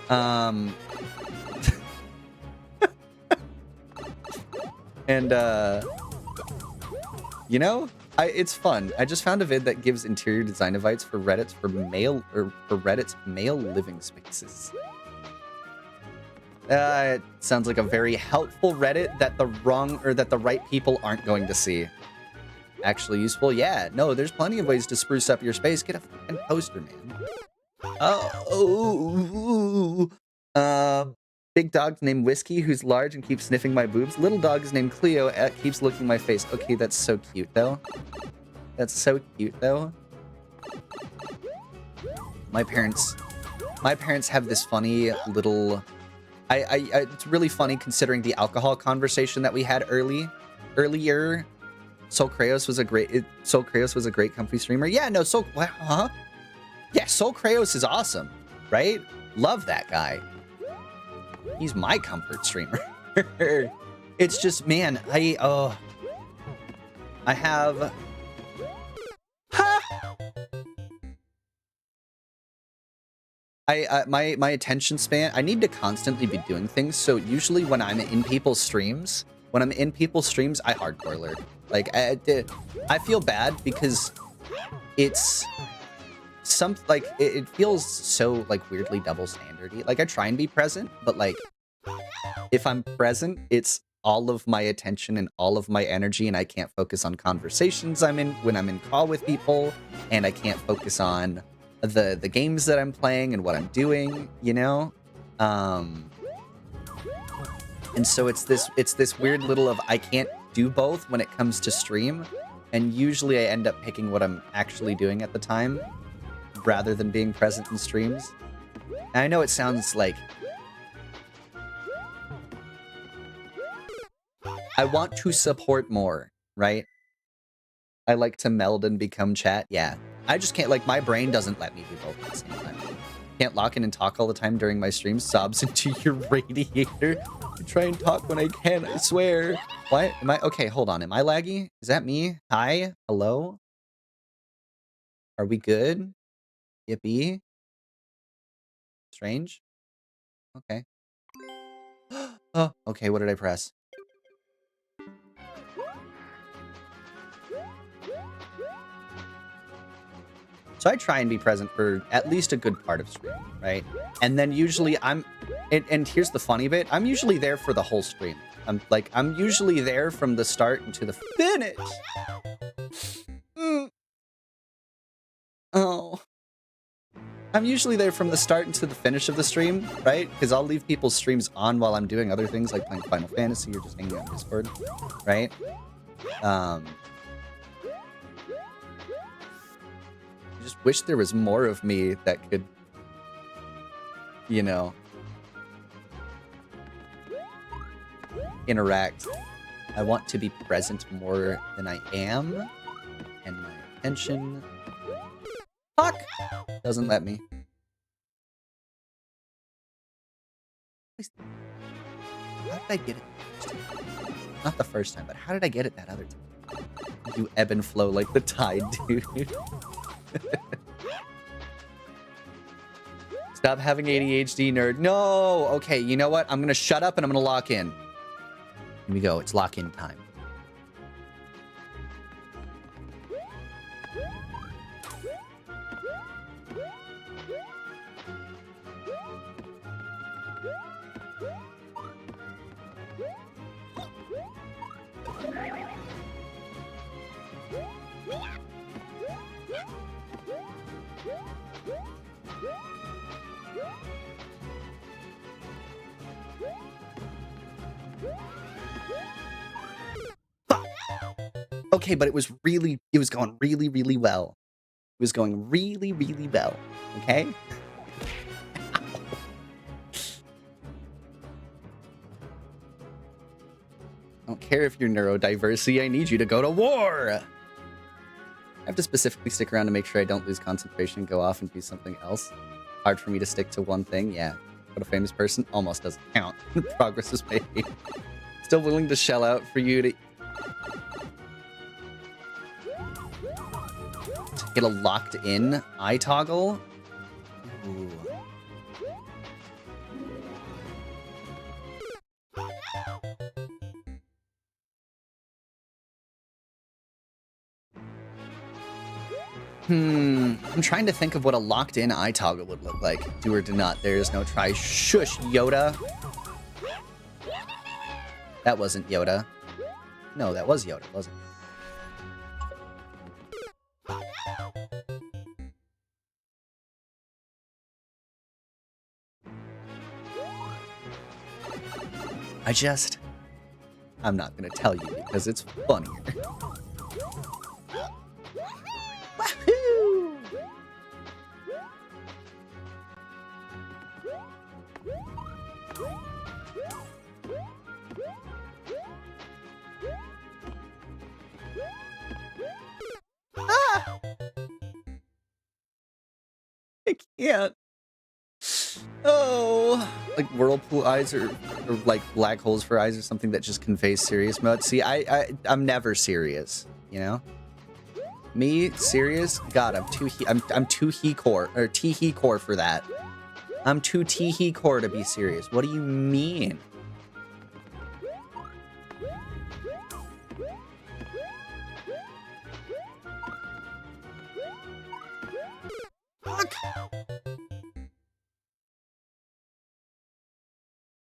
And you know, it's fun. I just found a vid that gives interior design advice for Reddit's male living spaces. It sounds like a very helpful Reddit that the right people aren't going to see. Actually useful? Yeah. No, there's plenty of ways to spruce up your space. Get a fucking poster, man. Big dog named Whiskey, who's large and keeps sniffing my boobs. Little dog is named Cleo, keeps licking my face. Okay, that's so cute, though. That's so cute, though. My parents have this funny little... it's really funny considering the alcohol conversation that we had earlier. Soul Krayos was a great comfy streamer. Yeah, no, huh? Yeah, Soul Krayos is awesome, right? Love that guy. He's my comfort streamer. It's just, man, I have... My attention span, I need to constantly be doing things, so usually when I'm in people's streams, I hardcore lurk. Like, I feel bad because it's it feels so, like, weirdly double standardy. Like, I try and be present, but, like, if I'm present, it's all of my attention and all of my energy, and I can't focus on conversations when I'm in call with people, and I can't focus on the games that I'm playing and what I'm doing, you know? And so it's this weird little of I can't do both when it comes to stream, and usually I end up picking what I'm actually doing at the time rather than being present in streams. And I know it sounds like I want to support more, right? I like to meld and become chat. Yeah. I just can't, like, my brain doesn't let me do both at the same time. Can't lock in and talk all the time during my streams. Sobs into your radiator. I try and talk when I can, I swear. What? Am I? Okay, hold on. Am I laggy? Is that me? Hi? Hello? Are we good? Yippee? Strange? Okay. Oh, okay, what did I press? So I try and be present for at least a good part of stream, right? And then usually and here's the funny bit, I'm usually there for the whole stream. I'm usually there from the start into the finish. Oh. I'm usually there from the start into the finish of the stream, right? Because I'll leave people's streams on while I'm doing other things like playing Final Fantasy or just hanging out in Discord, right? I just wish there was more of me that could, you know, interact. I want to be present more than I am, and my attention, fuck, doesn't let me. How did I get it? Not the first time, but how did I get it that other time? You ebb and flow like the tide, dude. Stop having ADHD, nerd. No! Okay, you know what? I'm gonna shut up and I'm gonna lock in. Here we go. It's lock-in time. Okay, but it was going really, really well. It was going really, really well. Okay? I don't care if you're neurodiversity, I need you to go to war! I have to specifically stick around to make sure I don't lose concentration and go off and do something else. Hard for me to stick to one thing, yeah. But a famous person almost doesn't count. Progress is made. Still willing to shell out for you to get a locked-in eye toggle. Ooh. I'm trying to think of what a locked-in eye toggle would look like. Do or do not. There is no try. Shush, Yoda. That wasn't Yoda. No, that was Yoda, wasn't it? I'm not gonna tell you because it's funnier. Wahoo! Ah! I can't. Oh, like whirlpool eyes or like black holes for eyes or something that just conveys serious mode. See, I'm never serious, you know? Me serious? God, I'm too he core or he core for that. I'm too he core to be serious. What do you mean? Fuck.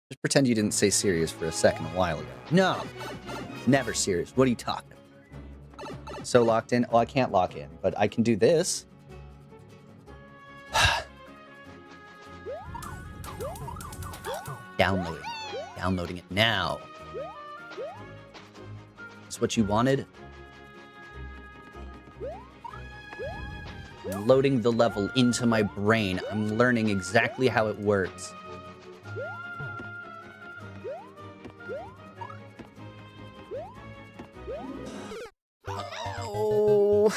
Just pretend you didn't say serious for a second a while ago. No, never serious. What are you talking about? So locked in? Oh, I can't lock in, but I can do this. Downloading. Downloading it now. Is what you wanted? I'm loading the level into my brain. I'm learning exactly how it works. Oh.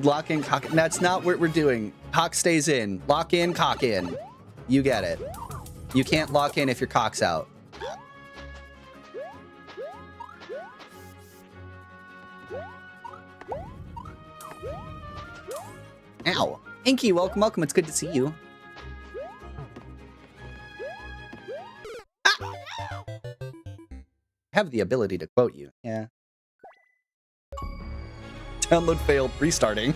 Lock in, cock in. That's not what we're doing. Cock stays in. Lock in, cock in. You get it. You can't lock in if your cock's out. Ow. Inky, welcome, welcome. It's good to see you. Ah! I have the ability to quote you. Yeah. Download failed. Restarting.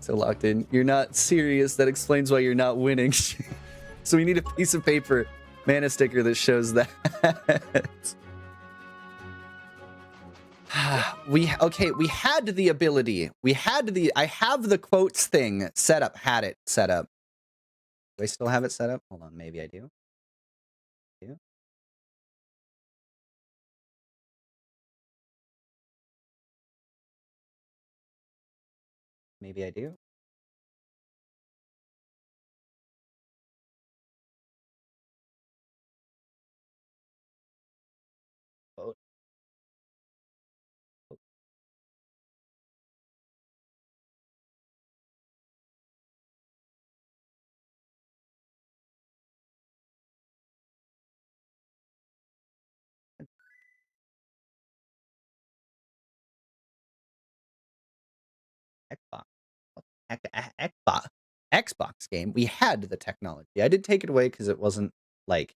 So locked in. You're not serious. That explains why you're not winning. So we need a piece of paper, mana sticker that shows that. We had the ability. I have the quotes thing set up. Had it set up. Do I still have it set up? Hold on, maybe I do. Maybe I do. Quote. Xbox. Xbox. Xbox game. We had the technology. I did take it away because it wasn't like.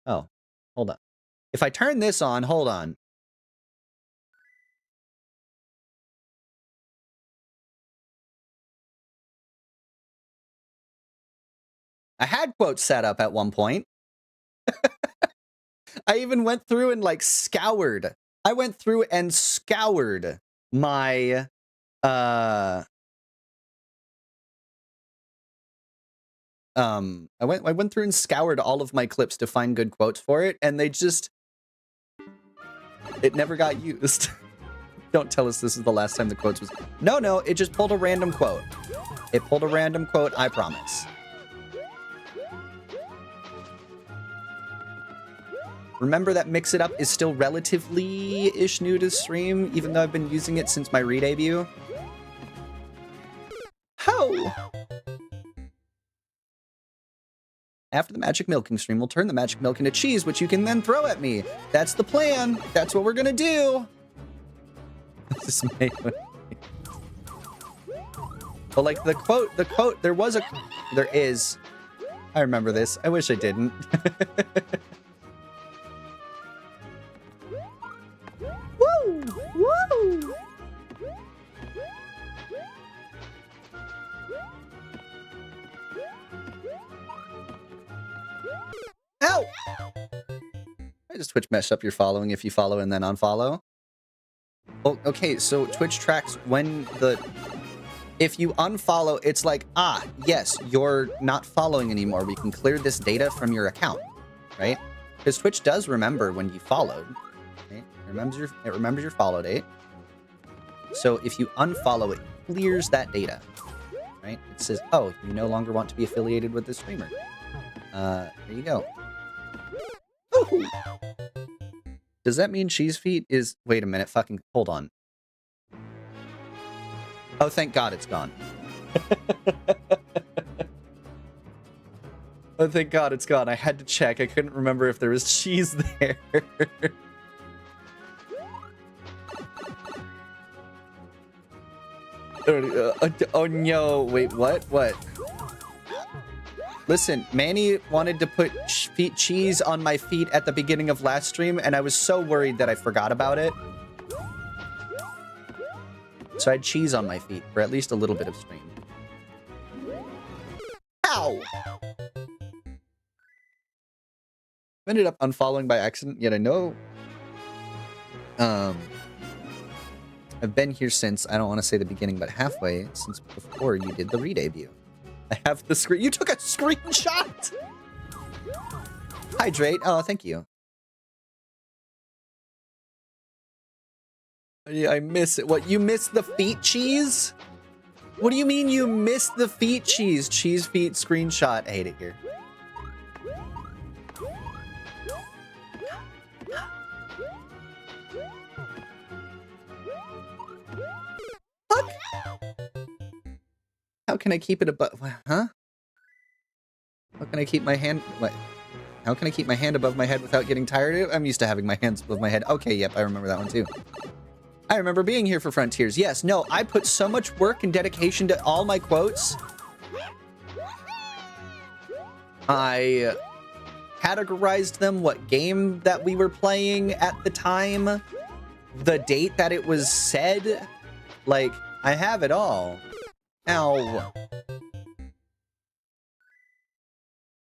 Oh, hold on. If I turn this on, hold on. I had quotes set up at one point. I even went through and like scoured. I went through and scoured my I went through and scoured all of my clips to find good quotes for it, and it never got used. Don't tell us this is the last time the quotes was. No, it just pulled a random quote. It pulled a random quote, I promise. Remember that Mix It Up is still relatively-ish new to stream, even though I've been using it since my re-debut. How? After the magic milking stream, we'll turn the magic milk into cheese, which you can then throw at me. That's the plan. That's what we're gonna do. This is made. But like the quote, there is. I remember this. I wish I didn't. Woo! Woo! Ow! I just Twitch messed up your following if you follow and then unfollow. Oh, okay, so Twitch tracks when the If you unfollow, it's like, ah, yes, you're not following anymore. We can clear this data from your account, right? Because Twitch does remember when you followed. Right? It remembers your follow date. So if you unfollow, it clears that data, right? It says, oh, you no longer want to be affiliated with this streamer. There you go. Ooh. Does that mean Cheese Feet is... Wait a minute, fucking... Hold on. Oh, thank God it's gone. Oh, thank God it's gone. I had to check. I couldn't remember if there was cheese there. Oh no, wait, what? What? Listen, Manny wanted to put cheese on my feet at the beginning of last stream, and I was so worried that I forgot about it. So I had cheese on my feet for at least a little bit of stream. Ow! I ended up unfollowing by accident, yet I know... I've been here since, I don't want to say the beginning, but halfway since before you did the re-debut. I have the screen. You took a screenshot! Hydrate. Oh, thank you. Yeah, I miss it. What, you missed the feet cheese? What do you mean you missed the feet cheese? Cheese feet screenshot. I hate it here. Fuck! How can I keep it above... Huh? How can I keep my hand... What? How can I keep my hand above my head without getting tired? I'm used to having my hands above my head. Okay, yep, I remember that one too. I remember being here for Frontiers. Yes, no, I put so much work and dedication to all my quotes. I categorized them, what game that we were playing at the time, the date that it was said. Like, I have it all. Ow.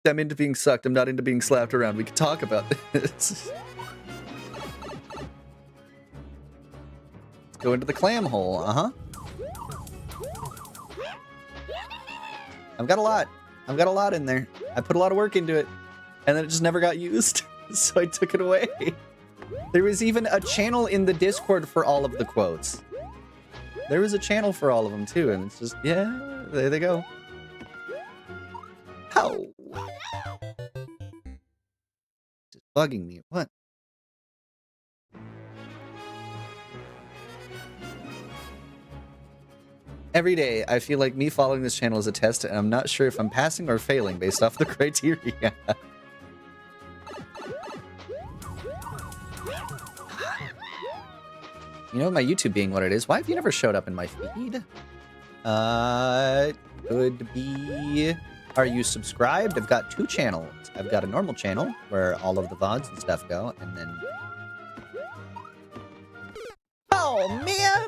I'm into being sucked. I'm not into being slapped around. We can talk about this. Let's go into the clam hole. Uh-huh. I've got a lot. I've got a lot in there. I put a lot of work into it. And then it just never got used. So I took it away. There was even a channel in the Discord for all of the quotes. There was a channel for all of them too. And it's just, yeah, there they go. How? Just bugging me. What? Every day, I feel like me following this channel is a test, and I'm not sure if I'm passing or failing based off the criteria. You know, my YouTube being what it is, why have you never showed up in my feed? Could be... Are you subscribed? I've got 2 channels. I've got a normal channel where all of the VODs and stuff go, and then... Oh, man!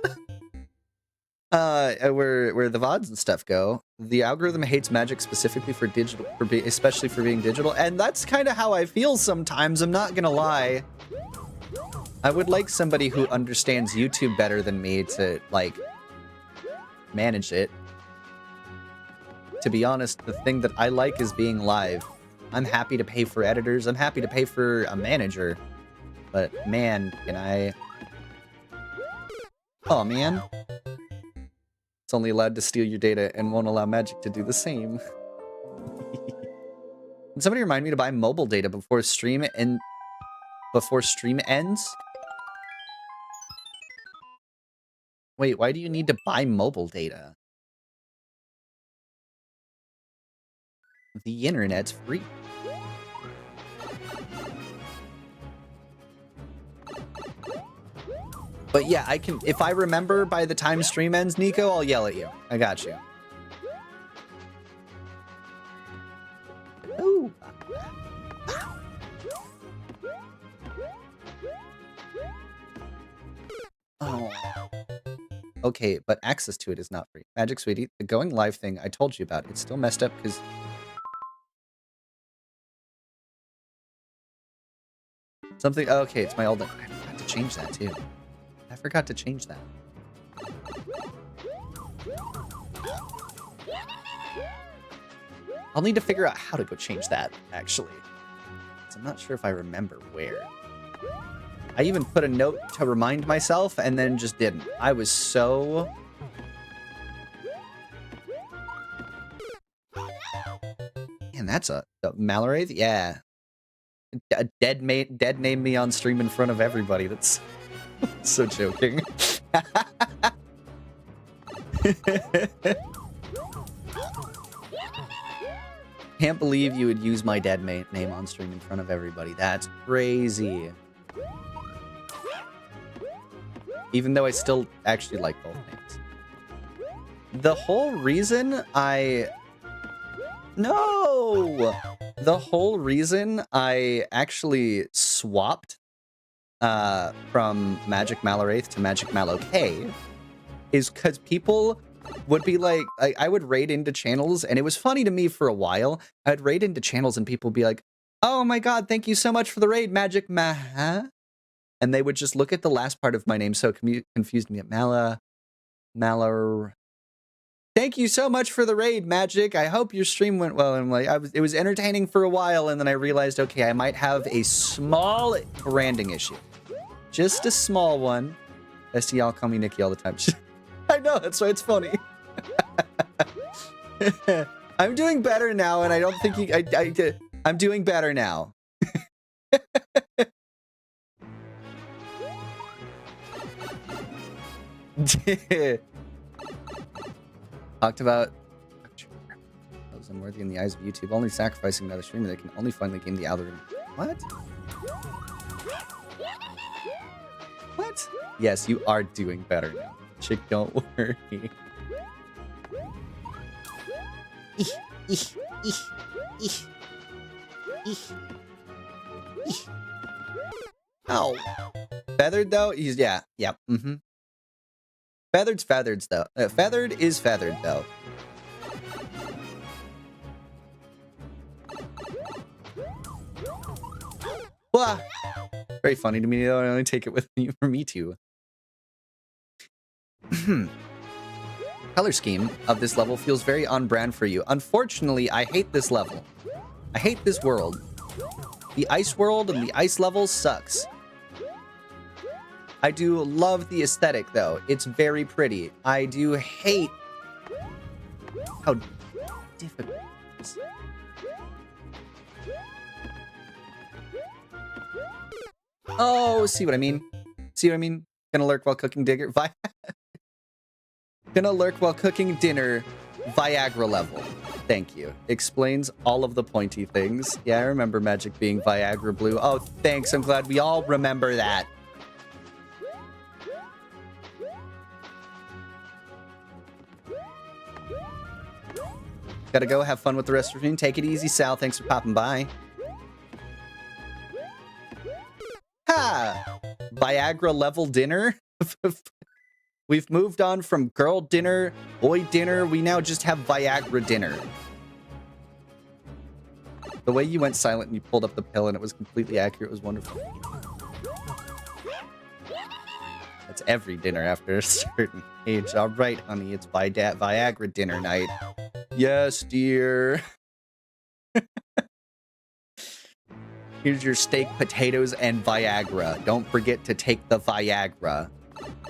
Where the VODs and stuff go. The algorithm hates Magic specifically for digital, especially for being digital, and that's kind of how I feel sometimes, I'm not gonna lie. I would like somebody who understands YouTube better than me to, like, manage it. To be honest, the thing that I like is being live. I'm happy to pay for editors. I'm happy to pay for a manager. But, man, can I... Oh, man. It's only allowed to steal your data and won't allow Magic to do the same. Can somebody remind me to buy mobile data before stream ends? Wait, why do you need to buy mobile data? The internet's free. But yeah, I can, if I remember by the time stream ends, Nico, I'll yell at you. I got you. Ooh. Oh. Okay, but access to it is not free. Magic Sweetie, the going live thing I told you about, it's still messed up because... Something... Okay, it's my old... I forgot to change that, too. I forgot to change that. I'll need to figure out how to go change that, actually. 'Cause I'm not sure if I remember where. I even put a note to remind myself and then just didn't. I was so... Man, that's a Mallokay? Yeah. A dead name me on stream in front of everybody. That's so joking. Can't believe you would use my dead name on stream in front of everybody. That's crazy. Even though I still actually like both names. The whole reason I... No! The whole reason I actually swapped from MagicMallokay to MagicMallokay is because people would be like, I would raid into channels, and it was funny to me for a while. I'd raid into channels and people would be like, oh my god, thank you so much for the raid, and they would just look at the last part of my name, so it confused me. Thank you so much for the raid, Magic. I hope your stream went well. And I'm like, it was entertaining for a while, and then I realized, okay, I might have a small branding issue. Just a small one. ST, y'all call me Nikki all the time. I know, that's why it's funny. I'm doing better now, and I don't think you... I'm doing better now. Talked about those unworthy in the eyes of YouTube, only sacrificing another streamer that can only finally game the algorithm. What? What? Yes, you are doing better now. Chick, don't worry. Ow. Feathered though? Yeah. Mm-hmm. Feathered's feathered though. Feathered is feathered though. Blah. Very funny to me though. I only take it with me for me too. Color scheme of this level feels very on brand for you. Unfortunately, I hate this level. I hate this world. The ice world and the ice level sucks. I do love the aesthetic, though. It's very pretty. I do hate how difficult it is. Oh, see what I mean? See what I mean? Gonna lurk while cooking digger. Gonna lurk while cooking dinner. Viagra level. Thank you. Explains all of the pointy things. Yeah, I remember Magic being Viagra blue. Oh, thanks. I'm glad we all remember that. Gotta go. Have fun with the rest of the stream. Take it easy, Sal. Thanks for popping by. Ha! Viagra level dinner? We've moved on from girl dinner, boy dinner. We now just have Viagra dinner. The way you went silent and you pulled up the pill and it was completely accurate was wonderful. That's every dinner after a certain age. All right, honey, it's Viagra dinner night. Yes, dear. Here's your steak, potatoes, and Viagra. Don't forget to take the Viagra.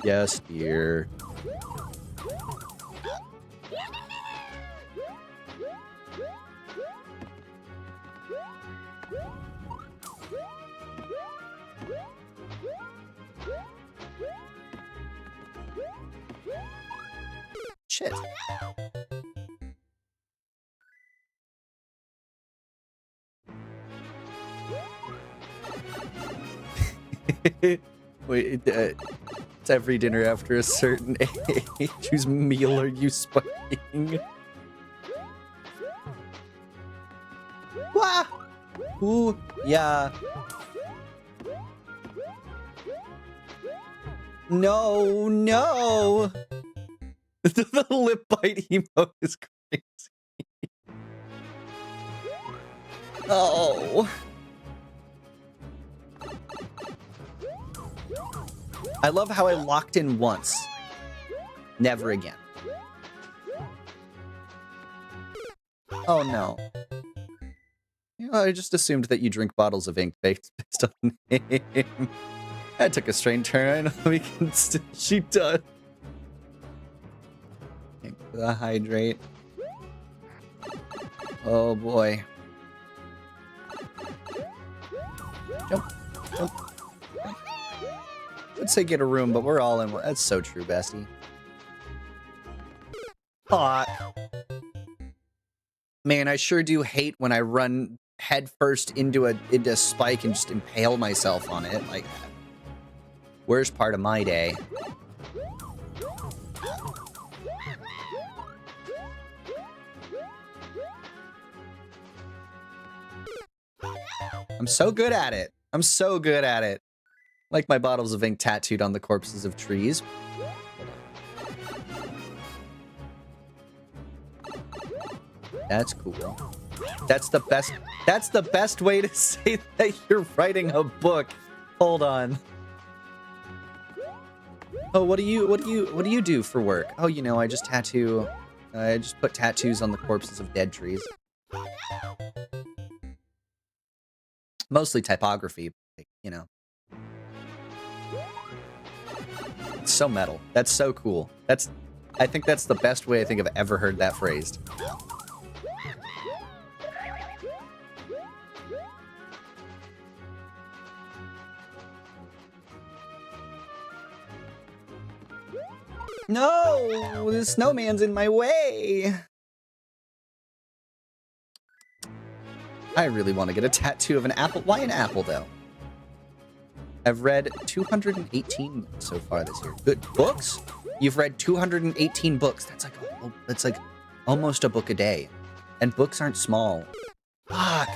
Yes, dear. Shit. Wait, it's every dinner after a certain age. Whose meal are you spiking? Wah! Ooh, yeah. No, no! The lip bite emote is crazy. Oh. I love how I locked in once. Never again. Oh no. You know, I just assumed that you drink bottles of ink based on the name. That took a strange turn. I know we can still shoot done. The hydrate. Oh boy. Jump. Jump. I'd say get a room, but we're all in one. That's so true, Bestie. Fuck. Man, I sure do hate when I run headfirst into a spike and just impale myself on it like that. Worst part of my day. I'm so good at it. I'm so good at it. Like my bottles of ink tattooed on the corpses of trees. That's cool. That's the best way to say that you're writing a book. Hold on. Oh, what do you do for work? Oh, you know, I just put tattoos on the corpses of dead trees. Mostly typography, you know. It's so metal. That's so cool. I think that's the best way I think I've ever heard that phrased. No! The snowman's in my way! I really want to get a tattoo of an apple. Why an apple, though? I've read 218 so far this year. Good books? You've read 218 books. That's like almost a book a day. And books aren't small. Fuck.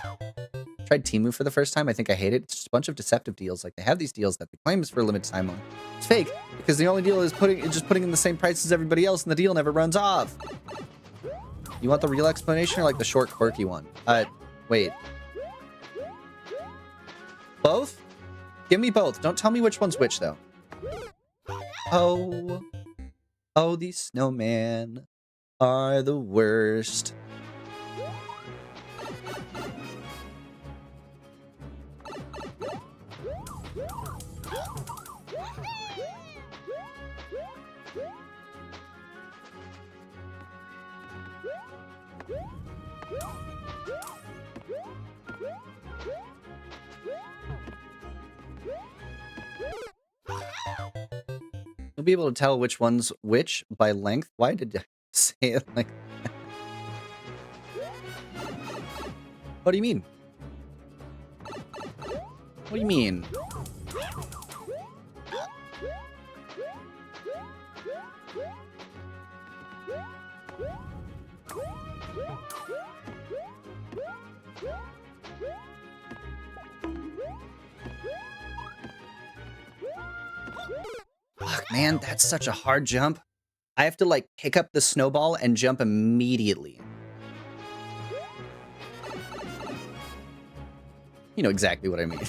Tried Temu for the first time. I think I hate it. It's just a bunch of deceptive deals. Like, they have these deals that they claim is for a limited time only. It's fake, because the only deal is just putting in the same price as everybody else, and the deal never runs off. You want the real explanation or like the short, quirky one? Wait. Both? Give me both. Don't tell me which one's which, though. Oh, these snowmen are the worst. You'll be able to tell which one's which by length. Why did I say it like that? What do you mean? What do you mean? Fuck, man, that's such a hard jump. I have to, like, pick up the snowball and jump immediately. You know exactly what I mean.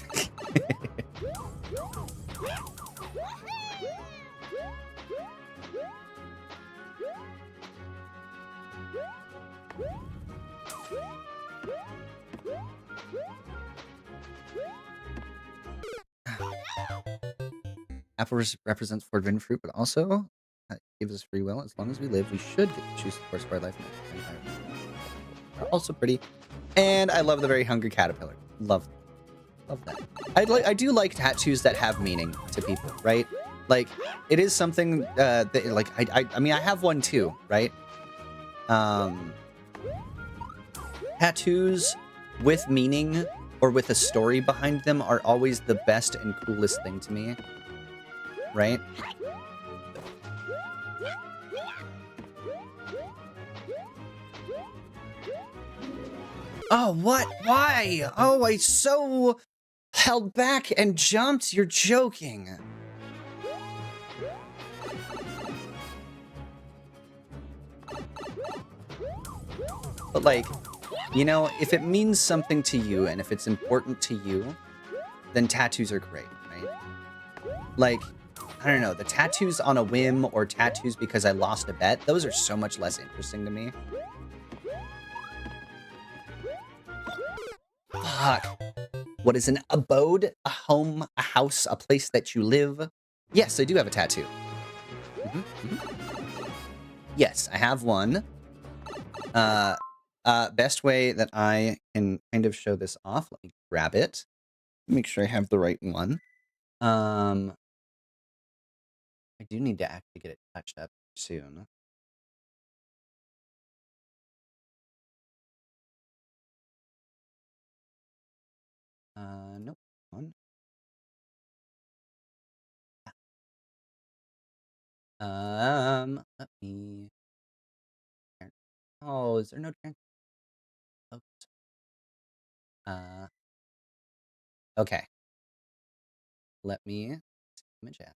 Apple represents forbidden fruit, but also gives us free will. As long as we live, we should get to choose the course of our life. They're also pretty. And I love the very hungry caterpillar. Love that. I do like tattoos that have meaning to people, right? Like, it is something that, like, I mean, I have one too, right? Tattoos with meaning or with a story behind them are always the best and coolest thing to me. Right? Oh, what? Why? Oh, I so held back and jumped. You're joking. But, like, you know, if it means something to you and if it's important to you, then tattoos are great, right? Like, I don't know, the tattoos on a whim or tattoos because I lost a bet, those are so much less interesting to me. Fuck. What is an abode? A home? A house? A place that you live? Yes, I do have a tattoo. Yes, I have one. Best way that I can kind of show this off, let me grab it. Make sure I have the right one. I do need to actually get it touched up soon. Nope. One. Let me. Oh, is there no? Oh, okay. Let me image it.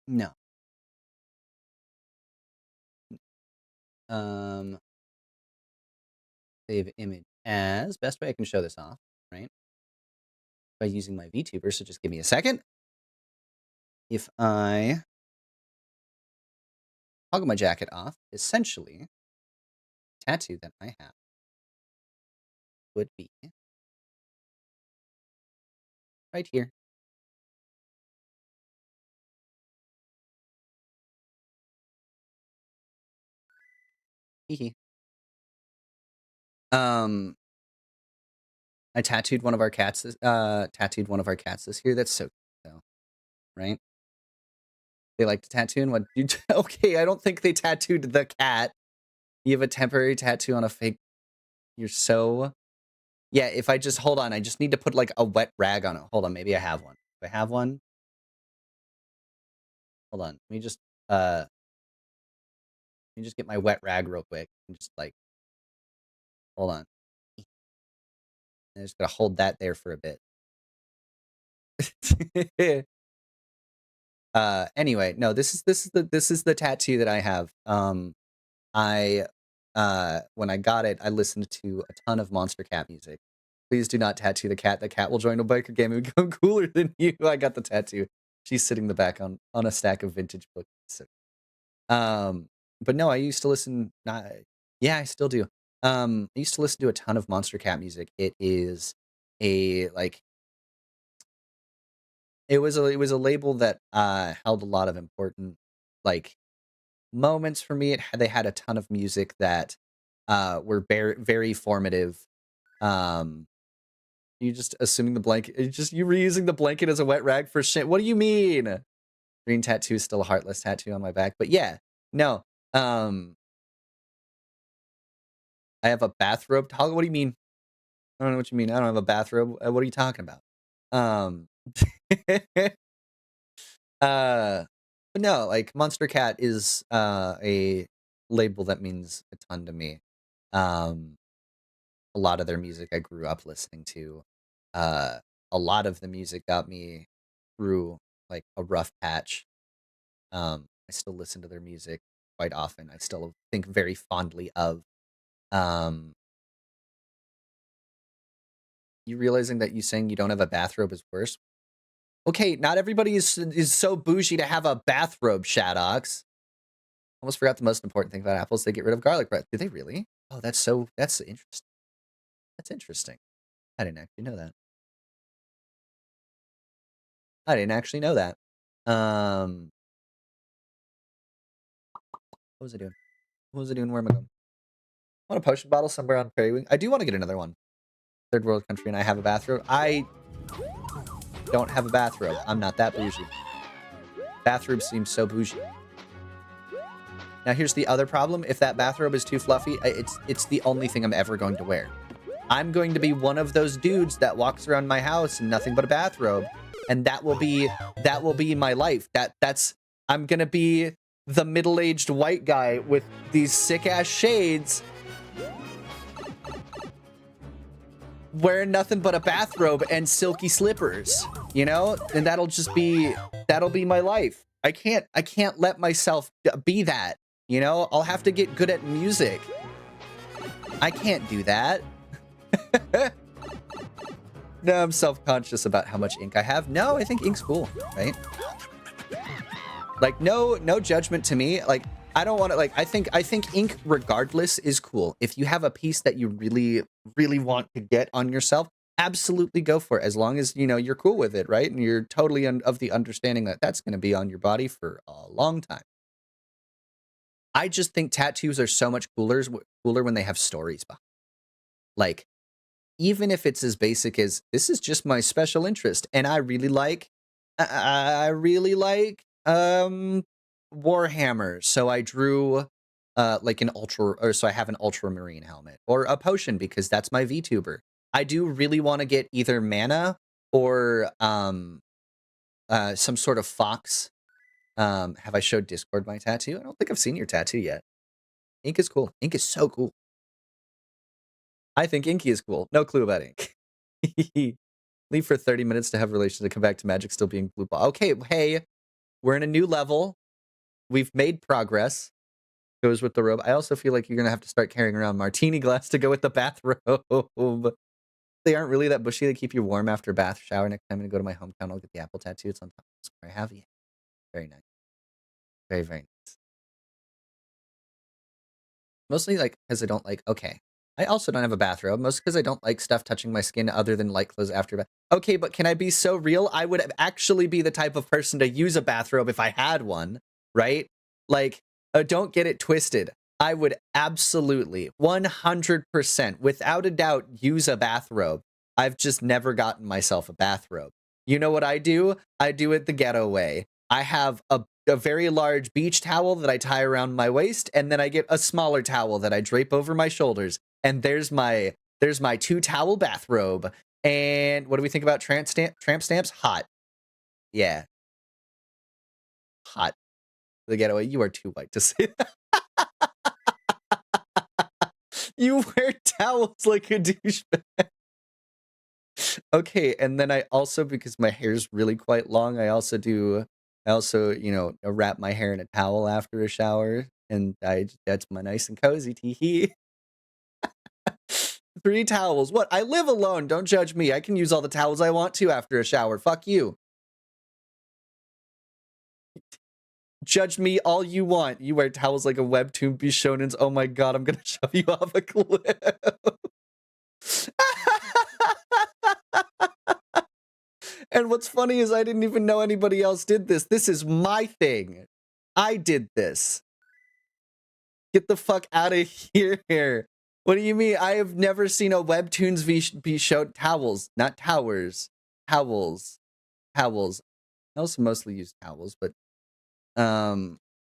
No. Save image as. Best way I can show this off, right? By using my VTuber, so just give me a second. If I toggle my jacket off, essentially, the tattoo that I have would be right here. Hee. I tattooed one of our cats. Tattooed one of our cats this year. That's so cute, though, right? They like to tattoo, and what? Okay, I don't think they tattooed the cat. You have a temporary tattoo on a fake. You're so. Yeah, if I just hold on, I just need to put like a wet rag on it. Hold on, maybe I have one. If I have one, hold on. Let me just get my wet rag real quick and just like hold on. I just gotta hold that there for a bit. Anyway, no, this is the tattoo that I have. When I got it, I listened to a ton of Monster Cat music. Please do not tattoo the cat. The cat will join a biker gang and become cooler than you. I got the tattoo. She's sitting in the back on a stack of vintage books. So, but no, I used to listen. Yeah, I still do. I used to listen to a ton of Monster Cat music. It is a like. It was a label that held a lot of important like moments for me. They had a ton of music that were very formative. You just assuming the blanket. You reusing the blanket as a wet rag for shit. What do you mean? Green tattoo is still a heartless tattoo on my back, but yeah, no. I have a bathrobe toggle. What do you mean? I don't know what you mean. I don't have a bathrobe. What are you talking about? But no, like Monster Cat is a label that means a ton to me. A lot of their music I grew up listening to. A lot of the music got me through like a rough patch. I still listen to their music quite often. I still think very fondly of. You realizing that you saying you don't have a bathrobe is worse? Okay, not everybody is so bougie to have a bathrobe, Shadox. Almost forgot the most important thing about apples. They get rid of garlic breath. Do they really? Oh, that's interesting. That's interesting. I didn't actually know that. I didn't actually know that. What was I doing? What was I doing? Where am I going? I want a potion bottle somewhere on Fairy Wing. I do want to get another one. Third world country and I have a bathrobe. I don't have a bathrobe. I'm not that bougie. Bathrobe seems so bougie. Now here's the other problem. If that bathrobe is too fluffy, it's the only thing I'm ever going to wear. I'm going to be one of those dudes that walks around my house in nothing but a bathrobe, and that will be my life. I'm gonna be the middle-aged white guy with these sick-ass shades, wearing nothing but a bathrobe and silky slippers, you know? And that'll be my life. I can't let myself be that, you know? I'll have to get good at music. I can't do that. No, I'm self-conscious about how much ink I have. No, I think ink's cool, right? Like, no judgment to me. Like, I don't want to, like, I think ink regardless is cool. If you have a piece that you really, really want to get on yourself, absolutely go for it. As long as, you know, you're cool with it, right? And you're totally of the understanding that that's going to be on your body for a long time. I just think tattoos are so much cooler when they have stories behind. Like, even if it's as basic as, this is just my special interest, and I really like Warhammer, so I drew like so I have an ultramarine helmet, or a potion because that's my VTuber. I do really want to get either mana or some sort of fox. Have I showed Discord my tattoo? I don't think I've seen your tattoo yet. Ink is cool. Ink is so cool. I think Inky is cool. No clue about Ink. Leave for 30 minutes to have relations to come back to Magic still being blue ball. Okay, hey, we're in a new level. We've made progress. Goes with the robe. I also feel like you're going to have to start carrying around martini glass to go with the bathrobe. They aren't really that bushy. They keep you warm after a bath shower. Next time I'm going to go to my hometown, I'll get the apple tattoo. It's on top of the square. I have you. Very nice. Very, very nice. Mostly like because I don't like, okay. I also don't have a bathrobe, mostly because I don't like stuff touching my skin other than light clothes after bath. Okay, but can I be so real? I would actually be the type of person to use a bathrobe if I had one, right? Like, don't get it twisted. I would absolutely, 100%, without a doubt, use a bathrobe. I've just never gotten myself a bathrobe. You know what I do? I do it the ghetto way. I have a very large beach towel that I tie around my waist, and then I get a smaller towel that I drape over my shoulders. And there's my 2-towel bathrobe. And what do we think about tramp stamps? Hot. Yeah. Hot. The getaway. You are too white to say that. You wear towels like a douchebag. Okay, and then I also, because my hair's really quite long, I also, you know, wrap my hair in a towel after a shower. And that's my nice and cozy tee-hee. 3 towels. What? I live alone. Don't judge me. I can use all the towels I want to after a shower. Fuck you. Judge me all you want. You wear towels like a webtoon bishonens. Oh my god, I'm gonna shove you off a cliff. And what's funny is I didn't even know anybody else did this. This is my thing. I did this. Get the fuck out of here. What do you mean? I have never seen a Webtoons be showed towels, not towers. Towels. Towels. I also mostly use towels, but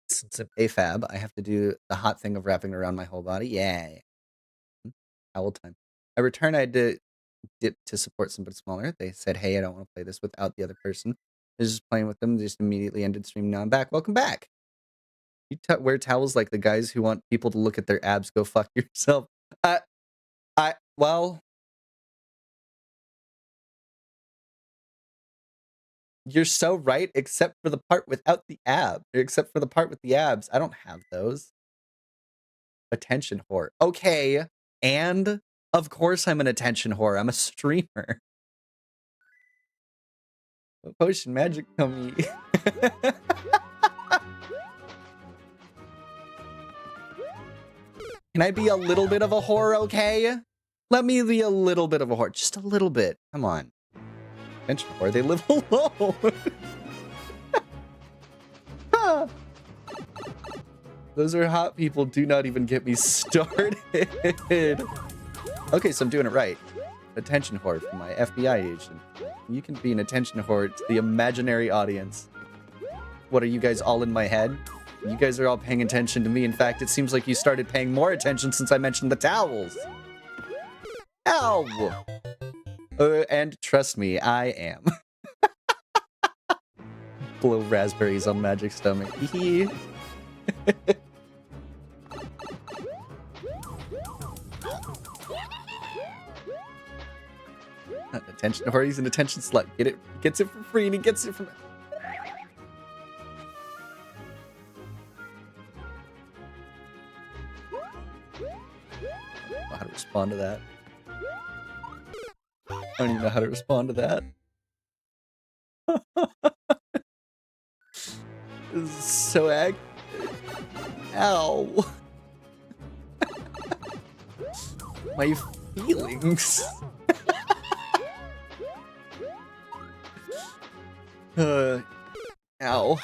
since I'm AFAB, I have to do the hot thing of wrapping around my whole body. Yeah. Towel time. I returned, I had to dip to support somebody smaller. They said, hey, I don't want to play this without the other person. I was just playing with them. They just immediately ended stream. Now I'm back. Welcome back. You wear towels like the guys who want people to look at their abs. Go fuck yourself. Well, you're so right, except for the part without the ab, except for the part with the abs. I don't have those. Attention whore. Okay, and of course I'm an attention whore. I'm a streamer. Potion magic tummy. Can I be a little bit of a whore, okay? Let me be a little bit of a whore. Just a little bit. Come on. Attention whore, they live alone. Those are hot people. Do not even get me started. Okay, so I'm doing it right. Attention whore from my FBI agent. You can be an attention whore to the imaginary audience. What, are you guys all in my head? You guys are all paying attention to me. In fact, it seems like you started paying more attention since I mentioned the towels. Ow! And trust me, I am. Blow raspberries on magic stomach. Attention whore, he's an attention slut. Get it? Gets it for free and he gets it from... How to respond to that. I don't even know how to respond to that. This is so Ow. My feelings. Ow.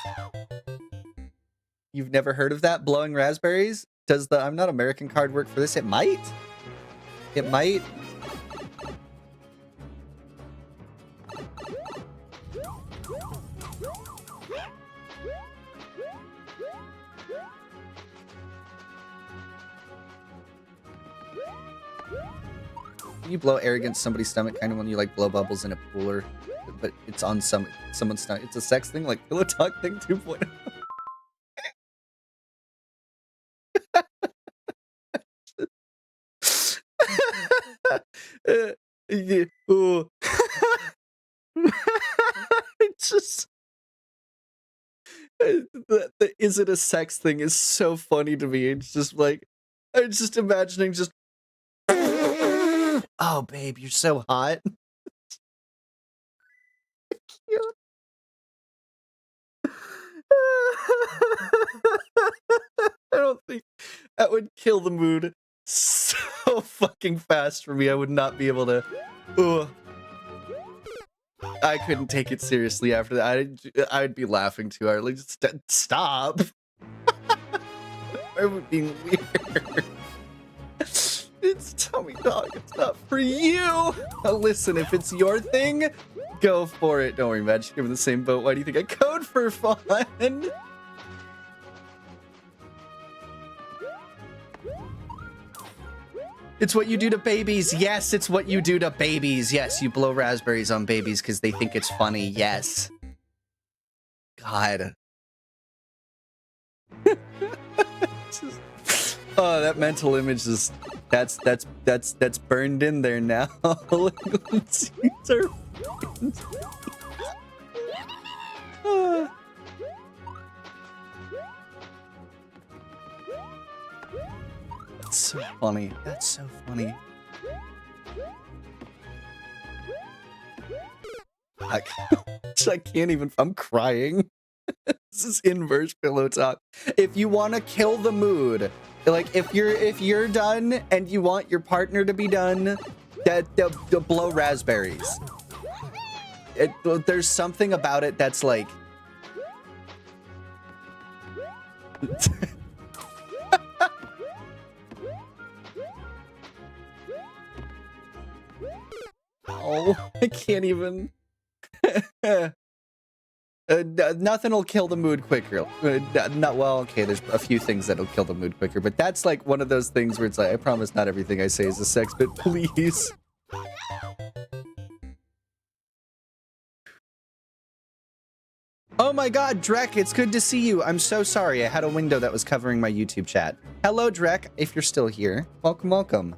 You've never heard of that? Blowing raspberries? Does the I'm Not American card work for this? It might. It might. You blow air against somebody's stomach, kind of when you like blow bubbles in a cooler, but it's on someone's stomach. It's a sex thing, like Pillow Talk thing 2.0. Yeah, oh. It's just the is it a sex thing is so funny to me. It's just like I'm just imagining just oh babe, you're so hot. Cute. I don't think that would kill the mood so fucking fast for me. I would not be able to. Ugh. I couldn't take it seriously after that. I'd be laughing too hard. Like, stop. I would be weird. It's tummy dog. It's not for you. Listen, if it's your thing, go for it. Don't worry, Magic. I'm in the same boat. Why do you think I code for fun? It's what you do to babies. Yes, it's what you do to babies. Yes, you blow raspberries on babies because they think it's funny. Yes. God. Oh, that mental image is that's burned in there now. Let's use our That's so funny. That's so funny. I can't even. I'm crying. This is inverse pillow talk. If you want to kill the mood, like if you're done and you want your partner to be done, that blow raspberries. There's something about it that's like. Oh, I can't even. Nothing will kill the mood quicker. Not well. Okay, there's a few things that'll kill the mood quicker, but that's like one of those things where it's like, I promise not everything I say is a sex bit, please. Oh my God, Drek, it's good to see you. I'm so sorry. I had a window that was covering my YouTube chat. Hello, Drek, if you're still here. Welcome, welcome.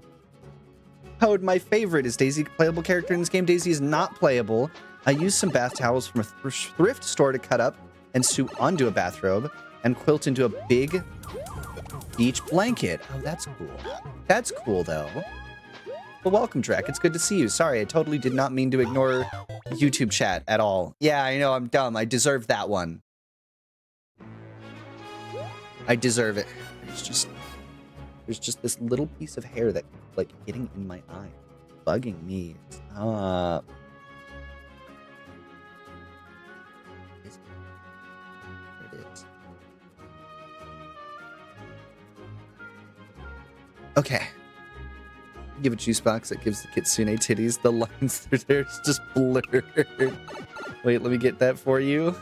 Code, my favorite. Is Daisy a playable character in this game? Daisy is not playable. I used some bath towels from a thrift store to cut up and sew onto a bathrobe and quilt into a big beach blanket. Oh, that's cool. That's cool, though. Well, welcome, Drek. It's good to see you. Sorry, I totally did not mean to ignore YouTube chat at all. Yeah, I know, I'm dumb. I deserve that one. I deserve it. There's just this little piece of hair that, like, getting in my eye. Bugging me. Stop. There it is. Okay. Give a juice box that gives the kitsune titties. The lines through there is just blurred. Wait, let me get that for you.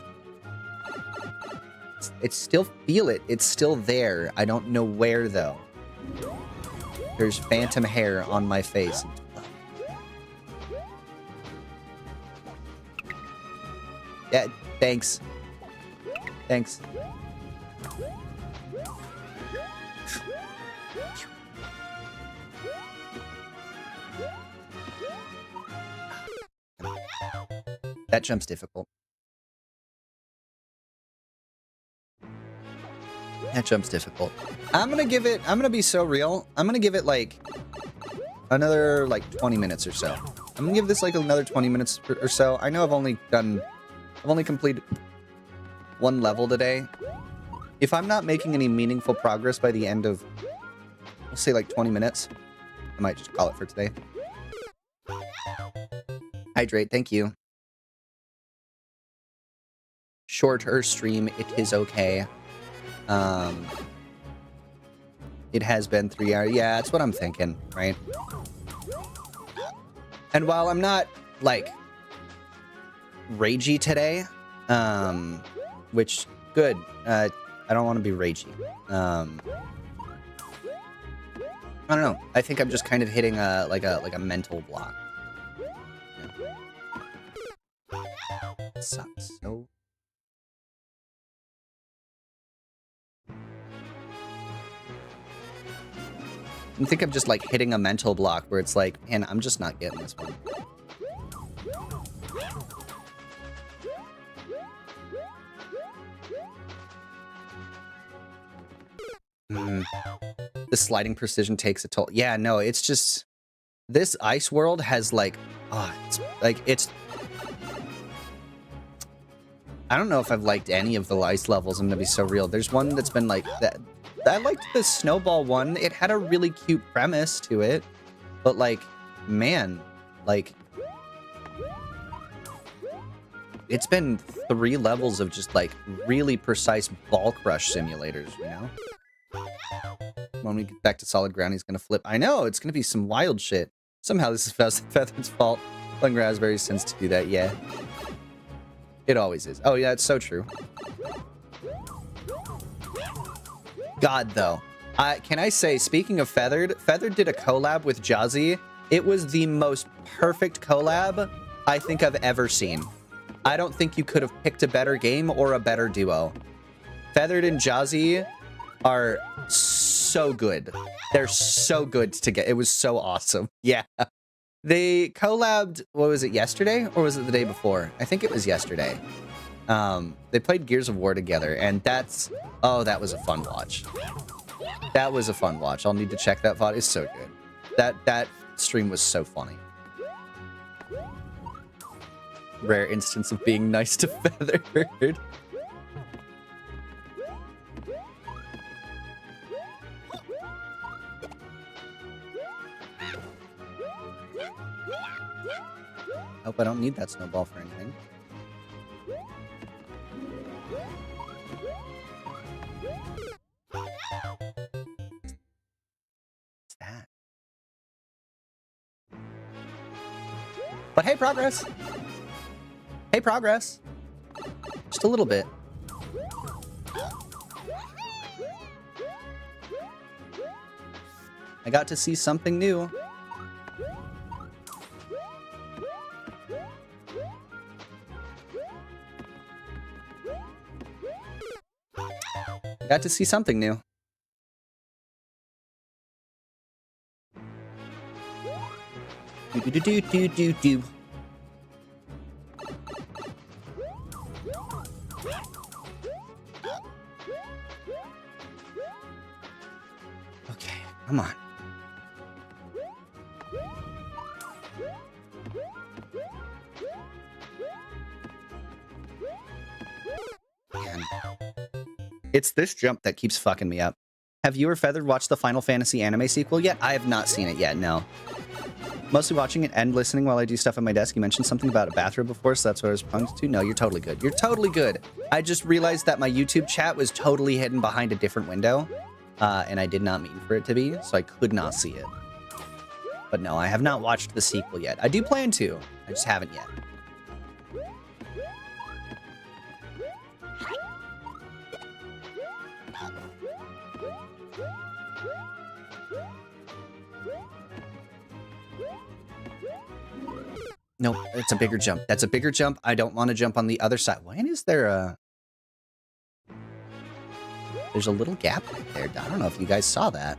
It's still feel it. It's still there. I don't know where, though. There's phantom hair on my face. Yeah, thanks. Thanks. That jump's difficult. That jump's difficult. I'm gonna be so real. I'm gonna give it like another like 20 minutes or so. I'm gonna give this like another 20 minutes or so. I know I've only completed one level today. If I'm not making any meaningful progress by the end of, we'll say like 20 minutes, I might just call it for today. Hydrate, thank you. Shorter stream, it is okay. It has been 3 hours. Yeah, that's what I'm thinking, right? And while I'm not, like, ragey today, which, good. I don't want to be ragey. I don't know. I think I'm just kind of hitting a mental block. Yeah. It sucks so. I think I'm just like hitting a mental block where it's like, man, I'm just not getting this one. The sliding precision takes a toll. Yeah, no, it's just this ice world has like, it's I don't know if I've liked any of the ice levels. I'm gonna be so real. There's one that's been like that. I liked the snowball one. It had a really cute premise to it, but like, man, like, it's been 3 levels of just like really precise ball crush simulators, you know? When we get back to solid ground, he's gonna flip. I know, it's gonna be some wild shit. Somehow this is Feathered's fault. Playing Raspberry since to do that, yeah. It always is. Oh yeah, it's so true. God, though. Can I say, speaking of Feathered did a collab with Jazzy. It was the most perfect collab I think I've ever seen. I don't think you could have picked a better game or a better duo. Feathered and Jazzy are so good. They're so good together. It was so awesome. Yeah. They collabed, what was it, yesterday? Or was it the day before? I think it was yesterday. They played Gears of War together, and oh, that was a fun watch. That was a fun watch. I'll need to check that VOD. It's so good. That stream was so funny. Rare instance of being nice to Feathered. Hope I don't need that snowball for anything. What's that? But hey, progress! Hey, progress! Just a little bit. I got to see something new. Got to see something new. Do. Okay, come on. Man. It's this jump that keeps fucking me up. Have you or Feathered watched the Final Fantasy anime sequel yet? I have not seen it yet, no. Mostly watching it and listening while I do stuff at my desk. You mentioned something about a bathrobe before, so that's what I was pumped to. No, you're totally good. You're totally good. I just realized that my YouTube chat was totally hidden behind a different window, and I did not mean for it to be, so I could not see it. But no, I have not watched the sequel yet. I do plan to. I just haven't yet. Nope, it's a bigger jump. That's a bigger jump. I don't want to jump on the other side. Why is there a... There's a little gap right there. I don't know if you guys saw that.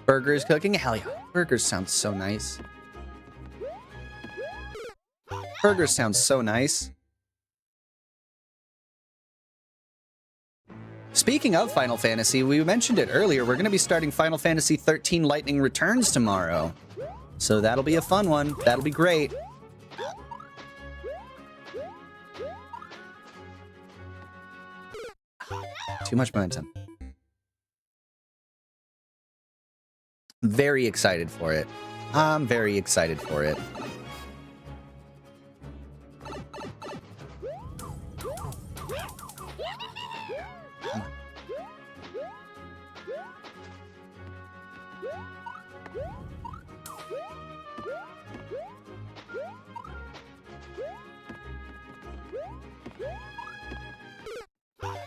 Burgers cooking? Hell yeah. Burgers sounds so nice. Burgers sounds so nice. Speaking of Final Fantasy, we mentioned it earlier. We're going to be starting Final Fantasy 13 Lightning Returns tomorrow. So that'll be a fun one. That'll be great. Too much momentum. Very excited for it. I'm very excited for it.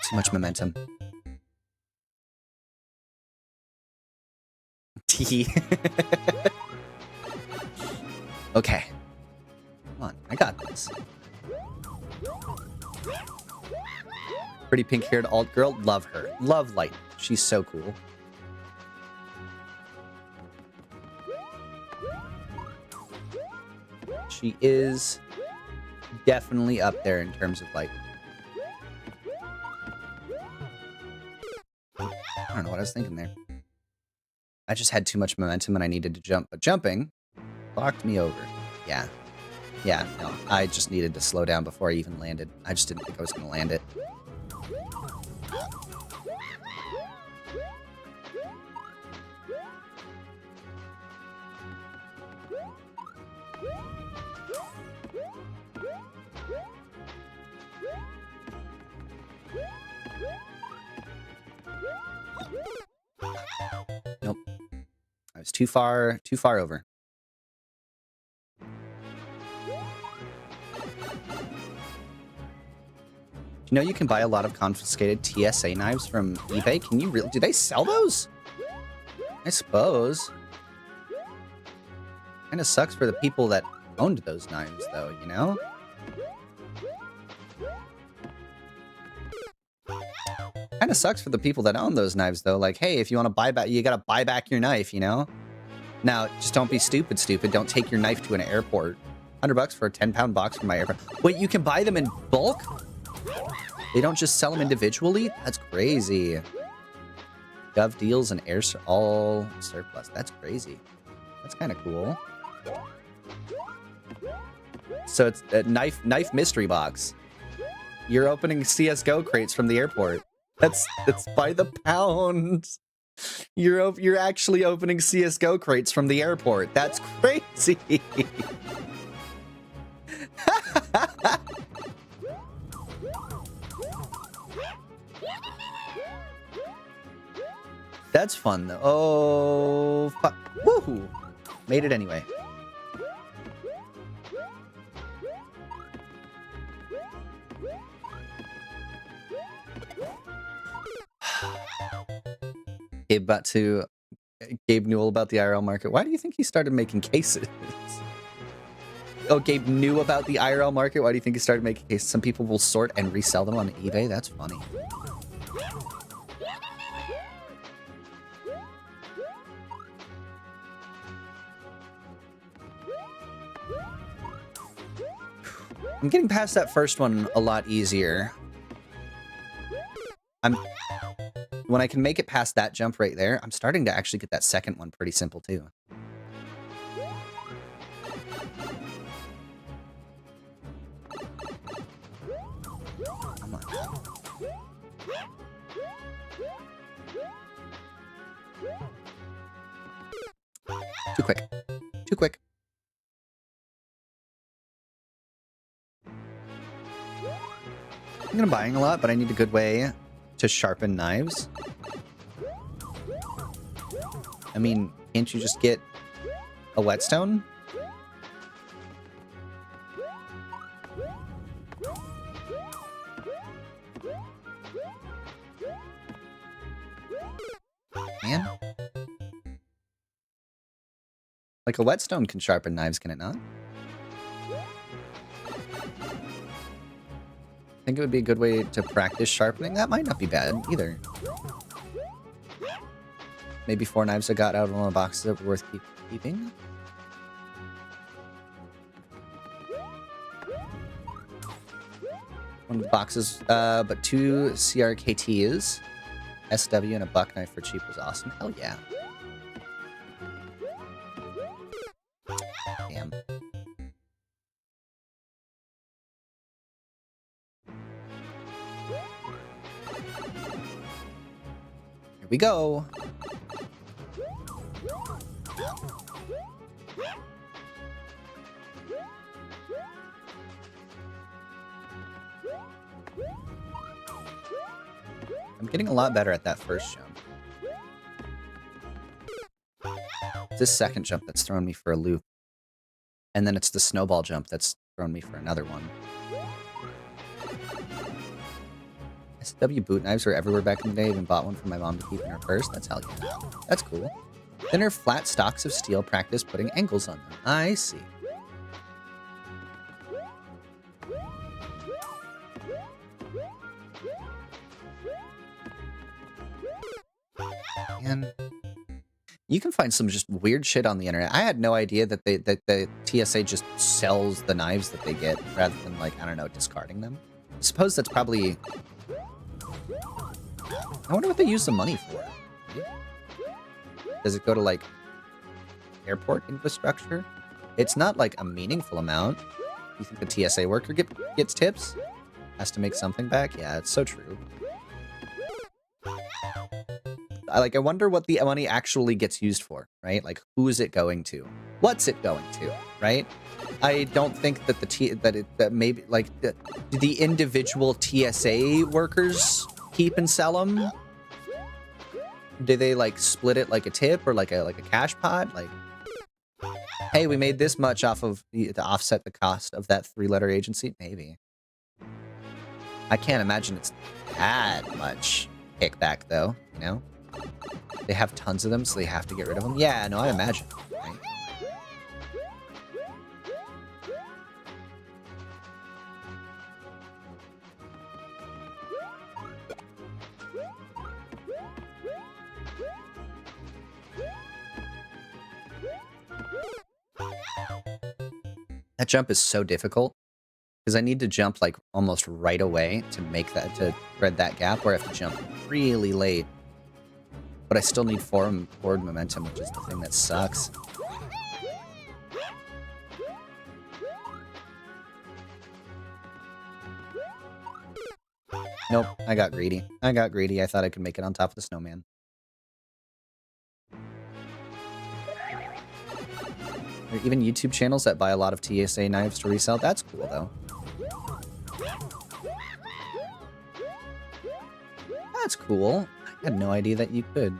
Too much momentum. Okay. Come on, I got this. Pretty pink-haired alt girl, love her. Love Light. She's so cool. She is definitely up there in terms of like. I don't know what I was thinking there. I just had too much momentum and I needed to jump, but jumping knocked me over. Yeah. Yeah, no, I just needed to slow down before I even landed. I just didn't think I was going to land it. Nope. I was too far over. You know you can buy a lot of confiscated TSA knives from eBay? Can you really? Do they sell those? I suppose. Kind of sucks for the people that owned those knives, though, you know? Kind of sucks for the people that own those knives, though. Like, hey, if you want to buy back, you gotta buy back your knife, you know? Now, just don't be stupid. Don't take your knife to an airport. $100 for a 10-pound box from my airport. Wait, you can buy them in bulk? They don't just sell them individually? That's crazy. Gov deals and air all surplus. That's crazy. That's kind of cool. So it's a knife mystery box. You're opening CS:GO crates from the airport. That's by the pound. You're actually opening CS:GO crates from the airport. That's crazy. That's fun, though. Oh, fuck. Woohoo! Made it anyway. Gabe knew all about the IRL market. Why do you think he started making cases? Oh, Gabe knew about the IRL market. Why do you think he started making cases? Some people will sort and resell them on eBay. That's funny. I'm getting past that first one a lot easier. When I can make it past that jump right there, I'm starting to actually get that second one pretty simple too. Come on. Too quick. Too quick. I'm gonna buying a lot, but I need a good way to sharpen knives. I mean, can't you just get a whetstone? Man. Like a whetstone can sharpen knives, can it not? I think it would be a good way to practice sharpening. That might not be bad either. Maybe 4 knives I got out of one of the boxes that were worth keeping. One of the boxes, but 2 CRKTs. SW and a buck knife for cheap was awesome. Hell yeah. Damn. Here we go. I'm getting a lot better at that first jump. It's this second jump that's thrown me for a loop. And then it's the snowball jump that's thrown me for another one. SW boot knives were everywhere back in the day. I even bought one for my mom to keep in her purse. That's hell yeah. That's cool. Thinner, flat stocks of steel practice putting angles on them. I see. And you can find some just weird shit on the internet. I had no idea that the TSA just sells the knives that they get rather than, like, I don't know, discarding them. I suppose that's probably... I wonder what they use the money for. Does it go to, like, airport infrastructure? It's not, like, a meaningful amount. You think the TSA worker gets tips? Has to make something back? Yeah, it's so true. I wonder what the money actually gets used for, right? Like, who is it going to? What's it going to, right? I don't think that do the individual TSA workers keep and sell them? Do they, like, split it like a tip or like a cash pot? Like, hey, we made this much off of to offset the cost of that 3-letter agency? Maybe. I can't imagine it's that much kickback, though, you know? They have tons of them, so they have to get rid of them? Yeah, no, I imagine, right? That jump is so difficult because I need to jump like almost right away to make that, to thread that gap, where I have to jump really late. But I still need forward momentum, which is the thing that sucks. Nope, I got greedy. I thought I could make it on top of the snowman. There are even YouTube channels that buy a lot of TSA knives to resell. That's cool, though. That's cool. I had no idea that you could.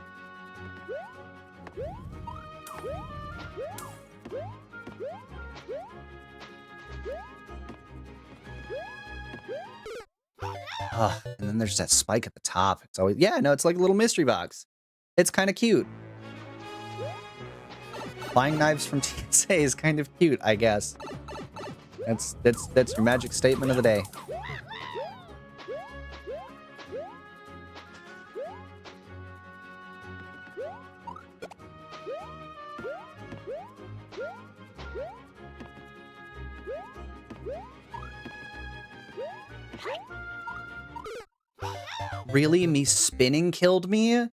And then there's that spike at the top. It's always, yeah, no, it's like a little mystery box. It's kind of cute. Buying knives from TSA is kind of cute, I guess. That's your magic statement of the day. Really? Me spinning killed me?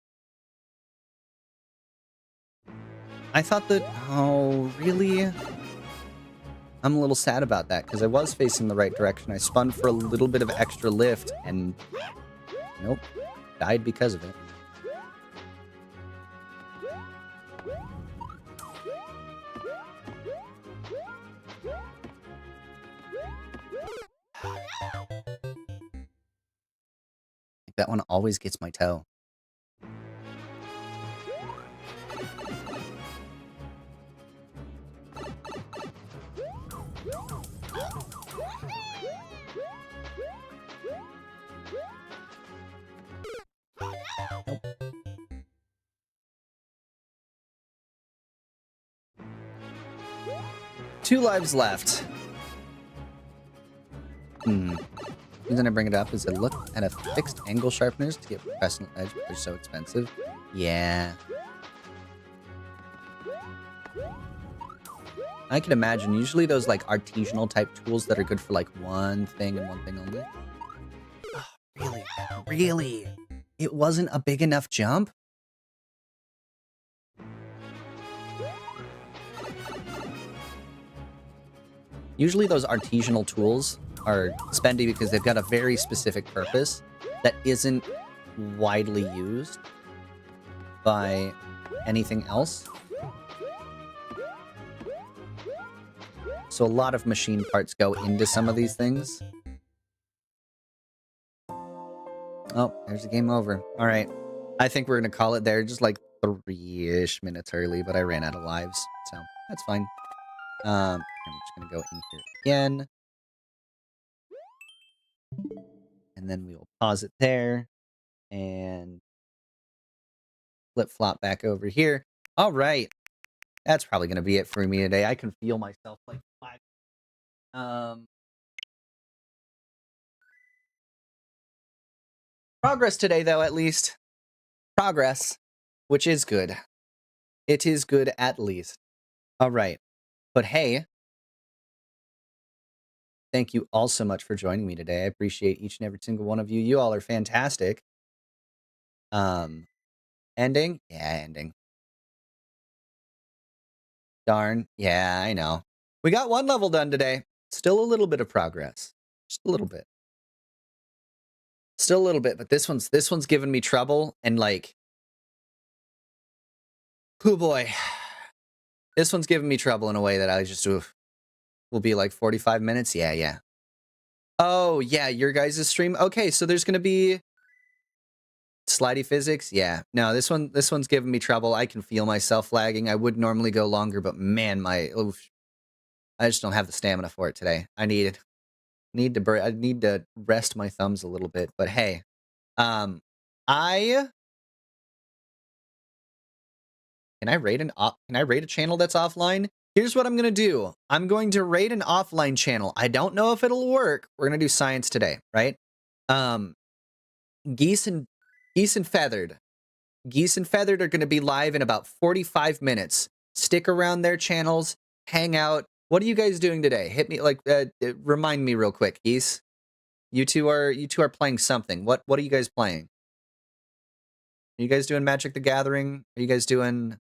I thought that... Oh, really? I'm a little sad about that, because I was facing the right direction. I spun for a little bit of extra lift, and... Nope. Died because of it. That one always gets my toe. Nope. 2 lives left. The reason I bring it up is I look at a fixed angle sharpeners to get professional edge, but they're so expensive. Yeah. I can imagine. Usually those like artisanal type tools that are good for like one thing and one thing only. Oh, really? Really? It wasn't a big enough jump? Usually those artisanal tools are spendy because they've got a very specific purpose that isn't widely used by anything else. So a lot of machine parts go into some of these things. Oh, there's a game over. All right. I think we're going to call it there. Just like 3-ish minutes early, but I ran out of lives. So that's fine. I'm just going to go in here again. And then we will pause it there. And flip-flop back over here. All right. That's probably going to be it for me today. I can feel myself like flag. Progress today, though, at least. Progress, which is good. It is good, at least. All right. But hey, thank you all so much for joining me today. I appreciate each and every single one of you. You all are fantastic. Ending? Yeah, ending. Darn. Yeah, I know. We got one level done today. Still a little bit of progress. Just a little bit. Still a little bit, but this one's giving me trouble, and like, oh boy. This one's giving me trouble in a way that I just will be like 45 minutes. Yeah. Oh, yeah, your guys' stream. Okay, so there's going to be slidey physics. Yeah. No, this one's giving me trouble. I can feel myself lagging. I would normally go longer, but man, I just don't have the stamina for it today. I need to rest my thumbs a little bit, but hey, can I raid a channel that's offline? Here's what I'm going to do. I'm going to raid an offline channel. I don't know if it'll work. We're going to do science today, right? Geese and Feathered. Geese and Feathered are going to be live in about 45 minutes. Stick around their channels, hang out. What are you guys doing today? Hit me, like, remind me real quick, Geese. You two are playing something. What are you guys playing? Are you guys doing Magic the Gathering? Are you guys doing...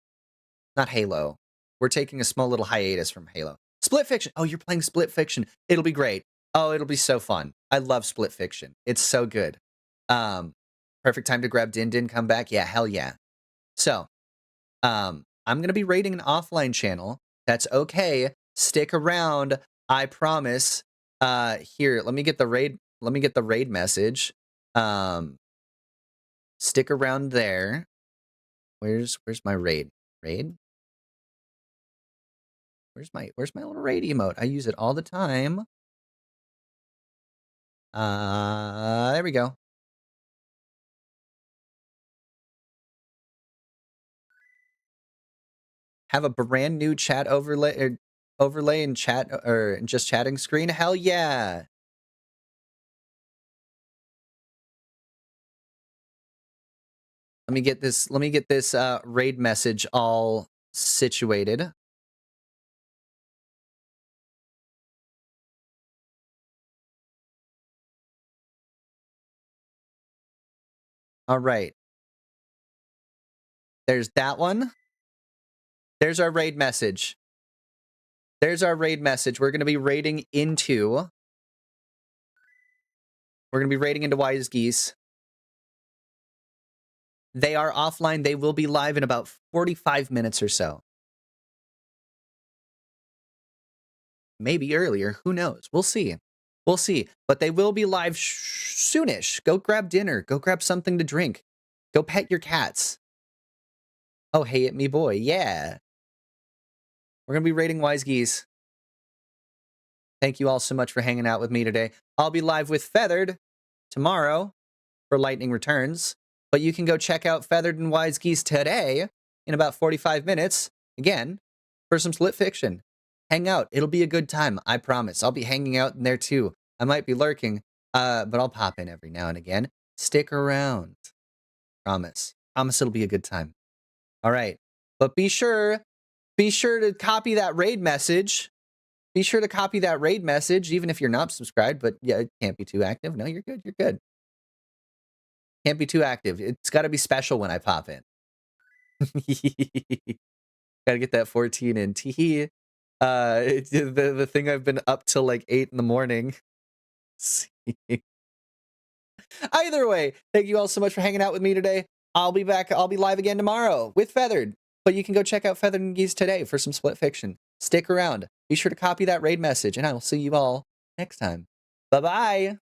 Not Halo. We're taking a small little hiatus from Halo. Split Fiction. Oh, you're playing Split Fiction. It'll be great. Oh, it'll be so fun. I love Split Fiction. It's so good. Perfect time to grab Din Din, come back. Yeah, hell yeah. So, I'm going to be raiding an offline channel. That's okay. Stick around. I promise. Here, let me get the raid message. Stick around there. Where's my raid? Raid? Where's my little raid emote? I use it all the time. There we go. Have a brand new chat overlay in chat or just chatting screen. Hell yeah. Let me get this raid message all situated. All right. There's that one. There's our raid message. There's our raid message. We're going to be raiding into Wise Geese. They are offline. They will be live in about 45 minutes or so. Maybe earlier. Who knows? We'll see. We'll see. But they will be live soonish. Go grab dinner. Go grab something to drink. Go pet your cats. Oh, hey, it me boy. Yeah. We're going to be raiding Wise Geese. Thank you all so much for hanging out with me today. I'll be live with Feathered tomorrow for Lightning Returns. But you can go check out Feathered and Wise Geese today in about 45 minutes. Again, for some Split Fiction. Hang out. It'll be a good time. I promise. I'll be hanging out in there too. I might be lurking, but I'll pop in every now and again. Stick around. Promise. Promise it'll be a good time. All right. But be sure to copy that raid message. Be sure to copy that raid message, even if you're not subscribed, but yeah, it can't be too active. No, you're good. You're good. Can't be too active. It's got to be special when I pop in. Gotta get that 14 in. Tee. The thing I've been up till like 8 in the morning. Either way, thank you all so much for hanging out with me today. I'll be back. I'll be live again tomorrow with Feathered. But you can go check out Feathered and Geese today for some split fiction. Stick around. Be sure to copy that raid message, and I will see you all next time. Bye-bye.